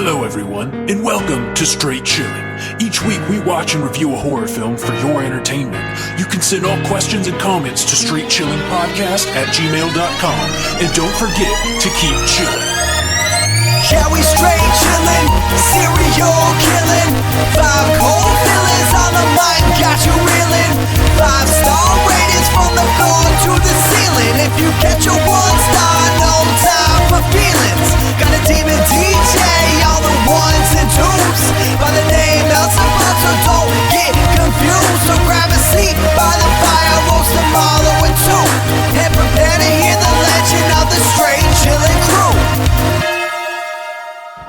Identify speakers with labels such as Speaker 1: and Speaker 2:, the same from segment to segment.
Speaker 1: Hello everyone, and welcome to Straight Chilling. Each week we watch and review a horror film for your entertainment. You can send all questions and comments to straightchillingpodcast@gmail.com. And don't forget to keep chilling.
Speaker 2: Yeah, we straight chillin', serial killing. 5 cold villains on the mic, got you reeling. 5-star ratings from the floor to the ceiling. If you get your 1 star, no time for feelings. Got a demon DJ, all the 1s and 2s. By the name Elzebub, so don't get confused. So grab a seat by the fire, roast them all in 2. And prepare to hear the legend of the Straight Chillin' crew.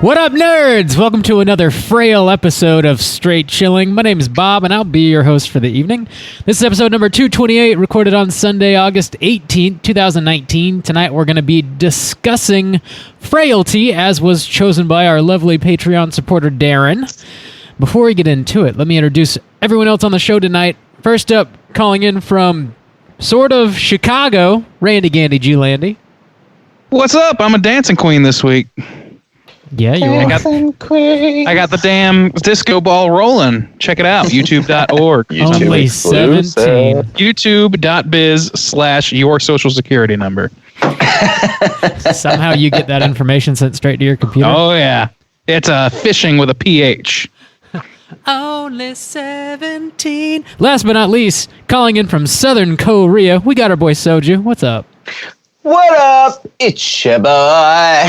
Speaker 3: What up, nerds? Welcome to another frail episode of Straight Chilling. My name is Bob, and I'll be your host for the evening. This is episode number 228, recorded on Sunday, August 18th, 2019. Tonight, we're going to be discussing Frailty, as was chosen by our lovely Patreon supporter, Darren. Before we get into it, let me introduce everyone else on the show tonight. First up, calling in from sort of Chicago, Randy Gandy G-Landy.
Speaker 4: What's up? I'm a dancing queen this week.
Speaker 3: Yeah, you are.
Speaker 4: I got the damn disco ball rolling. Check it out. YouTube.org.
Speaker 3: Only 17.
Speaker 4: YouTube.biz/your social security number.
Speaker 3: Somehow you get that information sent straight to your computer.
Speaker 4: Oh, yeah. It's phishing with a PH.
Speaker 3: Only 17. Last but not least, calling in from Southern Korea, we got our boy Soju. What's up?
Speaker 5: What up? It's your boy,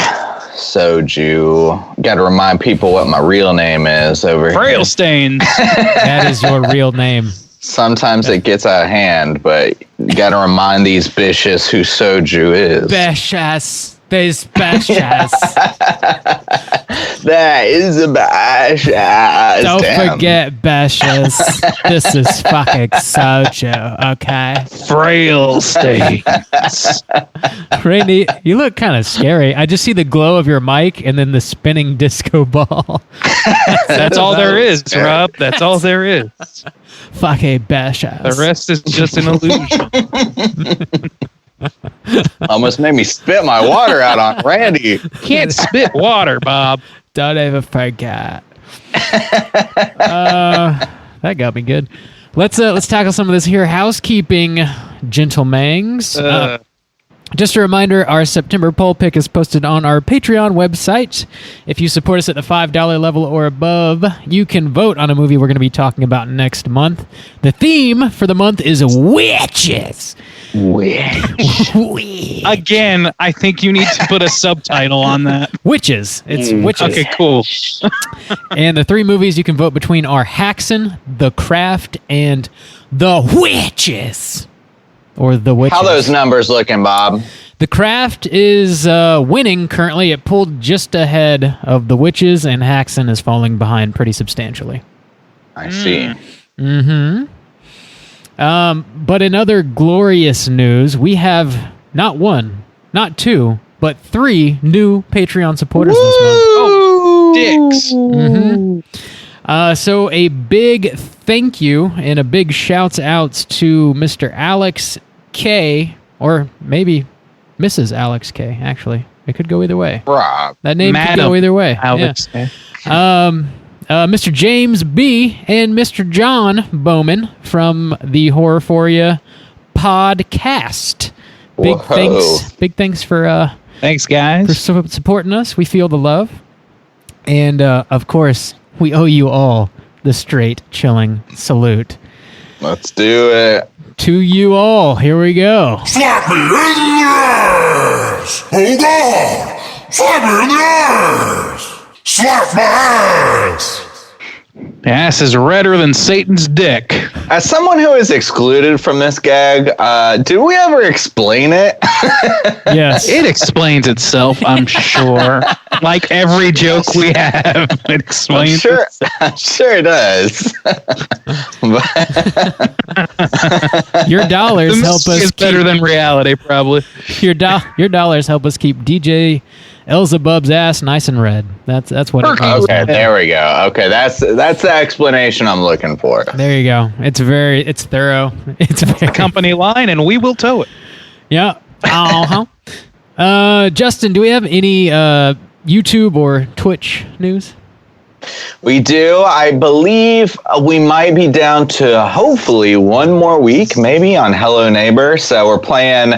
Speaker 5: Soju. Got to remind people what my real name is over here.
Speaker 4: Frailstain.
Speaker 3: That is your real name.
Speaker 5: Sometimes it gets out of hand, but you got to remind these bitches who Soju is.
Speaker 3: Beshas. There's Beshas.
Speaker 5: That is a Beshas.
Speaker 3: Don't forget Beshas. This is fucking Soju, okay?
Speaker 4: Frailstain.
Speaker 3: Randy, you look kind of scary. I just see the glow of your mic and then the spinning disco ball.
Speaker 4: That's all there is, Rob. That's all there is.
Speaker 3: Fucking Beshas.
Speaker 4: The rest is just an illusion.
Speaker 5: Almost made me spit my water out on Randy.
Speaker 4: Can't spit water, Bob.
Speaker 3: Don't ever forget. That got me good. Let's tackle some of this here housekeeping, gentlemangs. Just a reminder, our September poll pick is posted on our Patreon website. If you support us at the $5 level or above, you can vote on a movie we're going to be talking about next month. The theme for the month is witches.
Speaker 4: Again, I think you need to put a subtitle on that.
Speaker 3: Witches. It's witches.
Speaker 4: Okay, cool.
Speaker 3: And the 3 movies you can vote between are Haxan, The Craft, and The Witches. Or The Witches.
Speaker 5: How those numbers looking, Bob?
Speaker 3: The Craft is winning currently. It pulled just ahead of The Witches, and Haxan is falling behind pretty substantially.
Speaker 5: I see.
Speaker 3: Mm-hmm. But in other glorious news, we have not 1, not 2, but 3 new Patreon supporters this month.
Speaker 4: Oh, dicks.
Speaker 3: Mm-hmm. So a big thank you and a big shouts outs to Mr. Alex K, or maybe Mrs. Alex K, actually. It could go either way.
Speaker 5: Rob.
Speaker 3: That name could go either way.
Speaker 4: Alex
Speaker 3: K. Mr. James B. and Mr. John Bowman from the Horrorphoria podcast. Big thanks for
Speaker 4: thanks, guys,
Speaker 3: for supporting us. We feel the love. And of course, we owe you all the Straight Chilling salute.
Speaker 5: Let's do it.
Speaker 3: To you all. Here we go.
Speaker 1: Slap me in the ass! Hold on! Slap me in the ass! Slap my ass!
Speaker 4: Ass is redder than Satan's dick.
Speaker 5: As someone who is excluded from this gag, did we ever explain it?
Speaker 3: Yes.
Speaker 4: It explains itself, I'm sure. Like every joke we have, it explains itself.
Speaker 5: I'm sure it does.
Speaker 3: Your dollars help us
Speaker 4: keep... better than reality, probably.
Speaker 3: Your dollars help us keep DJ Elzebub's ass nice and red. That's what it means.
Speaker 5: Okay, there we go. Okay, that's the explanation I'm looking for.
Speaker 3: There you go. It's thorough. It's
Speaker 4: a company line, and we will tow it.
Speaker 3: Yeah. Uh-huh. Justin, do we have any YouTube or Twitch news?
Speaker 5: We do. I believe we might be down to hopefully one more week, maybe, on Hello Neighbor. So we're playing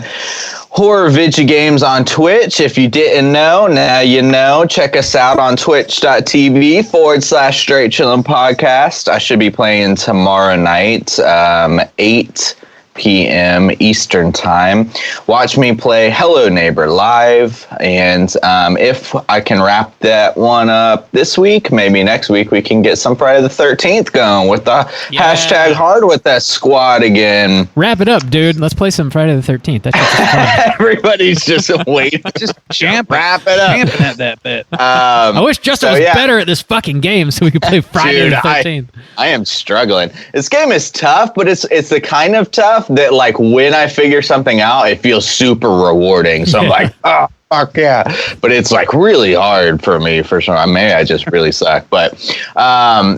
Speaker 5: horror video games on Twitch. If you didn't know, now you know. Check us out on twitch.tv/Straight Chillin' Podcast. I should be playing tomorrow night, 8 p.m. Eastern Time. Watch me play Hello Neighbor live, and if I can wrap that one up this week, maybe next week we can get some Friday the 13th going with the hashtag hard with that squad again.
Speaker 3: Wrap it up, dude. Let's play some Friday the 13th. That's just fun.
Speaker 5: Everybody's just waiting.
Speaker 4: Just
Speaker 5: wrap it up.
Speaker 4: champing at that bit.
Speaker 3: I wish Justin was better at this fucking game so we could play Friday the 13th.
Speaker 5: I am struggling. This game is tough, but it's the kind of tough that, like, when I figure something out, it feels super rewarding. So I'm like, oh, fuck yeah. But it's like really hard for me for sure. Maybe I just really suck, but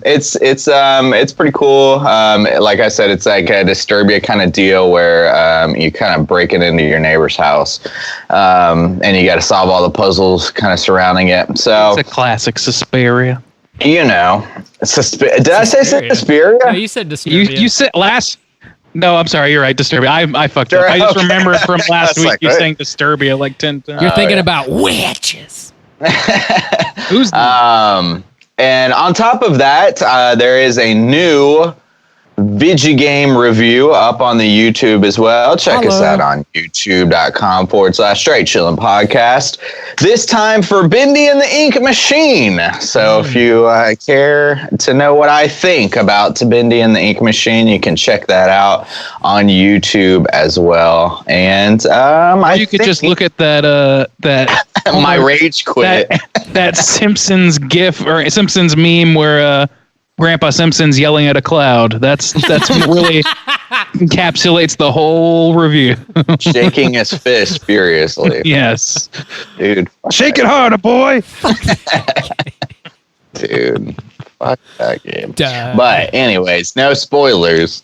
Speaker 5: it's pretty cool. Like I said, it's like a Disturbia kind of deal where you kind of break it into your neighbor's house, and you got to solve all the puzzles kind of surrounding it. So
Speaker 4: it's a classic Suspiria.
Speaker 5: You know, did I say Suspiria?
Speaker 3: No, you said Disturbia.
Speaker 4: You said last. No, I'm sorry. You're right. Disturbia. I fucked up. I just remembered from last week you saying Disturbia like 10 times.
Speaker 3: You're thinking about witches.
Speaker 4: Who's
Speaker 5: and on top of that, there is a new Vigigame review up on the YouTube as well. Check us out on youtube.com/Straight Chillin' Podcast. This time for Bendy and the Ink Machine. So if you care to know what I think about Bendy and the Ink Machine, you can check that out on YouTube as well. And
Speaker 4: you could just look at that
Speaker 5: my rage quit.
Speaker 4: That Simpsons GIF or Simpsons meme where Grandpa Simpson's yelling at a cloud. That's really encapsulates the whole review.
Speaker 5: Shaking his fist furiously.
Speaker 4: Yes.
Speaker 5: Dude.
Speaker 4: Shake it harder, boy.
Speaker 5: Dude. Fuck that game.
Speaker 3: Duh.
Speaker 5: But anyways, no spoilers.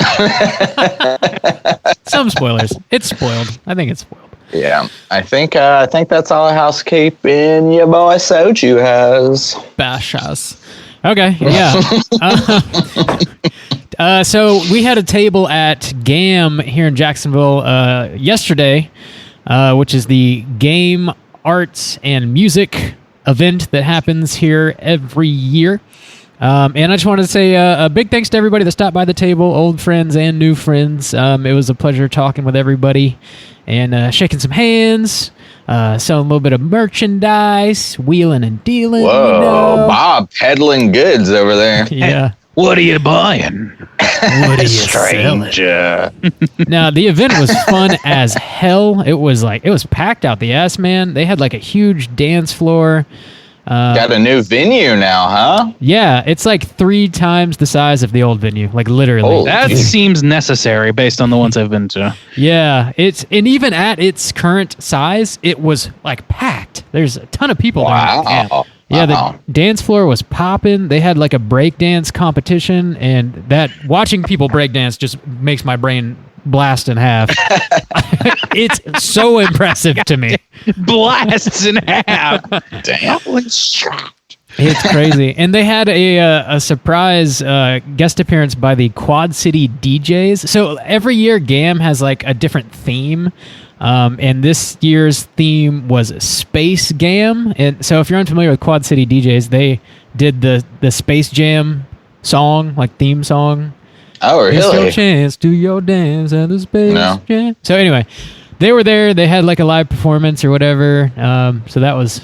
Speaker 3: Some spoilers. It's spoiled. I think it's spoiled.
Speaker 5: Yeah. I think that's all housekeeping your boy Soju has.
Speaker 3: Bash us. Okay, yeah. So we had a table at GAM here in Jacksonville yesterday, which is the Game Arts and Music event that happens here every year. And I just wanted to say a big thanks to everybody that stopped by the table, old friends and new friends. It was a pleasure talking with everybody and shaking some hands. Selling a little bit of merchandise, wheeling and dealing.
Speaker 5: Whoa,
Speaker 3: you know.
Speaker 5: Bob peddling goods over there.
Speaker 3: Yeah.
Speaker 4: What are you buying?
Speaker 3: What are you
Speaker 5: Stranger.
Speaker 3: Now, the event was fun as hell. It was packed out the ass, man. They had like a huge dance floor.
Speaker 5: Got a new venue now, huh?
Speaker 3: Yeah, it's like 3 times the size of the old venue, like literally.
Speaker 5: Oh,
Speaker 4: That seems necessary based on the ones I've been to.
Speaker 3: Yeah, and even at its current size, it was like packed. There's a ton of people there.
Speaker 5: Wow.
Speaker 3: Yeah, the dance floor was popping. They had like a breakdance competition, and that watching people breakdance just makes my brain blast in half. It's so impressive to me.
Speaker 4: Blasts in half.
Speaker 5: Damn.
Speaker 3: It's crazy. And they had a surprise guest appearance by the Quad City DJs. So every year GAM has like a different theme. And this year's theme was Space GAM. And so if you're unfamiliar with Quad City DJs, they did the Space Jam song, like theme song.
Speaker 5: Oh, really?
Speaker 3: It's your chance, do your dance at the Space Jam. So anyway, they were there. They had like a live performance or whatever. So that was...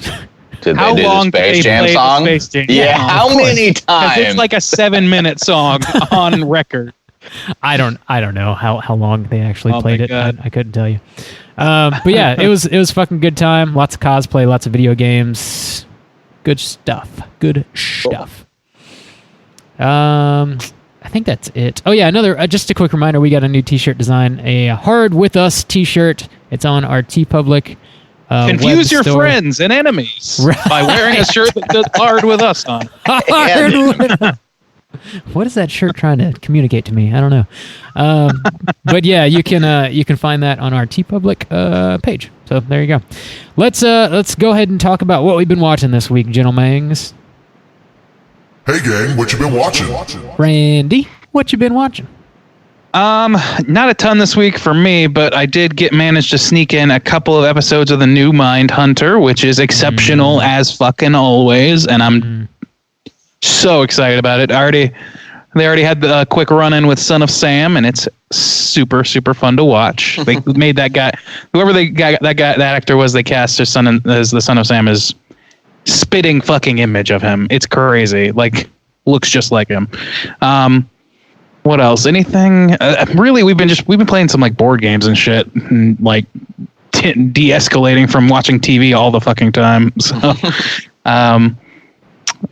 Speaker 5: Did
Speaker 4: How
Speaker 5: they do
Speaker 4: long
Speaker 5: the Space
Speaker 4: did they
Speaker 5: Jam
Speaker 4: play
Speaker 5: song?
Speaker 4: the Space Jam?
Speaker 5: Yeah, how many times?
Speaker 4: It's like a 7-minute song on record.
Speaker 3: I don't know how long they actually played it. I couldn't tell you. But yeah, it was fucking good time. Lots of cosplay, lots of video games. Good stuff. Good stuff. I think that's it. Oh yeah, another just a quick reminder, we got a new t-shirt design, a Hard With Us t-shirt. It's on our TeePublic
Speaker 4: Confuse your
Speaker 3: store.
Speaker 4: friends and enemies by wearing a shirt that does Hard With Us on.
Speaker 3: Hard with us. What is that shirt trying to communicate to me? I don't know. But yeah, you can find that on our TeePublic page. So there you go. Let's go ahead and talk about what we've been watching this week, gentlemen.
Speaker 6: Hey gang, what you been watching?
Speaker 3: Randy, what you been watching?
Speaker 4: Not a ton this week for me, but I did manage to sneak in a couple of episodes of the new Mindhunter, which is exceptional as fucking always, and I'm so excited about it. They already had the quick run-in with Son of Sam, and it's super, super fun to watch. They made that guy, whoever that actor was they cast as the Son of Sam is spitting fucking image of him. It's crazy. Like, looks just like him. What else? Anything? Really, we've been playing some like board games and shit, and like de-escalating from watching TV all the fucking time. So,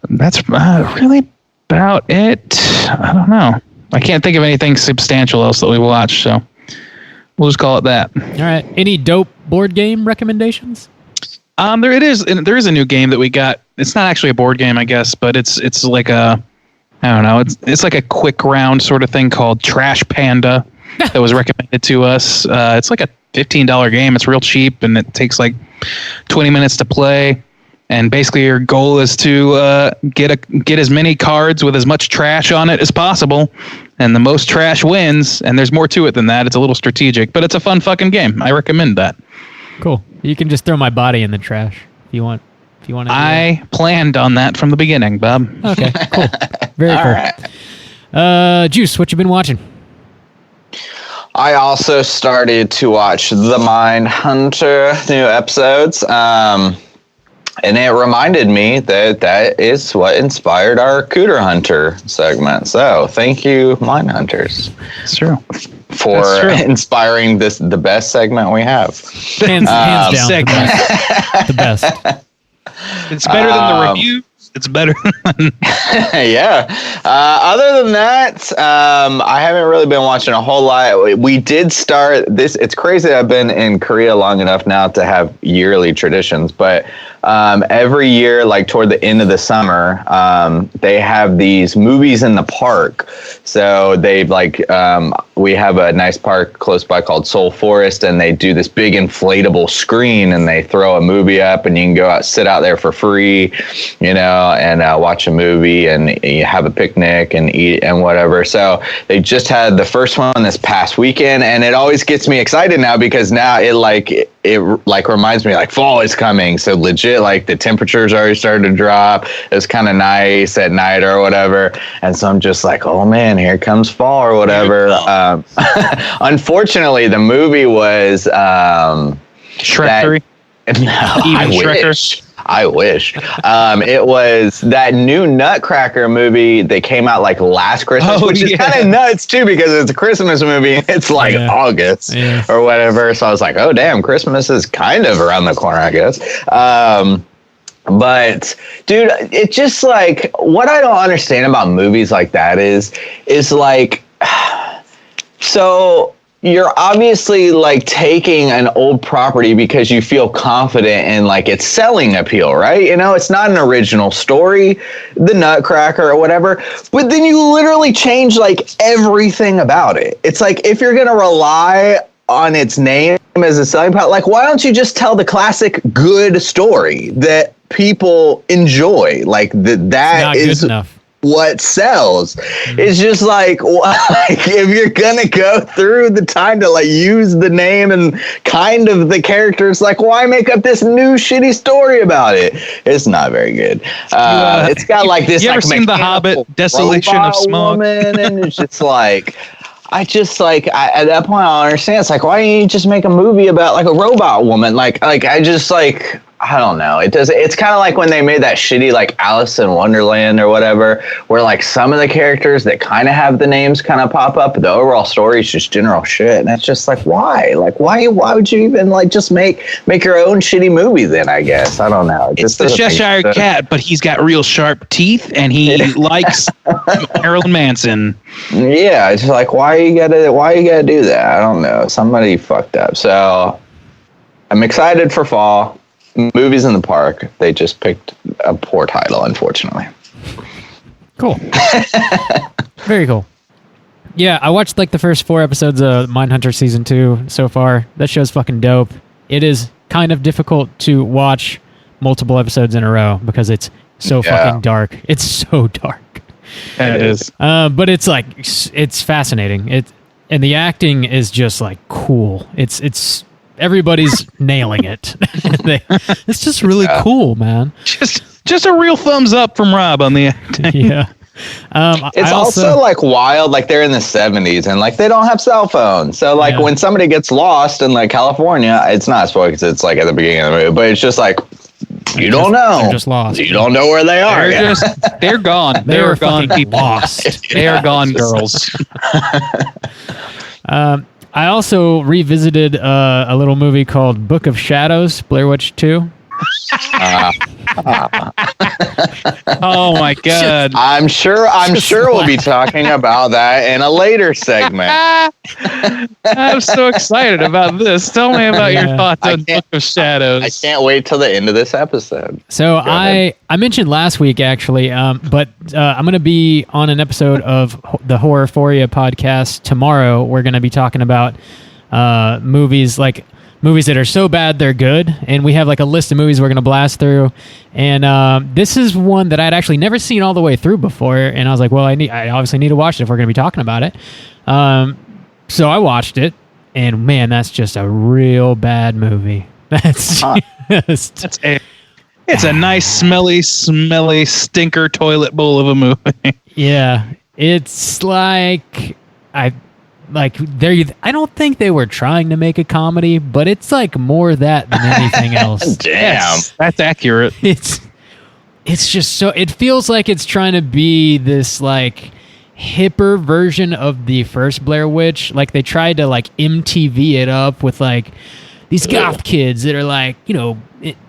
Speaker 4: that's really about it. I don't know. I can't think of anything substantial else that we watched, so we'll just call it that.
Speaker 3: All right. Any dope board game recommendations?
Speaker 4: There is a new game that we got. It's not actually a board game, I guess, but it's like a, I don't know. It's like a quick round sort of thing called Trash Panda that was recommended to us. It's like a $15 game. It's real cheap and it takes like 20 minutes to play. And basically, your goal is to get as many cards with as much trash on it as possible, and the most trash wins. And there's more to it than that. It's a little strategic, but it's a fun fucking game. I recommend that.
Speaker 3: Cool. You can just throw my body in the trash if you want. If you want to.
Speaker 4: I planned on that from the beginning, Bob.
Speaker 3: Okay. Cool. Very cool. Right. Juice, what you been watching?
Speaker 5: I also started to watch The Mindhunter new episodes. And it reminded me that is what inspired our Cooter Hunter segment. So thank you, Mindhunters.
Speaker 4: It's true.
Speaker 5: For inspiring the best segment we have.
Speaker 3: Hands down.
Speaker 4: Segment.
Speaker 3: The best.
Speaker 4: It's better than the review. It's better than...
Speaker 5: Yeah. Other than that, I haven't really been watching a whole lot. We did start this. It's crazy that I've been in Korea long enough now to have yearly traditions, but every year, like toward the end of the summer, they have these movies in the park. So they've we have a nice park close by called Seoul Forest, and they do this big inflatable screen, and they throw a movie up, and you can go out, sit out there for free, and watch a movie, and you have a picnic and eat and whatever. So they just had the first one this past weekend, and it always gets me excited now because now it reminds me like fall is coming. So legit, like the temperatures already started to drop. It's kind of nice at night or whatever. And so I'm just like, oh man, here comes fall or whatever. Unfortunately, the movie was
Speaker 4: Shrek-ery?
Speaker 5: No,
Speaker 4: Even Shrekker?
Speaker 5: I wish. It was that new Nutcracker movie that came out like last Christmas, which is kind of nuts too because it's a Christmas movie and it's like August or whatever. So I was like, oh damn, Christmas is kind of around the corner, I guess. But dude, it's just like what I don't understand about movies like that is like, so you're obviously like taking an old property because you feel confident in like its selling appeal, right? It's not an original story, the Nutcracker or whatever, but then you literally change like everything about it. It's like if you're going to rely on its name as a selling point, like why don't you just tell the classic good story that people enjoy? Like that is good enough. What sells. It's just like if you're gonna go through the time to like use the name and kind of the characters, like why make up this new shitty story about it? It's not very good. It's got like this.
Speaker 4: You ever seen The Hobbit? Desolation of Smaug?
Speaker 5: And it's just like. At that point I don't understand. It's like why don't you just make a movie about like a robot woman? Like I just like. I don't know. It's kind of like when they made that shitty like Alice in Wonderland or whatever, where like some of the characters that kind of have the names kind of pop up, but the overall story is just general shit. And that's just like, why? Like, why would you even like just make your own shitty movie then, I guess? I don't know.
Speaker 4: It's the Cheshire Cat, but he's got real sharp teeth and he likes Marilyn Manson.
Speaker 5: Yeah. It's like, why you gotta do that? I don't know. Somebody fucked up. So I'm excited for fall. Movies in the park. They just picked a poor title, unfortunately.
Speaker 3: Cool. Very cool. Yeah, I watched like the first 4 episodes of Mindhunter season 2 so far. That show's fucking dope. It is kind of difficult to watch multiple episodes in a row because it's so fucking dark. It's so dark.
Speaker 4: It is.
Speaker 3: But it's like it's fascinating. And the acting is just like cool. It's everybody's nailing it. It's just really cool, man.
Speaker 4: Just a real thumbs up from Rob on the acting.
Speaker 3: Yeah.
Speaker 5: It's also like wild, like they're in the 70s and like they don't have cell phones. So like when somebody gets lost in like California, it's not spoiled because it's like at the beginning of the movie, but it's just like you don't know.
Speaker 3: They're just lost.
Speaker 5: You don't know where they are.
Speaker 4: They're gone. They're gone people.
Speaker 3: Lost.
Speaker 4: They are gone girls.
Speaker 3: I also revisited a little movie called Book of Shadows, Blair Witch 2.
Speaker 4: Oh my god!
Speaker 5: I'm sure we'll be talking about that in a later segment.
Speaker 4: I'm so excited about this. Tell me about your thoughts on Book of Shadows.
Speaker 5: I can't wait till the end of this episode.
Speaker 3: So I mentioned last week actually, but I'm going to be on an episode of the Horrorphoria podcast tomorrow. We're going to be talking about movies that are so bad they're good, and we have like a list of movies we're going to blast through, and this is one that I'd actually never seen all the way through before, and I was like, well, I obviously need to watch it if we're going to be talking about it. So I watched it, and man, that's just a real bad movie. It's
Speaker 4: a nice smelly stinker toilet bowl of a movie.
Speaker 3: Yeah, it's like I don't think they were trying to make a comedy, but it's like more that than anything else.
Speaker 5: Damn,
Speaker 4: that's accurate.
Speaker 3: It's just so, it feels like it's trying to be this like hipper version of the first Blair Witch. Like they tried to like MTV it up with like these goth kids that are like,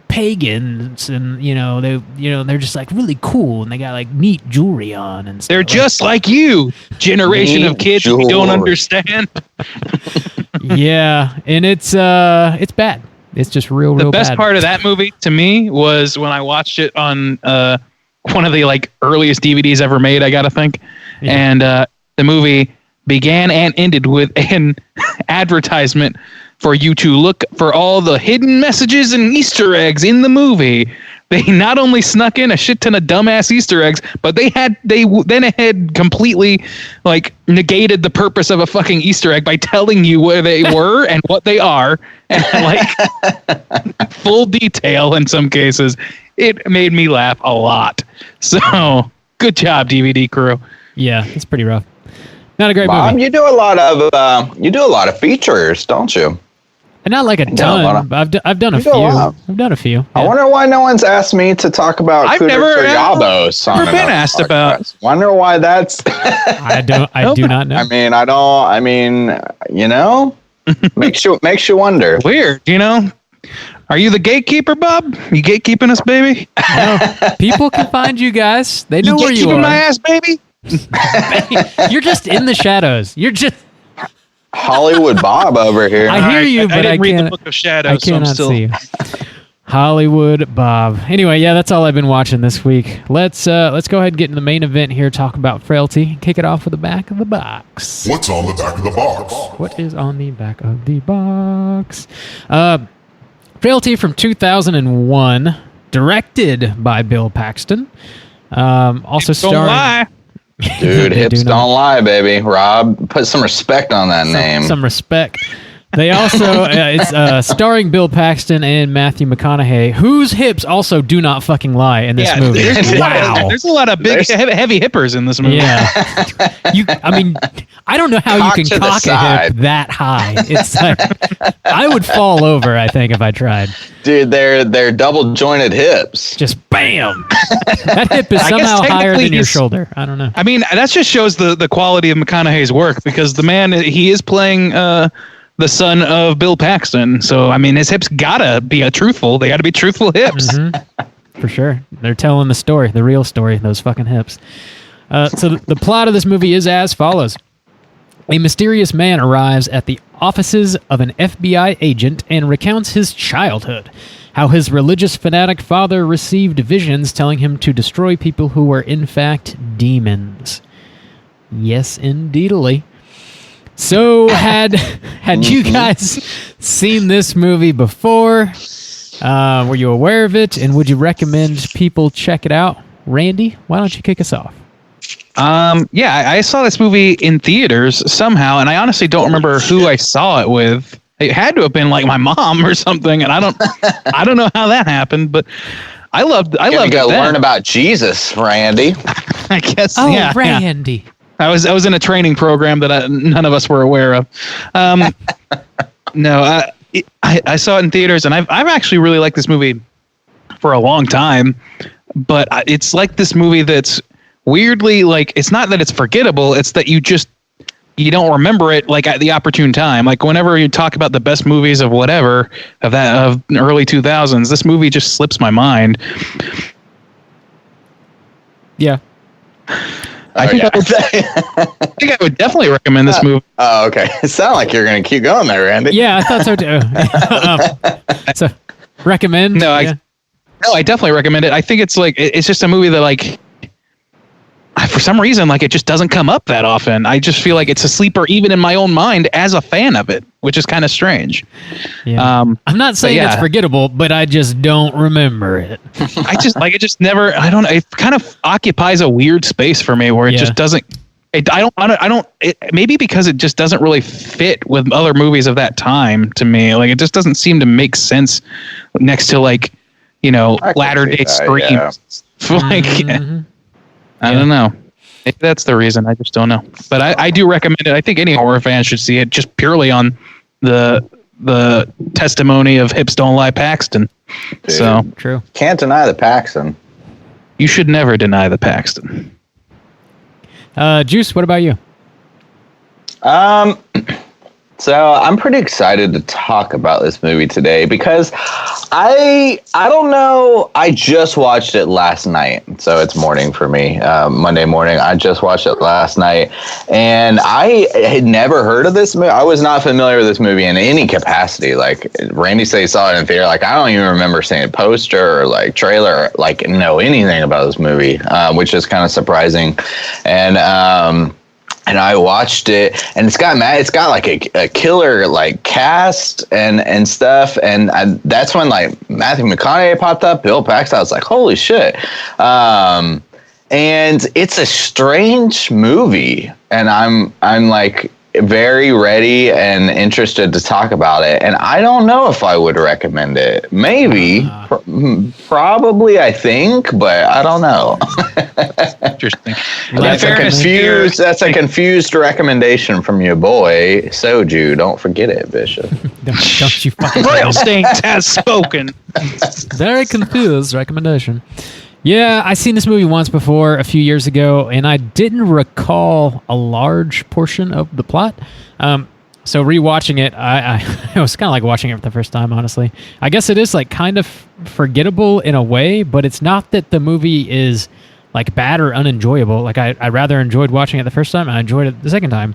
Speaker 3: pagans, and they're just like really cool, and they got like neat jewelry on and stuff.
Speaker 4: They're just like you, generation of kids who don't understand.
Speaker 3: Yeah, and it's bad. It's just real bad.
Speaker 4: The best part of that movie to me was when I watched it on one of the like earliest DVDs ever made, I gotta think. Yeah. And the movie began and ended with an advertisement for you to look for all the hidden messages and Easter eggs in the movie. They not only snuck in a shit ton of dumbass Easter eggs, but they then had completely like negated the purpose of a fucking Easter egg by telling you where they were and what they are, and like full detail in some cases. It made me laugh a lot. So good job, DVD crew.
Speaker 3: Yeah, it's pretty rough. Not a great
Speaker 5: Mom,
Speaker 3: movie.
Speaker 5: you do a lot of features, don't you?
Speaker 3: And not like a ton, but I've done a few. I've done a few. Yeah.
Speaker 5: I wonder why no one's asked me to talk about Cooter Yabos.
Speaker 4: Never been asked about.
Speaker 5: Wonder why that's.
Speaker 3: I do not know.
Speaker 5: I mean, makes you wonder.
Speaker 4: Weird, Are you the gatekeeper, Bob? You gatekeeping us, baby?
Speaker 3: No, people can find you guys. They know where you are.
Speaker 4: Gatekeeping my ass, baby?
Speaker 3: You're just in the shadows. You're just
Speaker 5: Hollywood Bob over here.
Speaker 3: I hear you, but I
Speaker 4: didn't read
Speaker 3: can't.
Speaker 4: the Book of Shadows,
Speaker 3: I cannot
Speaker 4: so
Speaker 3: see you. Hollywood Bob. Anyway, yeah, that's all I've been watching this week. Let's go ahead and get in the main event here. Talk about Frailty. Kick it off with the back of the box.
Speaker 6: What's on the back of the box?
Speaker 3: What is on the back of the box? Frailty from 2001, directed by Bill Paxton. Also starring.
Speaker 5: Dude, hips don't lie, baby. Rob, put some respect on that name.
Speaker 3: Some respect. They also, it's starring Bill Paxton and Matthew McConaughey, whose hips also do not fucking lie in this movie.
Speaker 4: There's a lot of big, heavy hippers in this movie.
Speaker 3: Yeah. I don't know how you can cock a hip that high. It's like, I would fall over, I think, if I tried.
Speaker 5: Dude, they're double jointed hips.
Speaker 3: Just bam. That hip is somehow higher than your shoulder. I don't know.
Speaker 4: I mean, that just shows the quality of McConaughey's work, because the man, he is playing the son of Bill Paxton. So, I mean, his hips gotta be truthful. They gotta be truthful hips.
Speaker 3: Mm-hmm. For sure. They're telling the story, the real story, those fucking hips. So the plot of this movie is as follows. A mysterious man arrives at the offices of an FBI agent and recounts his childhood, how his religious fanatic father received visions telling him to destroy people who were in fact demons. Yes, indeedly. So, had you guys seen this movie before? Were you aware of it, and would you recommend people check it out? Randy, why don't you kick us off?
Speaker 4: Yeah, I saw this movie in theaters somehow, and I honestly don't remember who I saw it with. It had to have been like my mom or something, and I don't know how that happened, but I loved it.
Speaker 5: Go learn about Jesus, Randy.
Speaker 4: I guess.
Speaker 3: Oh,
Speaker 4: yeah,
Speaker 3: Randy.
Speaker 4: Yeah. I was in a training program that none of us were aware of. No, I saw it in theaters, and I've actually really liked this movie for a long time. But it's like this movie that's weirdly like, it's not that it's forgettable, it's that you don't remember it like at the opportune time. Like whenever you talk about the best movies of whatever of early 2000s, this movie just slips my mind.
Speaker 3: Yeah.
Speaker 4: I think I would definitely recommend this movie.
Speaker 5: Oh, okay. It sounded like you're going to keep going there, Randy.
Speaker 3: Yeah, I thought so too. So, recommend?
Speaker 4: No, I definitely recommend it. I think it's like, it's just a movie that like, for some reason, like it just doesn't come up that often. I just feel like it's a sleeper even in my own mind as a fan of it, which is kind of strange.
Speaker 3: Yeah. I'm not saying it's forgettable, but I just don't remember it. It kind of occupies a weird space for me where it just doesn't, maybe because it just doesn't really fit with other movies of that time to me. Like it just doesn't seem to make sense next to like, Latter Day Screams. Mm-hmm.
Speaker 4: I don't know. Maybe that's the reason. I just don't know. But I do recommend it. I think any horror fan should see it just purely on the testimony of Hips Don't Lie Paxton.
Speaker 5: Dude,
Speaker 4: so
Speaker 3: true.
Speaker 5: Can't deny the Paxton.
Speaker 4: You should never deny the Paxton.
Speaker 3: Juice, what about you?
Speaker 5: So I'm pretty excited to talk about this movie today because I don't know. I just watched it last night, so it's morning for me. Monday morning. I just watched it last night, and I had never heard of this movie. I was not familiar with this movie in any capacity. Like Randy said, he saw it in theater. Like I don't even remember seeing a poster or like trailer, or, like know anything about this movie, which is kind of surprising. And I watched it, and it's got like a killer like cast and stuff, and that's when like Matthew McConaughey popped up, Bill Paxton. I was like, holy shit! And it's a strange movie, and I'm like very ready and interested to talk about it. And I don't know if I would recommend it. Maybe, probably, I think, but I don't know.
Speaker 4: Interesting.
Speaker 5: That's a confused recommendation from your boy Soju. Don't forget it, Bishop.
Speaker 3: don't you fucking
Speaker 4: Rail Saints has spoken.
Speaker 3: Very confused recommendation. Yeah, I seen this movie once before a few years ago, and I didn't recall a large portion of the plot. So rewatching it, I it was kind of like watching it for the first time, honestly. I guess it is like kind of forgettable in a way, but it's not that the movie is like bad or unenjoyable. Like I rather enjoyed watching it the first time, and I enjoyed it the second time.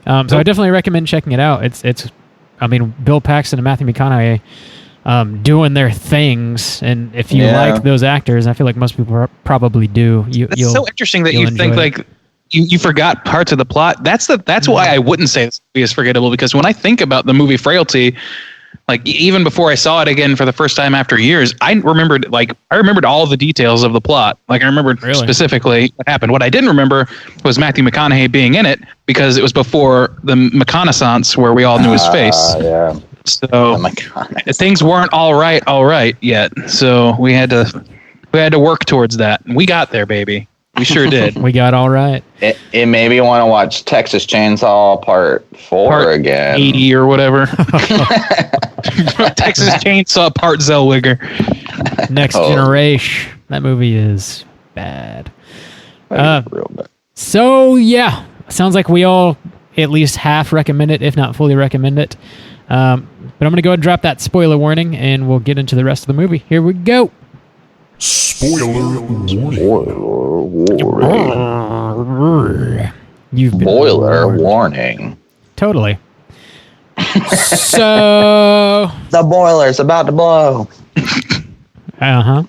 Speaker 3: So I definitely recommend checking it out. It's I mean, Bill Paxton and Matthew McConaughey doing their things, and if you like those actors, I feel like most people probably do.
Speaker 4: It's so interesting that you think like you forgot parts of the plot. That's why I wouldn't say this movie is forgettable, because when I think about the movie Frailty, like even before I saw it again for the first time after years, I remembered all the details of the plot. Like I remembered specifically what happened. What I didn't remember was Matthew McConaughey being in it, because it was before the McConaissance where we all knew his face.
Speaker 5: Yeah.
Speaker 4: So things weren't all right yet. So we had to work towards that. And we got there, baby. We sure did.
Speaker 3: We got all right.
Speaker 5: It made me want to watch Texas Chainsaw Part 4 again.
Speaker 4: 80 or whatever. Texas Chainsaw Part Zellweger.
Speaker 3: Next Generation. That movie is bad.
Speaker 5: Real bad.
Speaker 3: So yeah, sounds like we all at least half recommend it, if not fully recommend it. But I'm going to go ahead and drop that spoiler warning, and we'll get into the rest of the movie. Here we go.
Speaker 6: Spoiler warning.
Speaker 3: You've been
Speaker 5: Spoiler warning.
Speaker 3: Totally. So
Speaker 5: the boiler's about to blow.
Speaker 3: Uh-huh.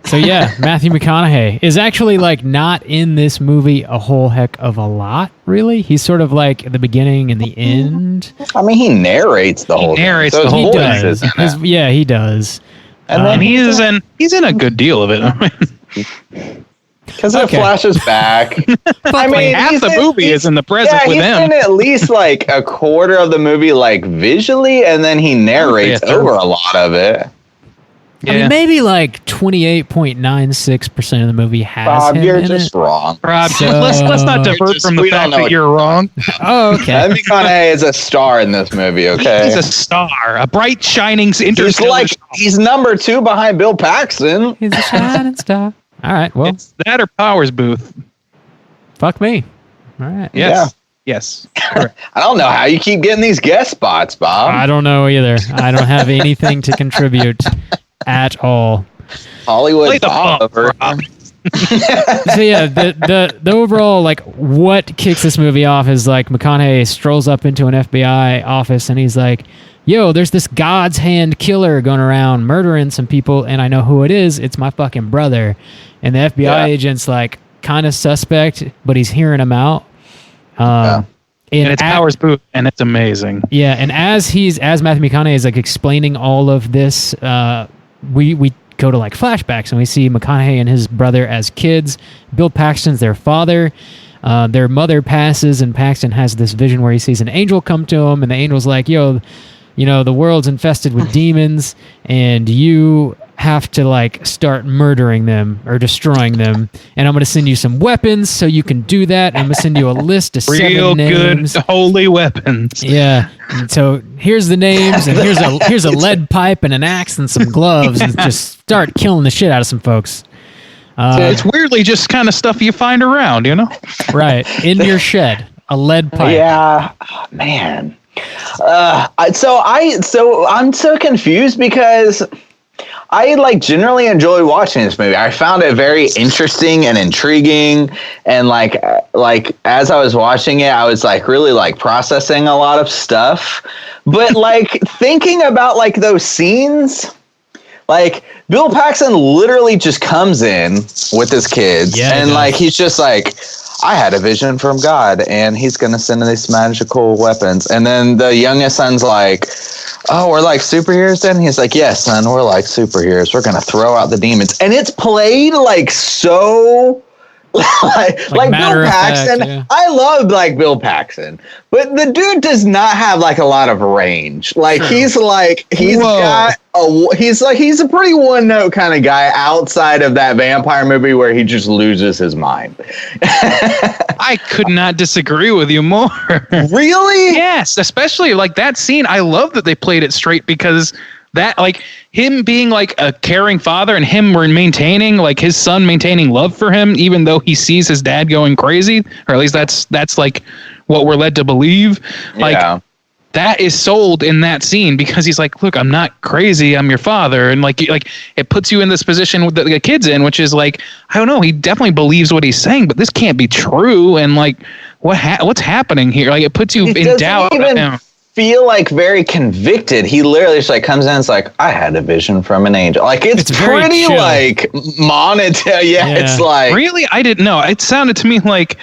Speaker 3: So yeah, Matthew McConaughey is actually like not in this movie a whole heck of a lot, really. He's sort of like at the beginning and the end.
Speaker 5: I mean, he narrates the whole
Speaker 4: narrates
Speaker 5: thing.
Speaker 4: the whole
Speaker 5: voice
Speaker 4: thing.
Speaker 5: is in it.
Speaker 3: Yeah, he does.
Speaker 5: And then
Speaker 4: he's in a good deal of it.
Speaker 5: Because it flashes back. I mean,
Speaker 4: half the movie is in the present with
Speaker 5: he's
Speaker 4: him.
Speaker 5: in at least like a quarter of the movie, like visually, and then he narrates over a lot of it.
Speaker 3: I mean, maybe like 28.96% of the movie has
Speaker 5: Bob,
Speaker 3: him
Speaker 5: you're
Speaker 3: in
Speaker 5: just
Speaker 3: it.
Speaker 5: wrong.
Speaker 4: Rob,
Speaker 3: So-
Speaker 4: let's not divert from the
Speaker 5: we don't
Speaker 4: fact
Speaker 5: know
Speaker 4: that
Speaker 5: what
Speaker 4: you're wrong.
Speaker 3: Oh, okay.
Speaker 5: Matthew McConaughey is a star in this movie. Okay,
Speaker 4: He's a star, a bright, shining interstellar star.
Speaker 5: He's number 2 behind Bill Paxton.
Speaker 3: He's a shining star. All right, well,
Speaker 4: It's that or Powers Booth.
Speaker 3: fuck me. All right.
Speaker 4: Yes. Yes.
Speaker 5: I don't know how you keep getting these guest spots, Bob.
Speaker 3: I don't know either. I don't have anything to contribute at all.
Speaker 5: Hollywood
Speaker 4: Play the
Speaker 5: Bob
Speaker 4: bump,
Speaker 5: over.
Speaker 4: Rob.
Speaker 3: So yeah, the overall like what kicks this movie off is like McConaughey strolls up into an FBI office and he's like, "Yo, there's this God's hand killer going around murdering some people, and I know who it is. It's my fucking brother." And the FBI agent's like kind of suspect, but he's hearing him out.
Speaker 4: And it's Powers Booth, and it's amazing.
Speaker 3: Yeah, and as Matthew McConaughey is like explaining all of this, we go to like flashbacks and we see McConaughey and his brother as kids. Bill Paxton's their father. Their mother passes, and Paxton has this vision where he sees an angel come to him, and the angel's like, "Yo, you know, the world's infested with demons, and you have to like start murdering them or destroying them, and I'm going to send you some weapons so you can do that. And I'm going to send you a list of
Speaker 4: Real
Speaker 3: 7 names.
Speaker 4: good holy weapons.
Speaker 3: Yeah. And so here's the names, and here's a lead pipe and an axe and some gloves, and just start killing the shit out of some folks."
Speaker 4: It's weirdly just kind of stuff you find around, you know?
Speaker 3: Right. In your shed, a lead pipe.
Speaker 5: Yeah, oh, man. So I'm so confused because I like generally enjoy watching this movie. I found it very interesting and intriguing, and like as I was watching it, I was like really like processing a lot of stuff. But like thinking about like those scenes, like Bill Paxton literally just comes in with his kids, and like he's just like, "I had a vision from God, and he's going to send these magical weapons." And then the youngest son's like, "Oh, we're like superheroes then?" He's like, "Yes, son, we're like superheroes. We're going to throw out the demons." And it's played like so... like Bill Paxton.
Speaker 3: Yeah.
Speaker 5: I love like Bill Paxton, but the dude does not have like a lot of range. Like he's a pretty one note kind of guy outside of that vampire movie where he just loses his mind.
Speaker 4: I could not disagree with you more.
Speaker 5: Really?
Speaker 4: Yes, especially like that scene. I love that they played it straight because that like him being like a caring father and him maintaining like his son maintaining love for him, even though he sees his dad going crazy, or at least that's like what we're led to believe. Like that is sold in that scene because he's like, "Look, I'm not crazy. I'm your father." And like it puts you in this position with the kid's in, which is like, I don't know. He definitely believes what he's saying, but this can't be true. And like, what's happening here? Like it puts you in doubt.
Speaker 5: Feel like very convicted. He literally just like comes in and it's like, "I had a vision from an angel." Like it's pretty chill. Like monetary. Yeah, it's like
Speaker 4: really. I didn't know. It sounded to me like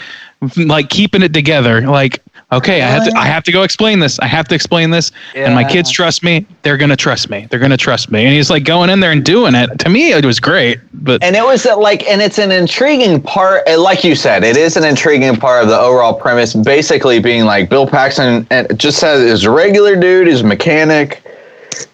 Speaker 4: keeping it together. Like, okay, I have to go explain this. I have to explain this, and my kids trust me. They're gonna trust me. They're gonna trust me. And he's like going in there and doing it. To me, it was great. And it was
Speaker 5: and it's an intriguing part. Like you said, it is an intriguing part of the overall premise. Basically, being like Bill Paxton just says is a regular dude. He's a mechanic.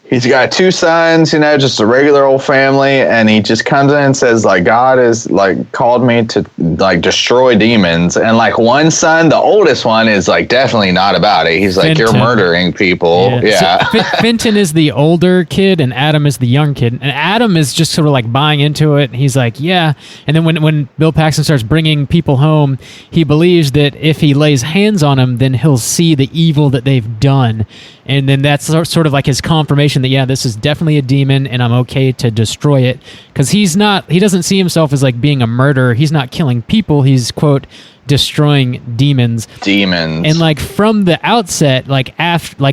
Speaker 5: He's got 2 sons, just a regular old family, and he just comes in and says, like, God has like called me to like destroy demons. And like one son, the oldest one, is like definitely not about it. He's like, "You're murdering people." Yeah.
Speaker 3: So Fenton is the older kid, and Adam is the young kid. And Adam is just sort of like buying into it. He's like, "Yeah." And then when Bill Paxton starts bringing people home, he believes that if he lays hands on them, then he'll see the evil that they've done. And then that's sort of like his confirmation that, yeah, this is definitely a demon and I'm okay to destroy it. Because he doesn't see himself as like being a murderer. He's not killing people. He's, quote, destroying demons. And like from the outset, like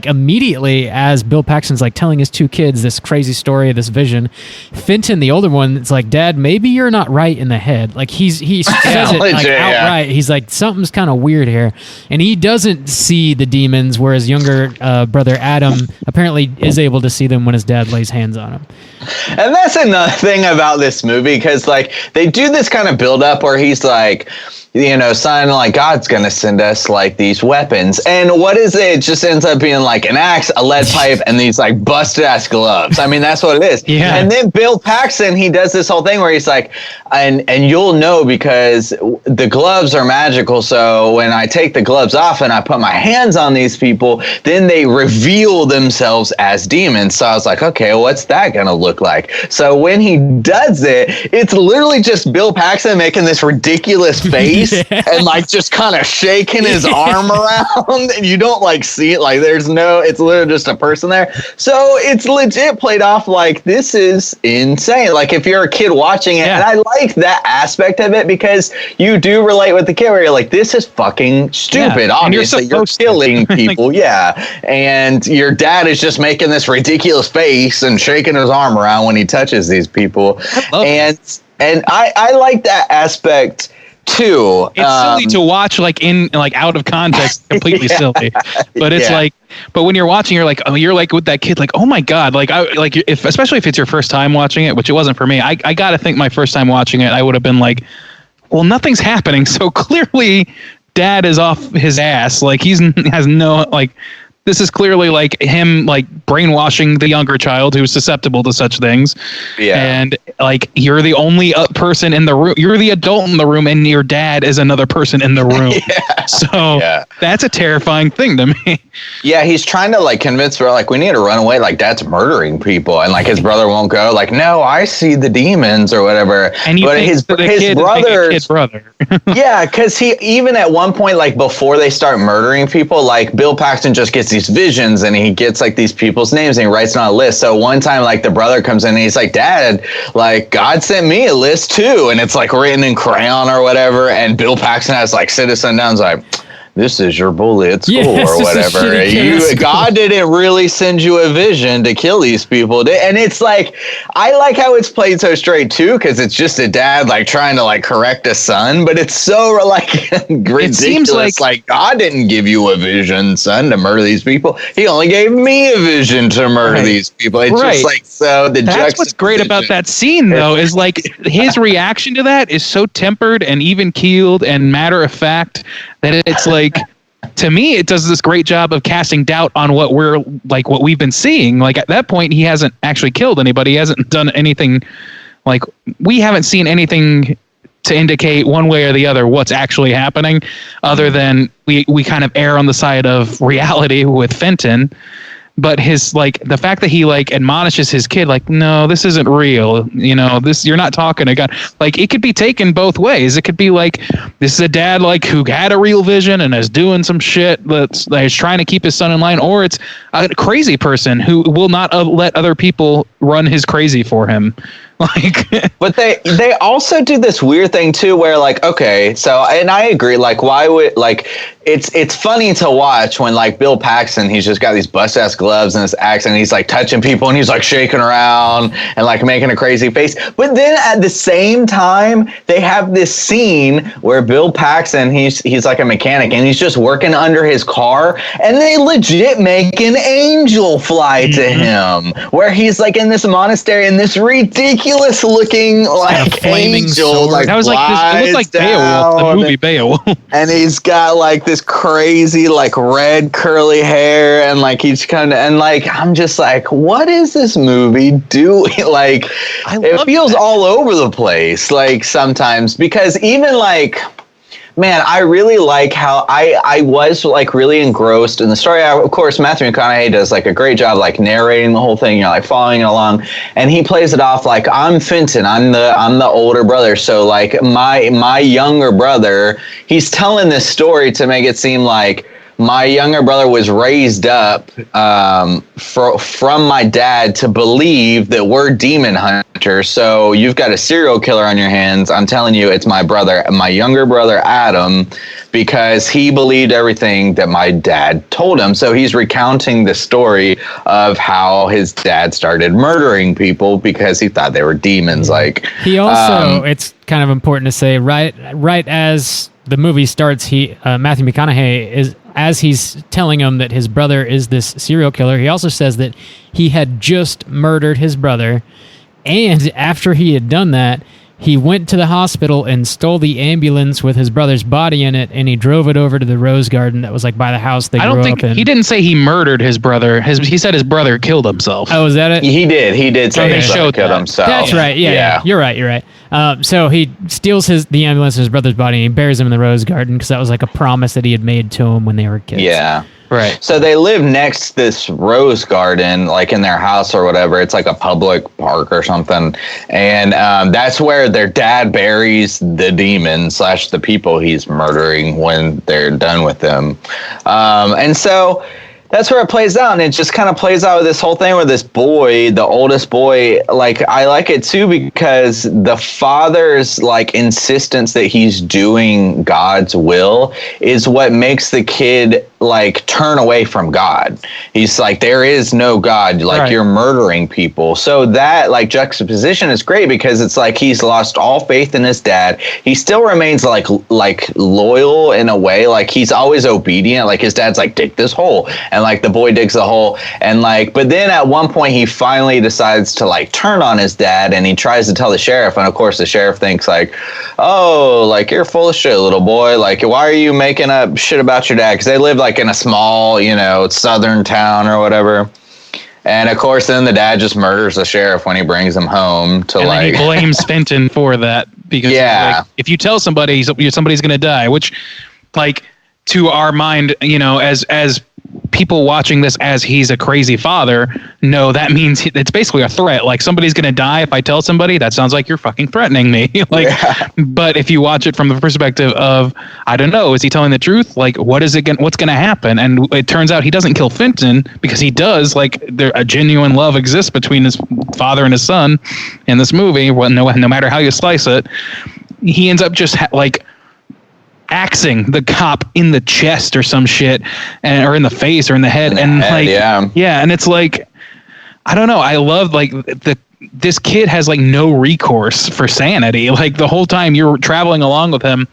Speaker 3: immediately as Bill Paxton's like telling his two kids this crazy story, this vision, Fenton, the older one, it's like, Dad, maybe you're not right in the head. Like he says it like outright. He's like, something's kind of weird here, and he doesn't see the demons, whereas younger brother Adam apparently is able to see them when his dad lays hands on him.
Speaker 5: And that's another thing about this movie, because like they do this kind of build up where he's like, you know, son, like God's gonna send us like these weapons, and what is it? It just ends up being like an axe, a lead pipe, and these like busted ass gloves. I mean, that's what it is.
Speaker 3: Yeah.
Speaker 5: And then Bill Paxton, he does this whole thing where he's like, and you'll know because the gloves are magical. So when I take the gloves off and I put my hands on these people, then they reveal themselves as demons. So I was like, okay, what's that gonna look like? So when he does it, it's literally just Bill Paxton making this ridiculous face. And like just kind of shaking his arm around, and you don't like see it, like it's literally just a person there. So it's legit played off like this is insane. Like if you're a kid watching it, and I like that aspect of it because you do relate with the kid where you're like, this is fucking stupid. Obviously, you're killing people, and your dad is just making this ridiculous face and shaking his arm around when he touches these people, and I like that aspect too.
Speaker 4: It's silly to watch like out of context, completely silly. But it's like, but when you're watching, you're like with that kid, like, oh my God, like especially if it's your first time watching it, which it wasn't for me. I gotta think my first time watching it, I would have been like, well, nothing's happening, so clearly Dad is off his ass. Like has no like. This is clearly like him like brainwashing the younger child who's susceptible to such things. Yeah. And like you're the only person in the room. You're the adult in the room, and your dad is another person in the room. So that's a terrifying thing to me.
Speaker 5: Yeah, he's trying to like convince her like we need to run away. Like Dad's murdering people, and like his brother won't go. Like no, I see the demons or whatever.
Speaker 4: And his brother.
Speaker 5: Yeah, because he even at one point like before they start murdering people, like Bill Paxton just gets these visions and he gets like these people's names and he writes it on a list. So one time like the brother comes in and he's like, Dad, like God sent me a list too, and it's like written in crayon or whatever, and Bill Paxton has like sit his son down and is like, this is your bully at school or whatever. God didn't really send you a vision to kill these people. And it's like, I like how it's played so straight too, because it's just a dad like trying to like correct a son, but it's so like ridiculous. It seems like God didn't give you a vision, son, to murder these people. He only gave me a vision to murder these people. It's just like, so that's
Speaker 4: what's great about that scene though, is like his reaction to that is so tempered and even keeled and matter of fact that it's like, to me, it does this great job of casting doubt on what we've been seeing. Like at that point, he hasn't actually killed anybody. He hasn't done anything. Like we haven't seen anything to indicate one way or the other what's actually happening, other than we kind of err on the side of reality with Fenton. But his like the fact that he like admonishes his kid like, no, this isn't real. You know, this, you're not talking to God. Like it could be taken both ways. It could be like this is a dad like who had a real vision and is doing some shit that's trying to keep his son in line, or it's a crazy person who will not let other people run his crazy for him. Like,
Speaker 5: but they also do this weird thing too, where like, okay, so, and I agree, like, why would, like, it's funny to watch when like Bill Paxton, he's just got these bust ass gloves and this axe, and he's like touching people and he's like shaking around and like making a crazy face. But then at the same time, they have this scene where Bill Paxton, he's like a mechanic and he's just working under his car, and they legit make an angel fly to him, where he's like in this monastery in this ridiculous looking like angel, like
Speaker 4: that was like this, it looked like Beowulf, the movie Beowulf,
Speaker 5: and he's got like this crazy like red curly hair, and like he's kind of, and like I'm just like, what is this movie doing? Like it feels all over the place like sometimes, because even like, man, I really like how I was like really engrossed in the story. Of course, Matthew McConaughey does like a great job like narrating the whole thing. You're like following it along, and he plays it off like, I'm Fenton, I'm the older brother. So like my younger brother, he's telling this story to make it seem like, my younger brother was raised up from my dad to believe that we're demon hunters. So you've got a serial killer on your hands. I'm telling you, it's my brother, my younger brother, Adam, because he believed everything that my dad told him. So he's recounting the story of how his dad started murdering people because he thought they were demons. Like
Speaker 3: he also, it's kind of important to say, right as the movie starts, Matthew McConaughey is, as he's telling him that his brother is this serial killer, he also says that he had just murdered his brother, and after he had done that, he went to the hospital and stole the ambulance with his brother's body in it, and he drove it over to the rose garden that was like by the house they grew up in.
Speaker 4: He didn't say he murdered his brother. He said his brother killed himself.
Speaker 3: Oh, is that it?
Speaker 5: He did say his brother killed himself.
Speaker 3: That's right. Yeah. You're right. So he steals the ambulance of his brother's body and he buries him in the rose garden because that was like a promise that he had made to him when they were kids.
Speaker 5: Yeah.
Speaker 4: Right.
Speaker 5: So they live next to this rose garden, like in their house or whatever. It's like a public park or something. And that's where their dad buries the demon / the people he's murdering when they're done with them. And so that's where it plays out. And it just kind of plays out with this whole thing where this boy, the oldest boy, like, I like it too because the father's like insistence that he's doing God's will is what makes the kid like turn away from God. He's like, there is no God, like right. You're murdering people. So that like juxtaposition is great because it's like he's lost all faith in his dad. He still remains like loyal in a way, like he's always obedient. Like his dad's like, dig this hole, and like the boy digs the hole, and like, but then at one point he finally decides to like turn on his dad, and he tries to tell the sheriff, and of course the sheriff thinks like, oh, like you're full of shit, little boy. Like why are you making up shit about your dad? Because they live like in a small, southern town or whatever. And of course, then the dad just murders the sheriff when he brings him home to
Speaker 4: and then he blames Fenton for that because like, if you tell somebody, somebody's going to die, which like to our mind, as people watching this as he's a crazy father, no, that means it's basically a threat. Like somebody's going to die if I tell somebody. That sounds like you're fucking threatening me. But if you watch it from the perspective of, I don't know, is he telling the truth? Like, what's going to happen? And it turns out he doesn't kill Fenton because he does. Like, a genuine love exists between his father and his son in this movie. Well, no matter how you slice it, he ends up just axing the cop in the chest or some shit, or in the face or in the head, and and it's like, I don't know. I love like this kid has like no recourse for sanity. Like the whole time you're traveling along with him,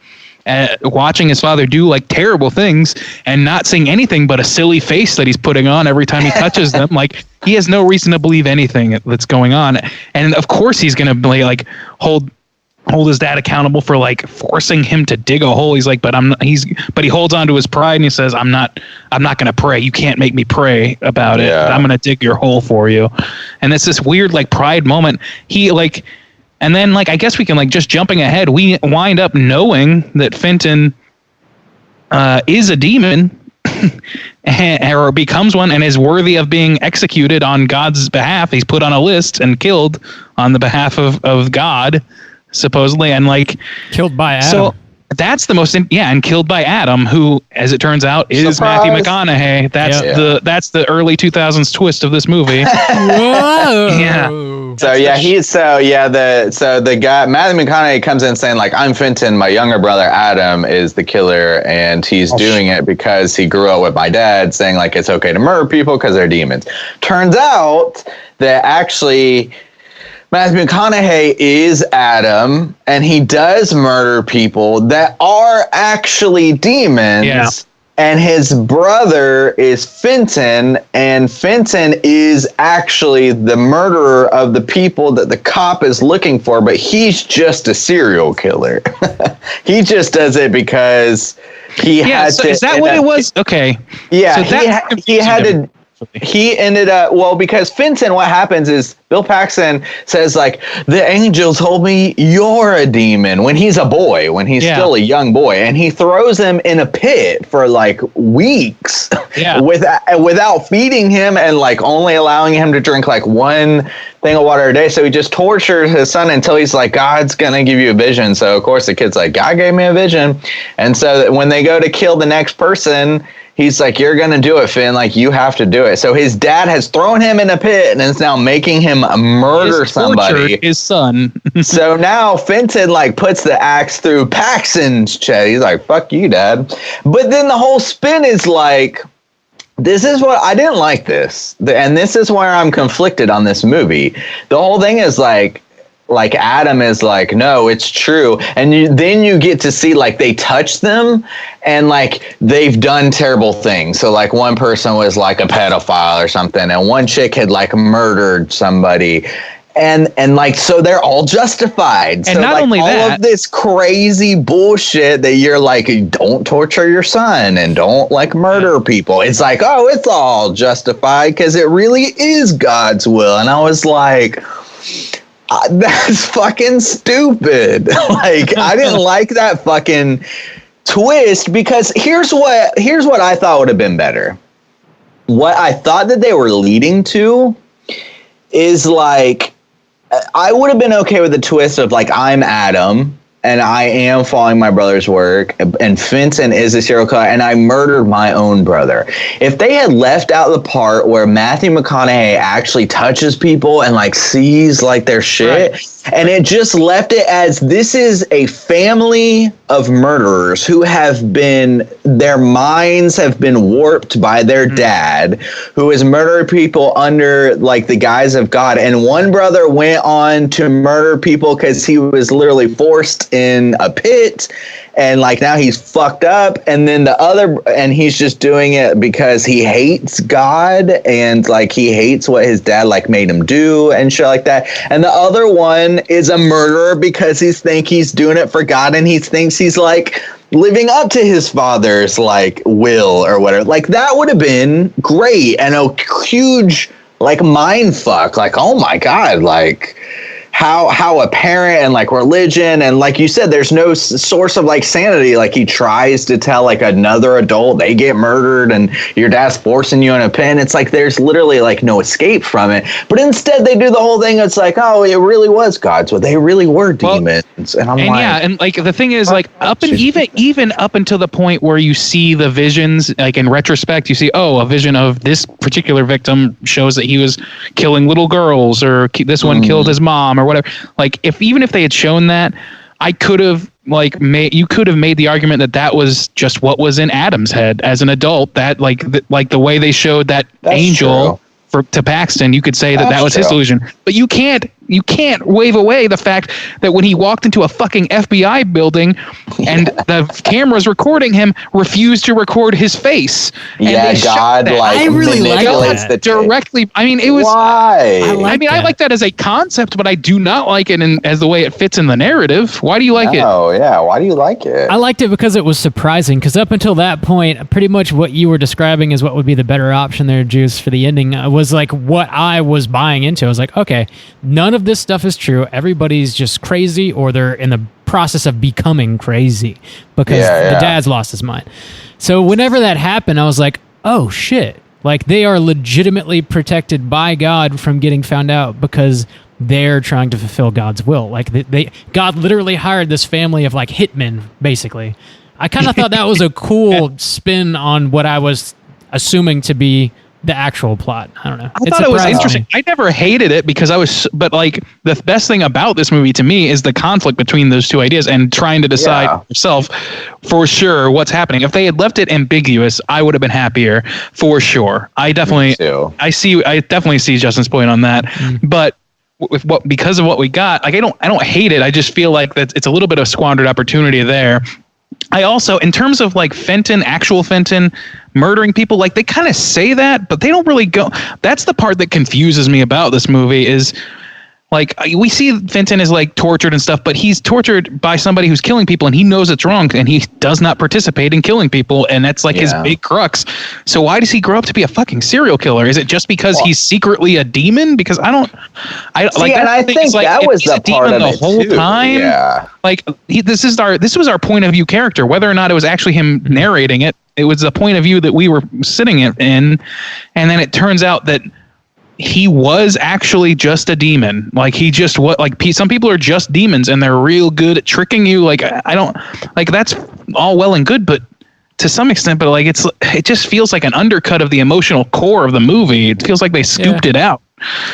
Speaker 4: watching his father do like terrible things and not seeing anything but a silly face that he's putting on every time he touches them. Like he has no reason to believe anything that's going on, and of course he's gonna like hold his dad accountable for like forcing him to dig a hole. He's like, but he holds on to his pride and he says, I'm not going to pray. You can't make me pray about it. I'm going to dig your hole for you. And it's this weird like pride moment. He like, and then like, I guess we can like just jumping ahead. We wind up knowing that Fenton is a demon or becomes one and is worthy of being executed on God's behalf. He's put on a list and killed on the behalf of God, supposedly, and like
Speaker 3: killed by Adam.
Speaker 4: So that's the most and killed by Adam, who, as it turns out, is
Speaker 5: Surprise.
Speaker 4: Matthew McConaughey. That's the early 2000s twist of this movie.
Speaker 3: Whoa.
Speaker 4: Yeah.
Speaker 5: The guy Matthew McConaughey comes in saying like, I'm Fenton, my younger brother Adam is the killer, and he's doing it because he grew up with my dad saying like it's okay to murder people because they're demons. Turns out that actually Matthew McConaughey is Adam, and he does murder people that are actually demons.
Speaker 4: Yeah.
Speaker 5: And his brother is Fenton, and Fenton is actually the murderer of the people that the cop is looking for, but he's just a serial killer. He just does it because he had to.
Speaker 4: Is that what it was? Okay.
Speaker 5: Yeah,
Speaker 4: so
Speaker 5: he had to. He ended up, because Fenton, what happens is Bill Paxton says like, the angel told me you're a demon when he's a boy, when he's still a young boy, and he throws him in a pit for like weeks without feeding him and like only allowing him to drink like one thing of water a day. So he just tortured his son until he's like, God's gonna give you a vision. So of course the kid's like, God gave me a vision. And so when they go to kill the next person, He's like, you're going to do it, Finn. Like, you have to do it. So his dad has thrown him in a pit and is now making him murder somebody.
Speaker 4: His son.
Speaker 5: So now Fenton, like, puts the axe through Paxton's chest. He's like, fuck you, Dad. But then the whole spin is like, this is what I didn't like this. And this is where I'm conflicted on this movie. The whole thing is like Adam is like, no, it's true. And then you get to see like they touch them and like they've done terrible things. So like one person was like a pedophile or something, and one chick had like murdered somebody. And like, so they're all justified.
Speaker 4: And
Speaker 5: so
Speaker 4: not
Speaker 5: like,
Speaker 4: only
Speaker 5: all
Speaker 4: that,
Speaker 5: of this crazy bullshit that you're like, don't torture your son and don't like murder people. It's like, oh, it's all justified because it really is God's will. And I was like, that's fucking stupid. Like, I didn't like that fucking twist, because here's what I thought would have been better. What I thought that they were leading to is like, I would have been okay with the twist of like, I'm Adam and I am following my brother's work, and Fenton is a serial killer and I murdered my own brother. If they had left out the part where Matthew McConaughey actually touches people and like sees like their shit, right, and it just left it as this is a family of murderers who have been, their minds have been warped by their dad, who has murdered people under like the guise of God. And one brother went on to murder people because he was literally forced in a pit, and like now he's fucked up. And then the other, and he's just doing it because he hates God and like he hates what his dad like made him do and shit like that. And the other one is a murderer because he thinks he's doing it for God, and he thinks he's like living up to his father's like will or whatever. Like that would have been great and a huge like mind fuck. Like, oh my God, like how a parent and like religion, and like you said, there's no source of like sanity. Like he tries to tell like another adult they get murdered and your dad's forcing you in a pen. It's like there's literally like no escape from it. But instead they do the whole thing. It's like, oh, it really was God's will. They really were demons. And I'm like,
Speaker 4: yeah, and like the thing is like even up until the point where you see the visions, like in retrospect, you see, oh, a vision of this particular victim shows that he was killing little girls, or this one killed his mom, or whatever. Like even if they had shown that, I could have like you could have made the argument that that was just what was in Adam's head as an adult, that like the way they showed that angel to Paxton, you could say that was his delusion. But you can't wave away the fact that when he walked into a fucking FBI building and the cameras recording him refused to record his face.
Speaker 5: Yeah, God like
Speaker 3: I really
Speaker 5: manipulates
Speaker 3: like
Speaker 5: the
Speaker 4: directly. I mean, it was.
Speaker 5: Why?
Speaker 4: I like that as a concept, but I do not like it as the way it fits in the narrative. Why do you like it?
Speaker 5: Oh yeah, why do you like it?
Speaker 3: I liked it because it was surprising, because up until that point, pretty much what you were describing is what would be the better option there, Juice, for the ending, was like what I was buying into. I was like, okay, none of this stuff is true. Everybody's just crazy, or they're in the process of becoming crazy because the dad's lost his mind. So whenever that happened, I was like, oh shit. Like they are legitimately protected by God from getting found out because they're trying to fulfill God's will. Like God literally hired this family of like hitmen, basically. I kind of thought that was a cool spin on what I was assuming to be the actual plot. I don't know.
Speaker 4: I thought it was interesting. I never hated it because but like the best thing about this movie to me is the conflict between those two ideas and trying to decide yourself for sure what's happening. If they had left it ambiguous, I would have been happier for sure. I definitely see Justin's point on that. But because of what we got, like I don't hate it. I just feel like that it's a little bit of squandered opportunity there. I also, in terms of like actual Fenton murdering people, like they kind of say that, but they don't really go. That's the part that confuses me about this movie is like we see Fenton is like tortured and stuff, but he's tortured by somebody who's killing people and he knows it's wrong and he does not participate in killing people. And that's like his big crux. So why does he grow up to be a fucking serial killer? Is it just because he's secretly a demon? Because I think
Speaker 5: that was the part of it
Speaker 4: whole
Speaker 5: too.
Speaker 4: time.
Speaker 5: Yeah.
Speaker 4: Like this was our point of view character, whether or not it was actually him narrating it. It was the point of view that we were sitting in. And then it turns out that he was actually just a demon. Like he just some people are just demons and they're real good at tricking you. Like I don't like that's all well and good, but to some extent, but like it just feels like an undercut of the emotional core of the movie. It feels like they scooped it out.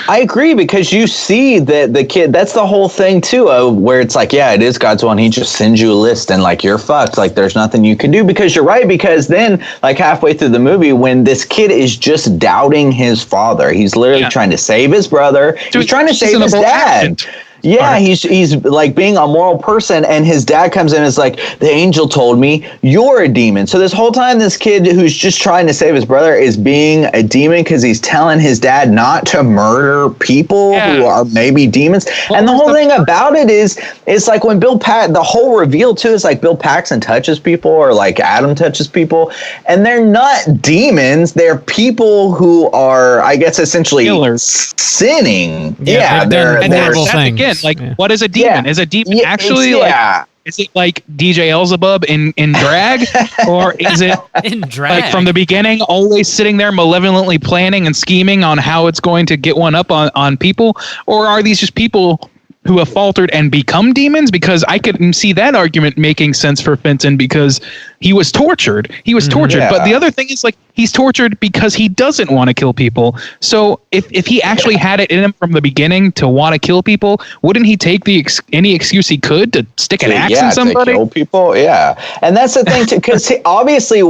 Speaker 5: I agree, because you see that the kid, that's the whole thing too, where it's like, yeah, it is God's will, and he just sends you a list and like you're fucked, like there's nothing you can do. Because you're right, because then like halfway through the movie, when this kid is just doubting his father, he's literally trying to save his brother, he's trying to save his dad. Yeah, he's like being a moral person, and his dad comes in and is like, the angel told me you're a demon. So this whole time, this kid who's just trying to save his brother is being a demon because he's telling his dad not to murder people who are maybe demons. And the whole thing about it is, it's like when the whole reveal too is like Bill Paxton touches people, or like Adam touches people, and they're not demons. They're people who are, I guess, essentially sinning.
Speaker 3: Yeah, they're horrible things.
Speaker 4: Again, like, what is a demon? Is a demon actually like? Is it like DJ Elzebub in drag, or is it
Speaker 3: in drag?
Speaker 4: Like from the beginning, always sitting there malevolently planning and scheming on how it's going to get one up on people, or are these just people who have faltered and become demons? Because I could see that argument making sense for Fenton, because he was tortured. But the other thing is, like, he's tortured because he doesn't want to kill people. So if he actually had it in him from the beginning to want to kill people, wouldn't he take any excuse he could to stick an axe in somebody?
Speaker 5: To kill people, and that's the thing too, because obviously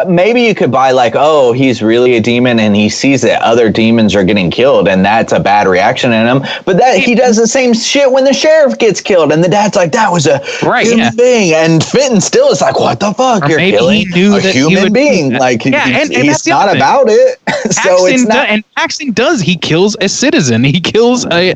Speaker 5: maybe you could buy like, oh, he's really a demon and he sees that other demons are getting killed, and that's a bad reaction in him. But that he does the same shit when the sheriff gets killed, and the dad's like, that was a human being, and Fenton still is like, what the fuck? You're killing a human being. Like, he's not about it. So it's not. And
Speaker 4: Paxton does. He kills a citizen. He kills a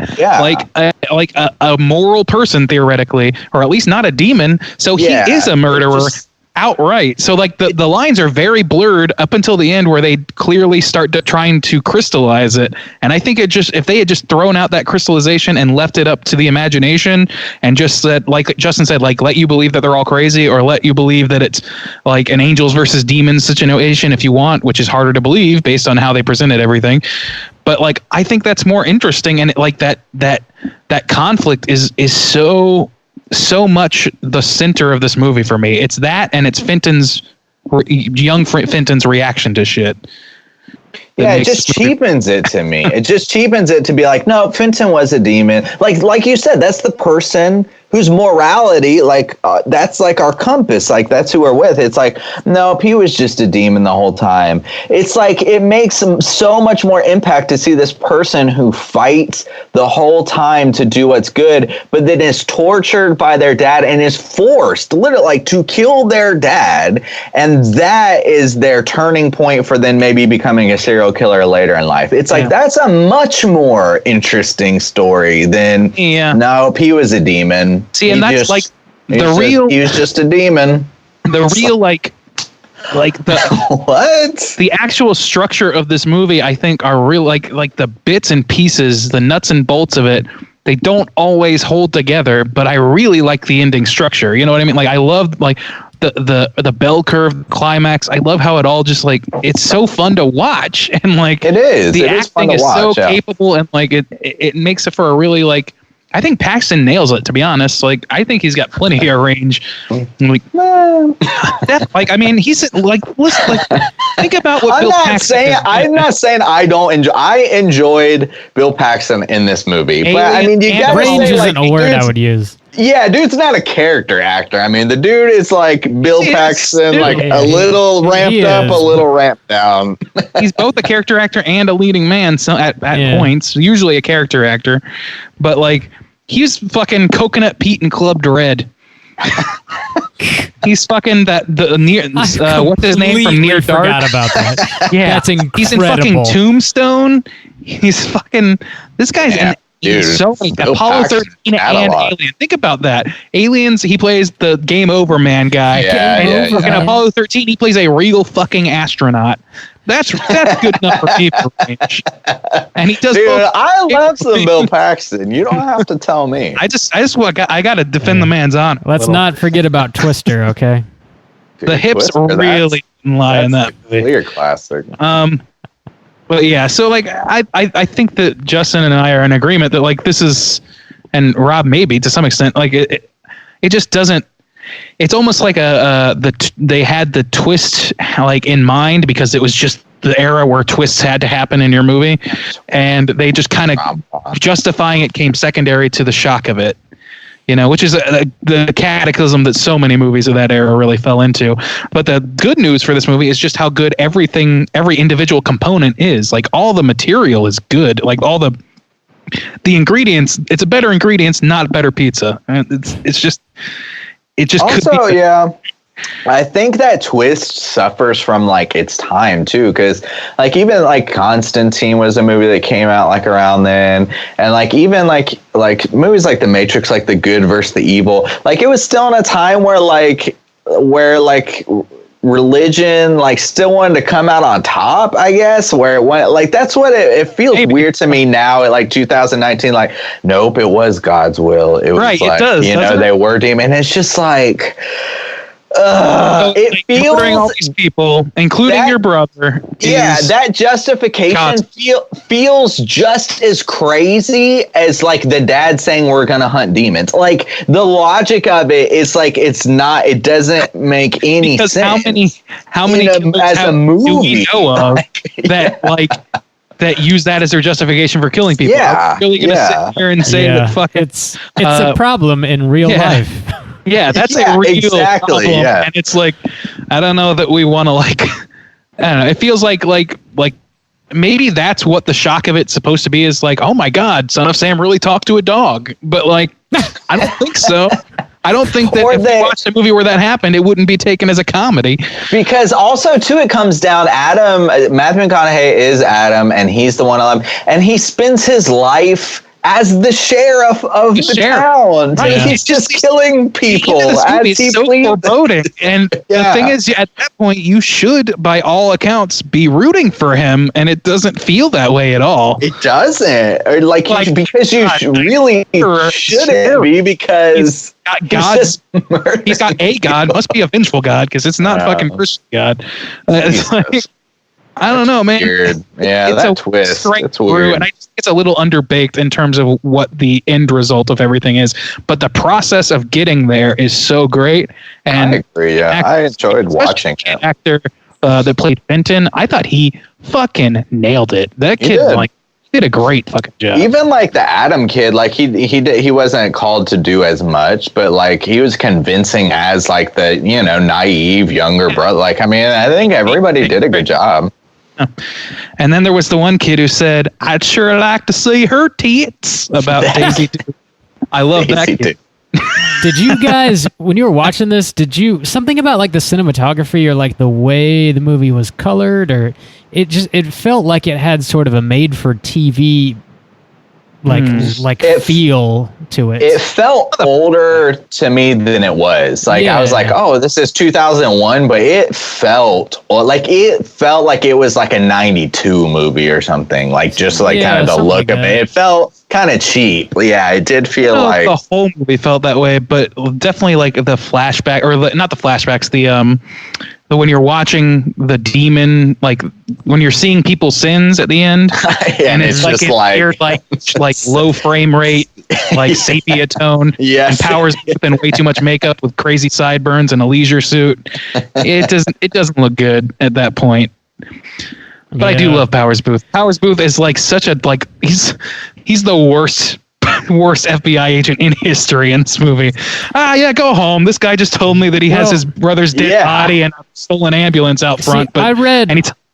Speaker 4: moral person, theoretically, or at least not a demon. So he is a murderer. Outright. So like the lines are very blurred up until the end, where they clearly start trying to crystallize it. And I think if they had just thrown out that crystallization and left it up to the imagination, and just said, like Justin said, like, let you believe that they're all crazy, or let you believe that it's like an angels versus demons situation if you want, which is harder to believe based on how they presented everything. But like, I think that's more interesting, and like that conflict is so much the center of this movie for me. It's that, and it's young Fenton's reaction to shit.
Speaker 5: Yeah, it just cheapens it to me. It just cheapens it to be like, no, Fenton was a demon. Like you said, that's the person whose morality, that's like our compass. Like, that's who we're with. It's like, nope, he was just a demon the whole time. It's like, it makes so much more impact to see this person who fights the whole time to do what's good, but then is tortured by their dad and is forced, literally, like, to kill their dad. And that is their turning point for then maybe becoming a serial killer later in life. It's like, that's a much more interesting story than, nope, he was a demon.
Speaker 4: See, and that's like
Speaker 5: he was just a demon.
Speaker 4: The real like the
Speaker 5: what?
Speaker 4: The actual structure of this movie, I think, are real, like the bits and pieces, the nuts and bolts of it. They don't always hold together, but I really like the ending structure. You know what I mean? Like, I love like the bell curve climax. I love how it all just like, it's so fun to watch, and like
Speaker 5: it is.
Speaker 4: The acting is so
Speaker 5: watch,
Speaker 4: capable, and like it makes it for a really like. I think Paxton nails it, to be honest. Like, I think he's got plenty of range. Like, like, I mean, he's like, listen, like, think about what Bill Paxton.
Speaker 5: I'm not saying I don't enjoy. I enjoyed Bill Paxton in this movie, but I mean, you got
Speaker 3: range isn't a word I would use.
Speaker 5: Yeah, dude's not a character actor. I mean, the dude is like Bill Paxton, like a little ramped up, a little ramped down.
Speaker 4: He's both a character actor and a leading man. So at points, usually a character actor, but like, he's fucking Coconut Pete in Club Dread. He's fucking what's his name from Near Dark?
Speaker 3: Forgot about that.
Speaker 4: Yeah,
Speaker 3: that's incredible.
Speaker 4: He's in fucking Tombstone. He's fucking. This guy's in.
Speaker 5: Dude,
Speaker 4: so Apollo 13 and Alien. Think about that. Aliens, he plays the Game Over Man guy. In Apollo 13, he plays a real fucking astronaut. That's good enough for people. And he does.
Speaker 5: Dude, I love some Bill Paxton. You don't have to tell me.
Speaker 4: I got to defend the man's honor.
Speaker 3: Let's not forget about Twister, okay?
Speaker 4: Dude, the hips
Speaker 5: Twister,
Speaker 4: really lie in that movie.
Speaker 5: Clear classic.
Speaker 4: But yeah, so like I think that Justin and I are in agreement that like this is, and Rob maybe to some extent, like it just doesn't. it's almost like they had the twist like in mind because it was just the era where twists had to happen in your movie, and they just kind of justifying it came secondary to the shock of it. Which is the cataclysm that so many movies of that era really fell into. But the good news for this movie is just how good every individual component is. Like all the material is good. Like all the ingredients, it's a better ingredients, not better pizza. It just
Speaker 5: also,
Speaker 4: could be.
Speaker 5: Yeah. I think that twist suffers from like its time too, because like even like Constantine was a movie that came out like around then, and like even like movies like The Matrix, like the good versus the evil, like it was still in a time where religion like still wanted to come out on top, I guess, where it went like that's what it feels weird to me now at like 2019, like nope, it was God's will. It was right, like, it does, they were demon. It's just like it feels
Speaker 4: all these people, including your brother.
Speaker 5: That justification feels just as crazy as like the dad saying we're gonna hunt demons. Like the logic of it is like it's not. It doesn't make any sense.
Speaker 4: How many
Speaker 5: as a movie
Speaker 4: do we know of that use that as their justification for killing people?
Speaker 5: Yeah,
Speaker 4: I'm really gonna sit here and say that fucking
Speaker 3: it's a problem in real life.
Speaker 4: Yeah, that's a real
Speaker 5: exactly.
Speaker 4: problem. Yeah, and it's like I don't know that we want to like. I don't know. It feels like maybe that's what the shock of it's supposed to be. Is like, oh my God, Son of Sam really talked to a dog. But like, I don't think so. I don't think that if we watched a movie where that happened, it wouldn't be taken as a comedy.
Speaker 5: Because also too, it comes down. Matthew McConaughey is Adam, and he's the one I love, and he spends his life as the sheriff of the town. Right. Yeah. He's just killing people as he
Speaker 4: so foreboding. And the thing is, at that point, you should, by all accounts, be rooting for him, and it doesn't feel that way at all.
Speaker 5: It doesn't. Or because you really shouldn't be, because
Speaker 4: he's got a God. Must be a vengeful God, because it's not fucking Christian God. It's like, I don't know, man.
Speaker 5: Weird. Yeah, it's that twist. It's weird.
Speaker 4: And I just think it's a little underbaked in terms of what the end result of everything is. But the process of getting there is so great. And
Speaker 5: I agree. Yeah, I enjoyed watching
Speaker 4: the actor that played Fenton. I thought he fucking nailed it. That kid did a great fucking job.
Speaker 5: Even like the Adam kid, like he wasn't called to do as much, but like he was convincing as like the naive younger brother. Like I mean, I think everybody did a good job.
Speaker 4: And then there was the one kid who said, "I'd sure like to see her tits," about Daisy Duke. I love that kid.
Speaker 3: Did you guys, when you were watching this, something about like the cinematography or like the way the movie was colored, or it felt like it had sort of a made for TV feel to it.
Speaker 5: It felt older to me than it was. Like I was like, oh, this is 2001, but it felt like it was like a 92 movie or something. Like just like kind of the look of it. It felt kind of cheap. Yeah, it did feel like
Speaker 4: the whole movie felt that way, but definitely like the flashback not the flashbacks, the when you're watching the demon, like when you're seeing people's sins at the end,
Speaker 5: and it's just
Speaker 4: weird, like low frame rate, like sepia tone, and Powers in way too much makeup with crazy sideburns and a leisure suit. It doesn't look good at that point. But I do love Powers Booth. Powers Booth is like such a he's the worst FBI agent in history in this movie. Go home. This guy just told me that he has his brother's dead body and a stolen ambulance out front.
Speaker 3: But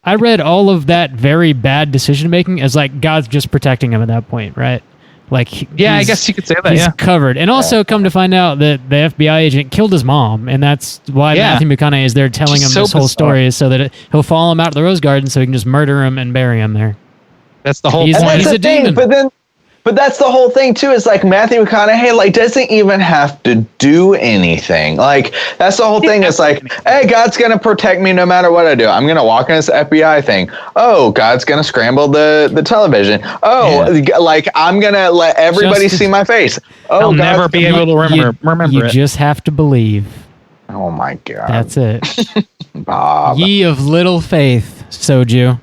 Speaker 3: I read all of that very bad decision making as like God's just protecting him at that point, right? Like
Speaker 4: I guess you could say that.
Speaker 3: He's covered, and also come to find out that the FBI agent killed his mom, and that's why Matthew McConaughey is there telling him this whole story, is so that he'll follow him out to the Rose Garden, so he can just murder him and bury him there.
Speaker 4: That's the whole point.
Speaker 3: He's a demon.
Speaker 5: But that's the whole thing too. Is like Matthew McConaughey like doesn't even have to do anything. Like that's the whole thing. It's like, hey, God's gonna protect me no matter what I do. I'm gonna walk in this FBI thing. Oh, God's gonna scramble the television. Oh, like I'm gonna let everybody see my face. Oh,
Speaker 4: I'll never be able to remember
Speaker 3: you
Speaker 4: it.
Speaker 3: just have to believe.
Speaker 5: Oh my God.
Speaker 3: That's it.
Speaker 5: Bob.
Speaker 3: Ye of little faith, Soju.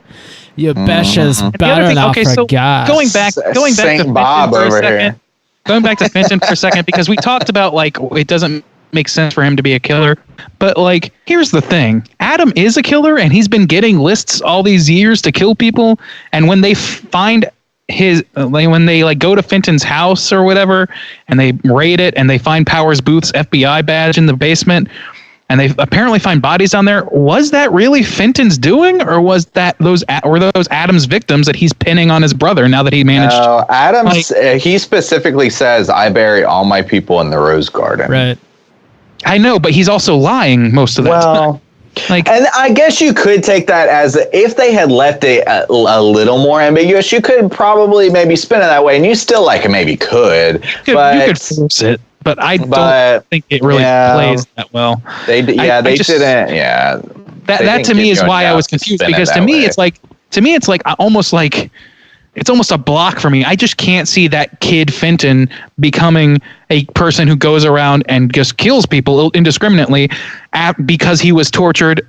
Speaker 3: Your Besha's better now for God.
Speaker 4: Going back to
Speaker 5: Bob
Speaker 4: Fenton for
Speaker 5: over
Speaker 4: a second.
Speaker 5: here.
Speaker 4: Going back to Fenton for a second, because we talked about like it doesn't make sense for him to be a killer. But like, here's the thing: Adam is a killer, and he's been getting lists all these years to kill people. And when they find his, when they like go to Fenton's house or whatever, and they raid it, and they find Powers Booth's FBI badge in the basement, and they apparently find bodies down there. Was that really Fenton's doing, or was that those Adam's victims that he's pinning on his brother now that he managed?
Speaker 5: No, Adams. He specifically says, "I bury all my people in the rose garden."
Speaker 3: Right.
Speaker 4: I know, but he's also lying most of the time. Like,
Speaker 5: and I guess you could take that as if they had left it a little more ambiguous, you could probably maybe spin it that way, and you still maybe could.
Speaker 4: You could force it. But I don't think it really plays that well.
Speaker 5: They didn't. Yeah.
Speaker 4: That to me is why I was confused, because to me it's like almost a block for me. I just can't see that kid Fenton becoming a person who goes around and just kills people indiscriminately because he was tortured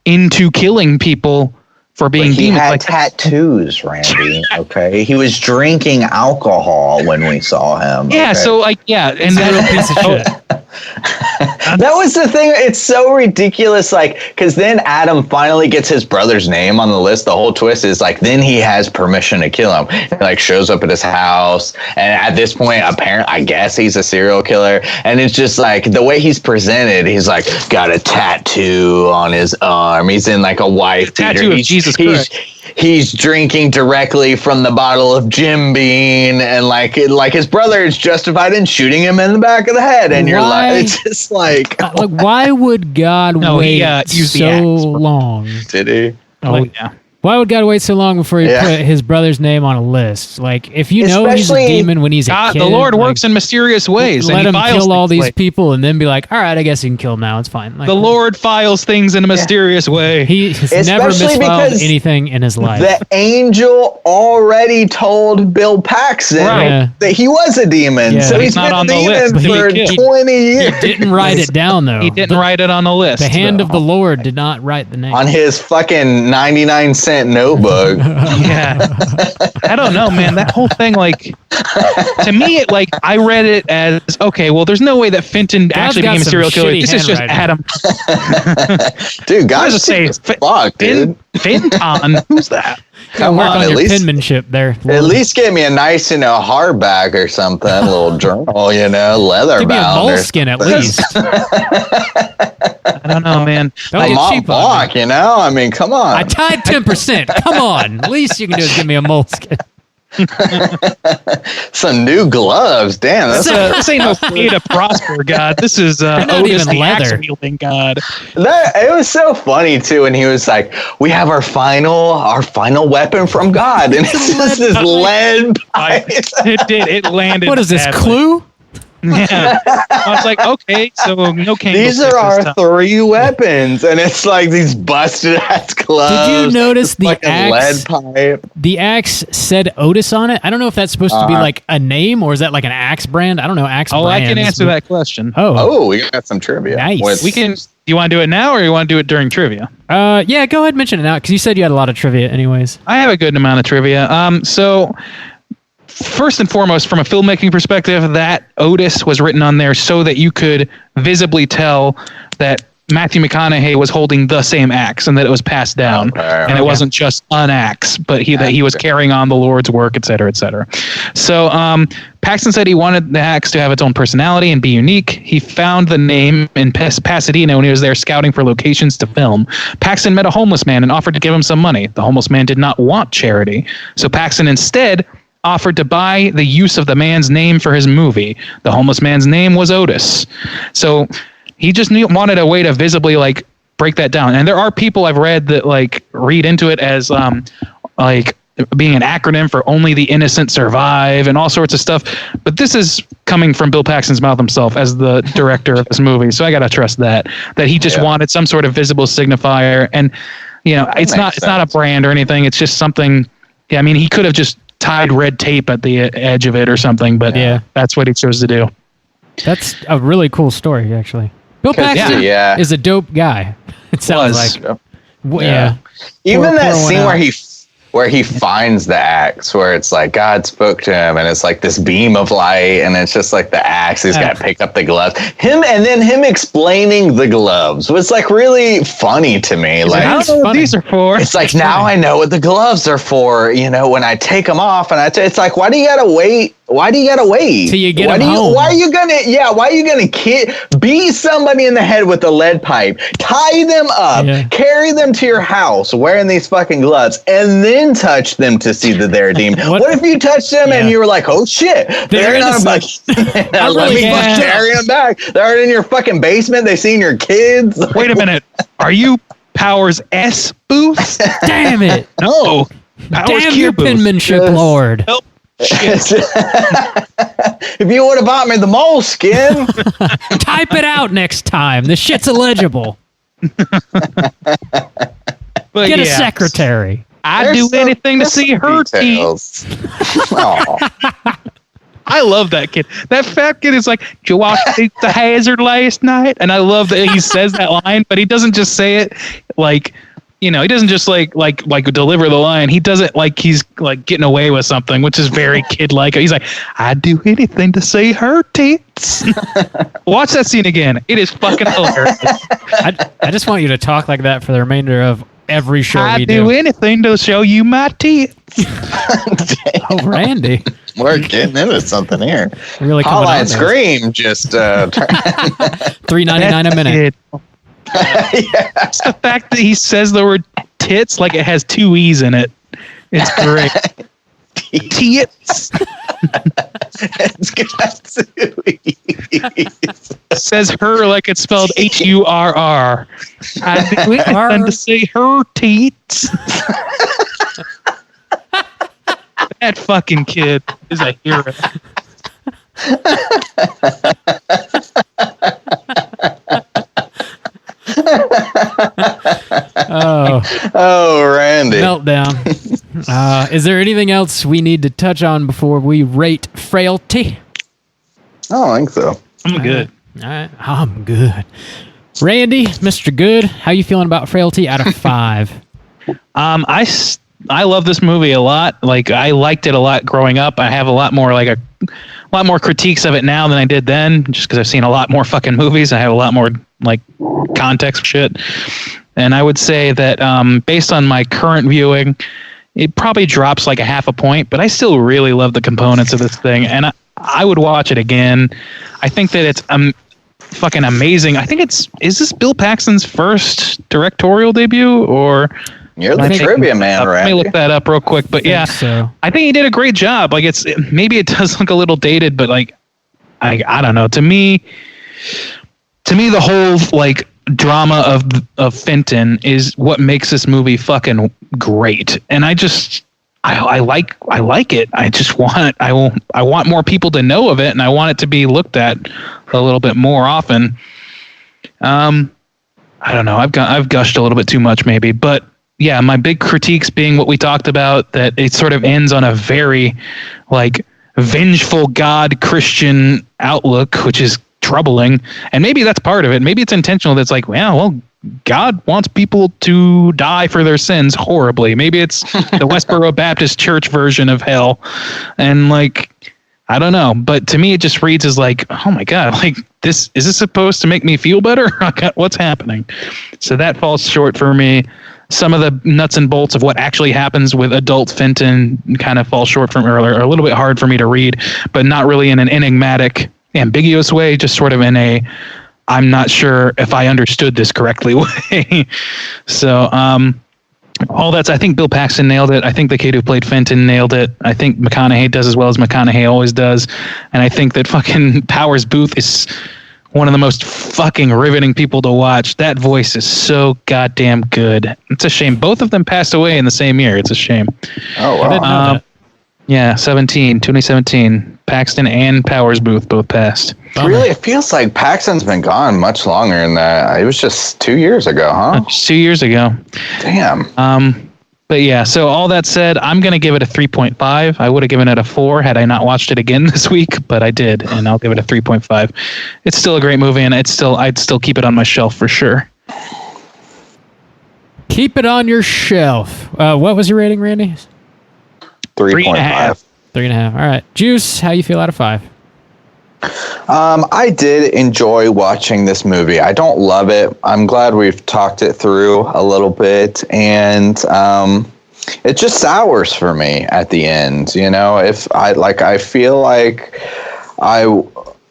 Speaker 4: into killing people for being
Speaker 5: he
Speaker 4: demons.
Speaker 5: had tattoos, Randy. Okay, he was drinking alcohol when we saw him.
Speaker 4: Yeah,
Speaker 5: okay?
Speaker 4: so and
Speaker 3: He's a real piece of shit.
Speaker 5: That was the thing. It's so ridiculous. Because then Adam finally gets his brother's name on the list. The whole twist is then he has permission to kill him. He shows up at his house, and at this point, apparently, I guess he's a serial killer. And it's just the way he's presented. He's got a tattoo on his arm. He's in a wife beater.
Speaker 4: Tattoo of Jesus Christ.
Speaker 5: He's drinking directly from the bottle of Jim Beam, and his brother is justified in shooting him in the back of the head. And you're it's just
Speaker 3: why would God wait so long?
Speaker 5: Did he?
Speaker 3: Oh yeah. Why would God wait so long before he put his brother's name on a list? If you know he's a demon when he's a kid,
Speaker 4: the Lord works in mysterious ways.
Speaker 3: Let him kill all these people and then be like, all right, I guess you can kill him now. It's fine.
Speaker 4: The Lord files things in a mysterious way.
Speaker 3: He has never misfiled anything in his life.
Speaker 5: The angel already told Bill Paxton that he was a demon. Yeah. So he's been a demon for 20 years.
Speaker 3: He didn't write it down, though.
Speaker 4: He didn't write it on the list.
Speaker 3: The hand of the Lord did not write the name.
Speaker 5: On his fucking 99-cent notebook.
Speaker 4: Yeah. I don't know, man. That whole thing, to me, I read it as, okay, well, there's no way that Fenton actually became a serial killer. This is just Adam.
Speaker 5: Dude, guys, just say, fuck, dude.
Speaker 4: Fenton? Who's that?
Speaker 3: Work on your penmanship there. Lord.
Speaker 5: At least give me a nice, hardback or something, a little journal, leather
Speaker 3: give
Speaker 5: bound.
Speaker 3: Give me a moleskin at least.
Speaker 4: I don't know, man.
Speaker 3: Don't get cheap
Speaker 5: block, I mean, come on.
Speaker 3: I tied 10%. Come on. At least you can do is give me a moleskin.
Speaker 5: Some new gloves. Damn,
Speaker 4: this ain't no pay to prosper, God. This is Otis the axe wielding God.
Speaker 5: It was so funny too, and he was like, "We have our final weapon from God," and it's just this lead pipe.
Speaker 4: It landed.
Speaker 3: What is this, Clue?
Speaker 4: Yeah, I was like, okay, so no candlestick.
Speaker 5: These are our 3 weapons, and it's these busted ass gloves.
Speaker 3: Did you notice the
Speaker 5: lead
Speaker 3: axe?
Speaker 5: pipe?
Speaker 3: The axe said Otis on it. I don't know if that's supposed to be a name or is that an axe brand? I don't know. Axe.
Speaker 4: Oh, I can answer that question.
Speaker 5: Oh, we got some trivia.
Speaker 3: Nice.
Speaker 4: We can. You want to do it now, or you want to do it during trivia?
Speaker 3: Yeah, go ahead and mention it now because you said you had a lot of trivia, anyways.
Speaker 4: I have a good amount of trivia. So. First and foremost, from a filmmaking perspective, that Otis was written on there so that you could visibly tell that Matthew McConaughey was holding the same axe and that it was passed down. And it wasn't just an axe, but that he was carrying on the Lord's work, et cetera, et cetera. So Paxton said he wanted the axe to have its own personality and be unique. He found the name in Pasadena when he was there scouting for locations to film. Paxton met a homeless man and offered to give him some money. The homeless man did not want charity. So Paxton instead offered to buy the use of the man's name for his movie. The homeless man's name was Otis. So he just wanted a way to visibly break that down. And there are people I've read that read into it as being an acronym for Only the Innocent Survive and all sorts of stuff. But this is coming from Bill Paxton's mouth himself as the director of this movie. So I got to trust that he just wanted some sort of visible signifier. And it's not a brand or anything. It's just something. Yeah, I mean, he could have just tied red tape at the edge of it or something, but that's what he chose to do.
Speaker 3: That's a really cool story, actually. Bill Paxton is a dope guy. It sounds like.
Speaker 5: Even that scene where he finds the axe, where it's like God spoke to him, and it's like this beam of light, and it's just like the axe. He's got to pick up the gloves. Him explaining the gloves was like really funny to me. Like,
Speaker 4: I don't know what these are for.
Speaker 5: It's like, now I know what the gloves are for. You know, when I take them off, and it's like, why do you gotta wait? Why do you gotta wait?
Speaker 3: Till you get them home.
Speaker 5: Why are you gonna beat somebody in the head with a lead pipe, tie them up, carry them to your house wearing these fucking gloves, and then touch them to see that they're redeemed? What if you touch them and you were like, oh shit, they're not a bucket. Let me carry them back. They're in your fucking basement. They seen your kids.
Speaker 4: Wait a minute. Are you Powers S booth?
Speaker 3: Damn it.
Speaker 4: No. Powers
Speaker 3: Damn
Speaker 4: Q
Speaker 3: your
Speaker 4: booth.
Speaker 3: penmanship, Lord.
Speaker 4: Nope.
Speaker 5: If you would have bought me the moleskin.
Speaker 3: Type it out next time. The shit's illegible.
Speaker 4: But
Speaker 3: Get a secretary.
Speaker 4: I'd do anything to see her teeth. I love that kid. That fat kid is like, did you watch the Hazard last night? And I love that he says that line, but he doesn't just say it like, you know, he doesn't just like deliver the line. He does it like he's like getting away with something, which is very kid-like. He's like, I'd do anything to see her tits. Watch that scene again. It is fucking hilarious.
Speaker 3: I just want you to talk like that for the remainder of every show we do.
Speaker 4: I'd do anything to show you my tits.
Speaker 3: Oh, Randy.
Speaker 5: We're getting into something here.
Speaker 3: Really coming
Speaker 5: Holla
Speaker 3: on
Speaker 5: and
Speaker 3: there.
Speaker 5: Scream just
Speaker 3: $3.99 a minute.
Speaker 4: It's the fact that he says the word tits like it has two E's in it. It's great. Tits.
Speaker 5: It's got two E's.
Speaker 4: Says her like it's spelled HURR. I do anything to see her tits. That fucking kid is a hero.
Speaker 5: Oh, Randy.
Speaker 3: Meltdown. Is there anything else we need to touch on before we rate Frailty?
Speaker 5: I don't think so.
Speaker 4: I'm good.
Speaker 3: All right. I'm good. Randy, Mr. Good, how you feeling about Frailty out of 5?
Speaker 4: I love this movie a lot. Like, I liked it a lot growing up. I have a lot more critiques of it now than I did then, just because I've seen a lot more fucking movies. I have a lot more like context shit. And I would say that based on my current viewing, it probably drops like a half a point, but I still really love the components of this thing, and I would watch it again. I think that it's fucking amazing. I think is this Bill Paxton's first directorial debut, or
Speaker 5: you're the trivia man, right?
Speaker 4: Let me look that up real quick. But yeah,
Speaker 3: so.
Speaker 4: I think he did a great job. Like, maybe it does look a little dated, but like I don't know. To me, the whole like drama of Fenton is what makes this movie fucking great. And I like it. I want more people to know of it, and I want it to be looked at a little bit more often. I don't know. I've gushed a little bit too much maybe, but yeah, my big critiques being what we talked about, that it sort of ends on a very like vengeful God Christian outlook, which is troubling. And maybe that's part of it. Maybe it's intentional. That's like, well, God wants people to die for their sins horribly. Maybe it's the Westboro Baptist Church version of hell. And like, I don't know. But to me, it just reads as like, oh my God, like is this supposed to make me feel better? What's happening? So that falls short for me. Some of the nuts and bolts of what actually happens with adult Fenton kind of fall short from earlier, or a little bit hard for me to read, but not really in an enigmatic, ambiguous way, just sort of in a, I'm not sure if I understood this correctly way. So, I think Bill Paxton nailed it. I think the kid who played Fenton nailed it. I think McConaughey does as well as McConaughey always does. And I think that fucking Powers Booth is one of the most fucking riveting people to watch. That voice is so goddamn good. It's a shame. Both of them passed away in the same year. It's a shame.
Speaker 5: Oh, wow.
Speaker 4: Yeah, 2017. Paxton and Powers Booth both passed.
Speaker 5: Really, it feels like Paxton's been gone much longer than that. It was just 2 years ago, huh?
Speaker 4: Just 2 years ago.
Speaker 5: Damn.
Speaker 4: But yeah, so all that said, I'm going to give it a 3.5. I would have given it a 4 had I not watched it again this week, but I did, and I'll give it a 3.5. It's still a great movie, and I'd still keep it on my shelf for sure.
Speaker 3: Keep it on your shelf. What was your rating, Randy?
Speaker 5: 3.5.
Speaker 3: 3.5. All right. Juice, how you feel out of 5?
Speaker 5: I did enjoy watching this movie. I don't love it. I'm glad we've talked it through a little bit, and it just sours for me at the end. You know, I feel like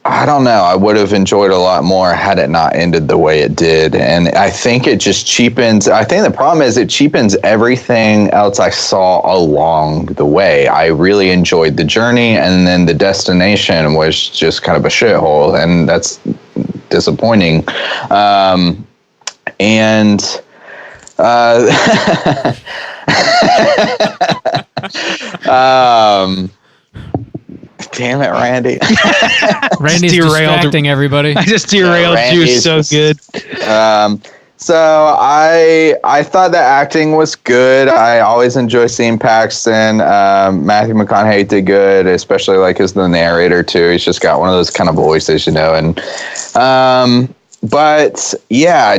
Speaker 5: I don't know. I would have enjoyed a lot more had it not ended the way it did. And I think it just cheapens. I think the problem is it cheapens everything else I saw along the way. I really enjoyed the journey, and then the destination was just kind of a shithole, and that's disappointing. Damn it, Randy.
Speaker 3: Randy's distracting everybody.
Speaker 4: I just derailed Juice so good.
Speaker 5: So I thought the acting was good. I always enjoy seeing Paxton. Matthew McConaughey did good, especially like as the narrator too. He's just got one of those kind of voices, you know. And but yeah,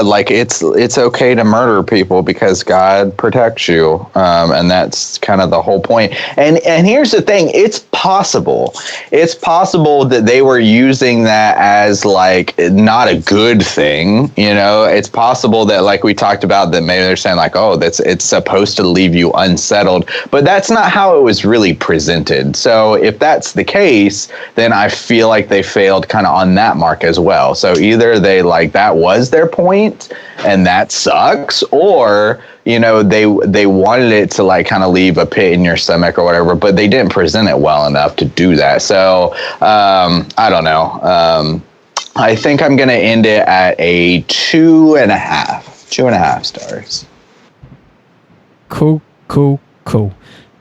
Speaker 5: like it's okay to murder people because God protects you, and that's kind of the whole point. And here's the thing: it's possible that they were using that as like not a good thing. You know, it's possible that, like we talked about, that maybe they're saying like, oh, it's supposed to leave you unsettled, but that's not how it was really presented. So if that's the case, then I feel like they failed kind of on that mark as well. So either they like that was their point and that sucks, or you know they wanted it to like kind of leave a pit in your stomach or whatever, but they didn't present it well enough to do that. So I don't know. I think I'm gonna end it at a 2.5 stars.
Speaker 3: Cool.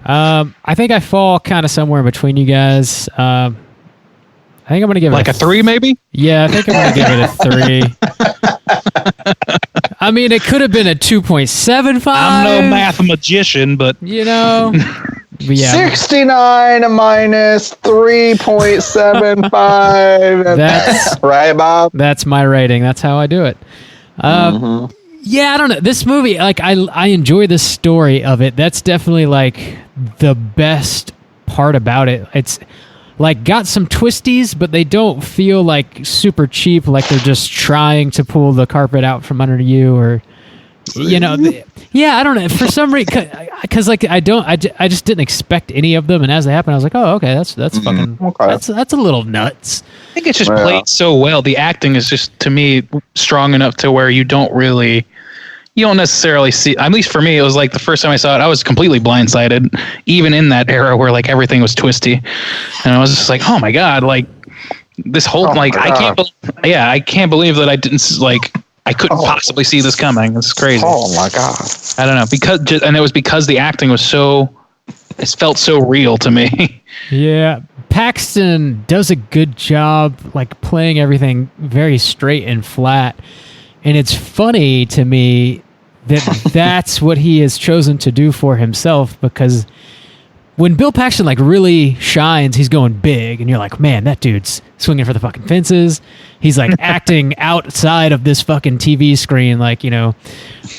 Speaker 3: I think I fall kind of somewhere in between you guys. I think I'm going to give it
Speaker 4: a 3, maybe?
Speaker 3: Yeah, I think I'm going to give it a 3. I mean, it could have been a 2.75.
Speaker 4: I'm no math magician, but...
Speaker 3: You know... Yeah.
Speaker 5: 69 minus 3.75.
Speaker 3: That's
Speaker 5: right, Bob?
Speaker 3: That's my rating. That's how I do it. Yeah, I don't know. This movie, like, I enjoy the story of it. That's definitely, like, the best part about it. It's... like got some twisties, but they don't feel like super cheap, like they're just trying to pull the carpet out from under you, or you know, yeah, I don't know, for some reason, because like I just didn't expect any of them, and as they happened, I was like, oh, okay, that's fucking okay. That's a little nuts.
Speaker 4: I think it's just played so well. The acting is just, to me, strong enough to where you don't necessarily see, at least for me, it was like the first time I saw it, I was completely blindsided, even in that era where like everything was twisty. And I was just like, oh my God, like this whole, I can't believe that I didn't, like, I couldn't possibly see this coming. It's crazy.
Speaker 5: Oh my God.
Speaker 4: I don't know, and it was because the acting was it felt so real to me.
Speaker 3: Yeah. Paxton does a good job, like playing everything very straight and flat. And it's funny to me that that's what he has chosen to do for himself, because when Bill Paxton like really shines, he's going big, and you're like, man, that dude's swinging for the fucking fences. He's like acting outside of this fucking TV screen, like, you know,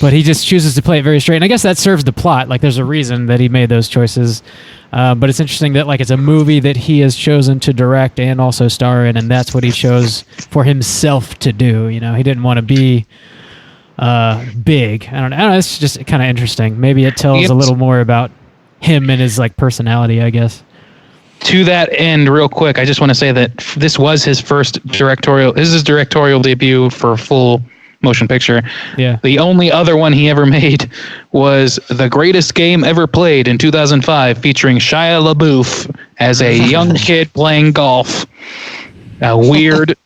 Speaker 3: but he just chooses to play it very straight. And I guess that serves the plot. Like, there's a reason that he made those choices. But it's interesting that like it's a movie that he has chosen to direct and also star in, and that's what he chose for himself to do. You know, he didn't want to be big. I don't know. It's just kind of interesting. Maybe it tells a little more about him and his like personality, I guess.
Speaker 4: To that end, real quick, I just want to say that this was his first directorial debut for a full motion picture.
Speaker 3: Yeah.
Speaker 4: The only other one he ever made was The Greatest Game Ever Played in 2005, featuring Shia LaBeouf as a young kid playing golf. A weird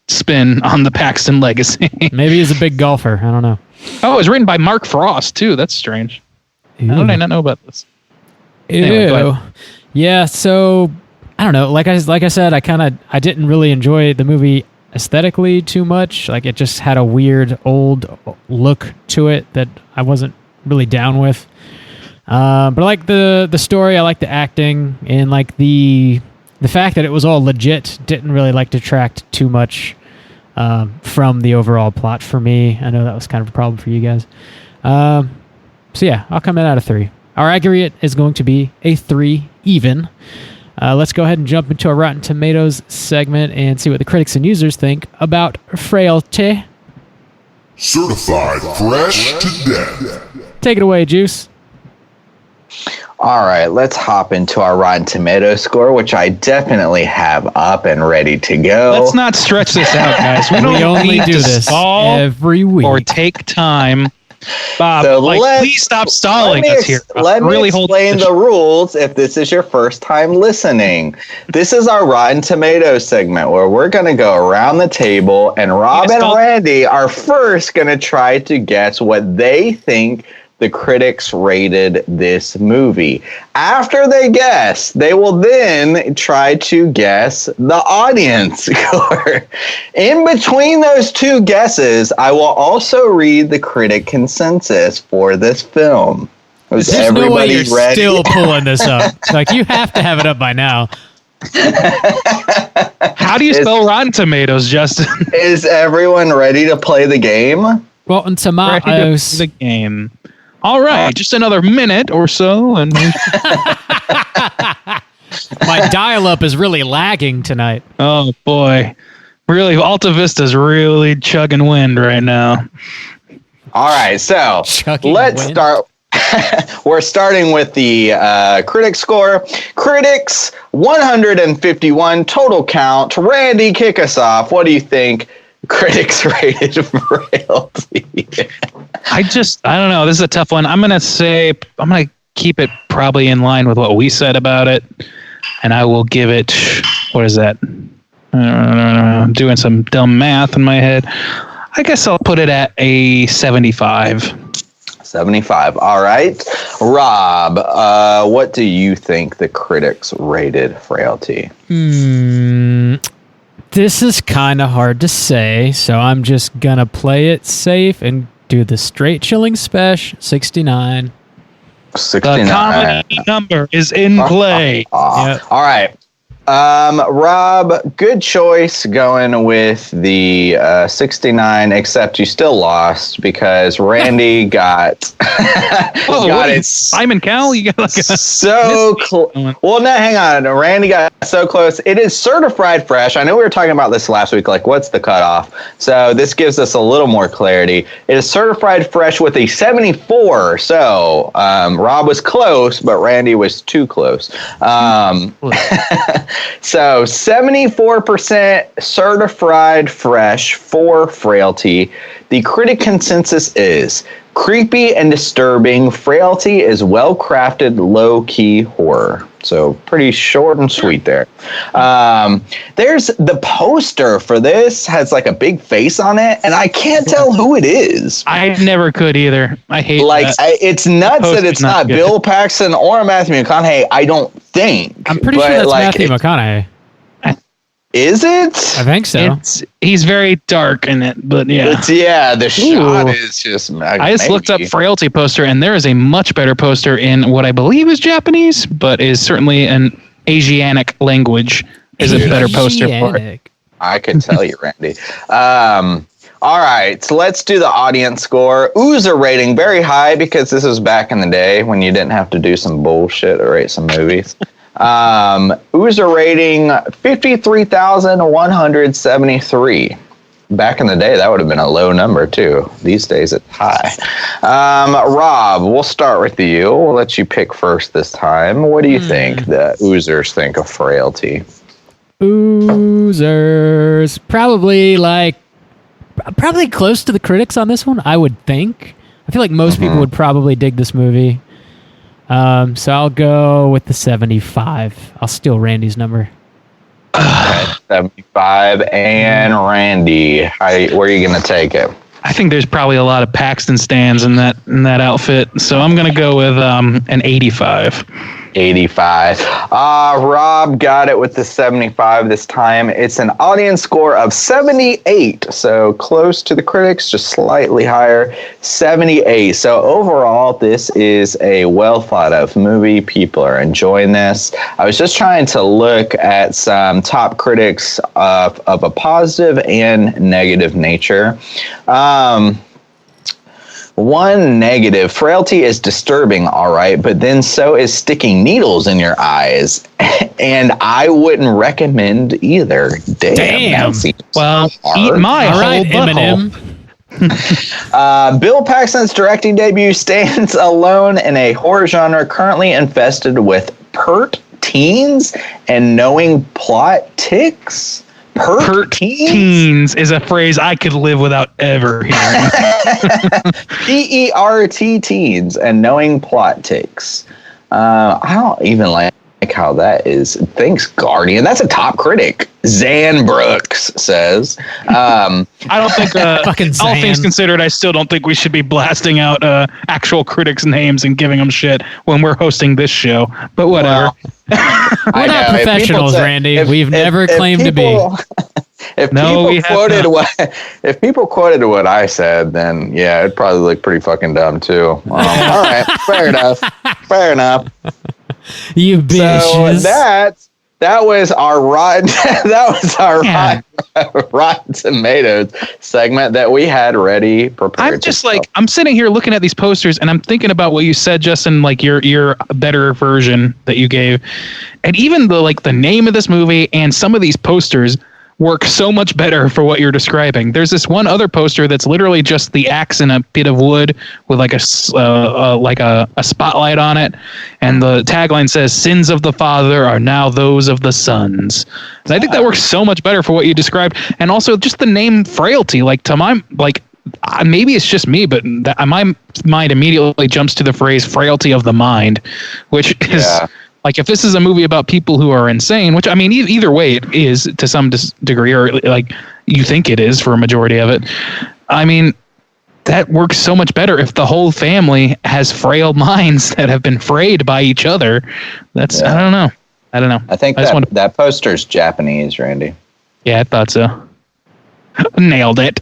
Speaker 4: spin on the Paxton legacy.
Speaker 3: Maybe he's a big golfer. I don't know.
Speaker 4: Oh, it was written by Mark Frost, too. That's strange.
Speaker 3: Ew.
Speaker 4: How did I not know about this?
Speaker 3: Ew. Anyway, yeah, so I don't know. Like I said, I didn't really enjoy the movie aesthetically too much. Like, it just had a weird old look to it that I wasn't really down with. But I like the story. I like the acting, and like the fact that it was all legit didn't really like detract too much from the overall plot for me. I know that was kind of a problem for you guys. So yeah, I'll come in at a 3. Our aggregate is going to be a 3 even. Let's go ahead and jump into our Rotten Tomatoes segment and see what the critics and users think about Frailty.
Speaker 6: Certified fresh to death.
Speaker 3: Take it away, Juice.
Speaker 5: All right, let's hop into our Rotten Tomatoes score, which I definitely have up and ready to go.
Speaker 4: Let's not stretch this out, guys. We don't
Speaker 3: only
Speaker 4: need
Speaker 3: do
Speaker 4: to
Speaker 3: this
Speaker 4: stall
Speaker 3: every week
Speaker 4: or take time. Bob,
Speaker 5: So
Speaker 4: please stop stalling us here.
Speaker 5: Let me explain the rules if this is your first time listening. This is our Rotten Tomatoes segment where we're going to go around the table, and Rob and Randy are first going to try to guess what they think the critics rated this movie. After they guess, they will then try to guess the audience score. In between those two guesses, I will also read the critic consensus for this film.
Speaker 3: There's no way you're still pulling this up. Like, you have to have it up by now.
Speaker 4: How do you spell Rotten Tomatoes, Justin?
Speaker 5: Is everyone ready to play the game?
Speaker 3: Well, and tomatoes.
Speaker 4: The game. All right, just another minute or so, and
Speaker 3: my dial-up is really lagging tonight.
Speaker 4: Oh boy, really, Alta Vista's really chugging wind right now.
Speaker 5: All right, so let's start. We're starting with the critic score. Critics 151 total count. Randy, kick us off. What do you think critics rated Frailty?
Speaker 4: I don't know. This is a tough one. I'm going to keep it probably in line with what we said about it. And I will give it, what is that? I'm doing some dumb math in my head. I guess I'll put it at a 75.
Speaker 5: 75. All right. Rob, what do you think the critics rated Frailty?
Speaker 3: This is kind of hard to say, so I'm just going to play it safe and do the straight chilling special, 69.
Speaker 5: 69.
Speaker 4: The comedy number is in play.
Speaker 3: Yep.
Speaker 5: All right. Rob, good choice going with the 69, except you still lost because Randy got
Speaker 4: it. Simon Cowell, you got like
Speaker 5: so close. Well, no, hang on. Randy got so close. It is certified fresh. I know we were talking about this last week, like what's the cutoff? So this gives us a little more clarity. It is certified fresh with a 74. So Rob was close, but Randy was too close. So 74% certified fresh for Frailty. The critic consensus is creepy and disturbing. Frailty is well-crafted, low-key horror. So pretty short and sweet there. There's the poster for this has like a big face on it, and I can't tell who it is.
Speaker 4: I never could either. I hate that.
Speaker 5: It's nuts that it's not Bill Paxton or Matthew McConaughey. I don't think.
Speaker 3: I'm pretty sure that's Matthew McConaughey.
Speaker 5: Is it?
Speaker 3: I think so.
Speaker 4: He's very dark in it, but yeah.
Speaker 5: The shot is just.
Speaker 4: I just looked up Frailty poster, and there is a much better poster in what I believe is Japanese, but is certainly an Asianic language. Is a better poster for it.
Speaker 5: I can tell you, Randy. All right, so let's do the audience score. Oozer rating very high because this was back in the day when you didn't have to do some bullshit to rate some movies. Oozer rating 53,173. Back in the day, that would have been a low number too. These days, it's high. Rob, we'll start with you. We'll let you pick first this time. What do you think the Oozers think of Frailty?
Speaker 3: Oozers probably close to the critics on this one, I would think. I feel like most people would probably dig this movie. So I'll go with the 75. I'll steal Randy's number.
Speaker 5: 75. And Randy, where are you going to take it?
Speaker 4: I think there's probably a lot of Paxton stands in that outfit, so I'm going to go with an 85.
Speaker 5: 85. Rob got it with the 75 this time. It's an audience score of 78, so close to the critics, just slightly higher, 78. So overall, this is a well thought of movie. People are enjoying this. I was just trying to look at some top critics of a positive and negative nature. One negative, Frailty is disturbing, all right, but then so is sticking needles in your eyes. And I wouldn't recommend either. Damn.
Speaker 4: Well, eat my
Speaker 3: all
Speaker 4: whole
Speaker 3: right,
Speaker 4: butthole.
Speaker 3: Eminem.
Speaker 5: Bill Paxton's directing debut stands alone in a horror genre currently infested with pert teens and knowing plot ticks. Pert
Speaker 4: teens is a phrase I could live without ever hearing.
Speaker 5: PERT teens and knowing plot ticks. I don't even like how that is. Thanks, Guardian. That's a top critic. Zan Brooks says.
Speaker 4: I don't think,
Speaker 3: Fucking
Speaker 4: all
Speaker 3: Zan.
Speaker 4: things considered, I still don't think we should be blasting out actual critics' names and giving them shit when we're hosting this show. But whatever.
Speaker 3: We're not professionals, Randy. We've never claimed to be.
Speaker 5: If people quoted what I said, then yeah, it'd probably look pretty fucking dumb too. All right, fair enough.
Speaker 3: You bitches.
Speaker 5: So that was our Rotten Rotten Tomatoes segment that we had ready prepared.
Speaker 4: I'm just I'm sitting here looking at these posters and I'm thinking about what you said, Justin, like your better version that you gave. And even the name of this movie and some of these posters work so much better for what you're describing. There's this one other poster that's literally just the axe in a bit of wood with a spotlight on it, and the tagline says, "Sins of the father are now those of the sons." And I think that works so much better for what you described, and also just the name Frailty. Maybe it's just me, but my mind immediately jumps to the phrase "frailty of the mind," which is. Yeah. If this is a movie about people who are insane, which, I mean, either way it is to some degree, or you think it is for a majority of it. I mean, that works so much better if the whole family has frail minds that have been frayed by each other. That's, yeah. I don't know.
Speaker 5: I think that poster's Japanese, Randy.
Speaker 4: Yeah, I thought so. Nailed it.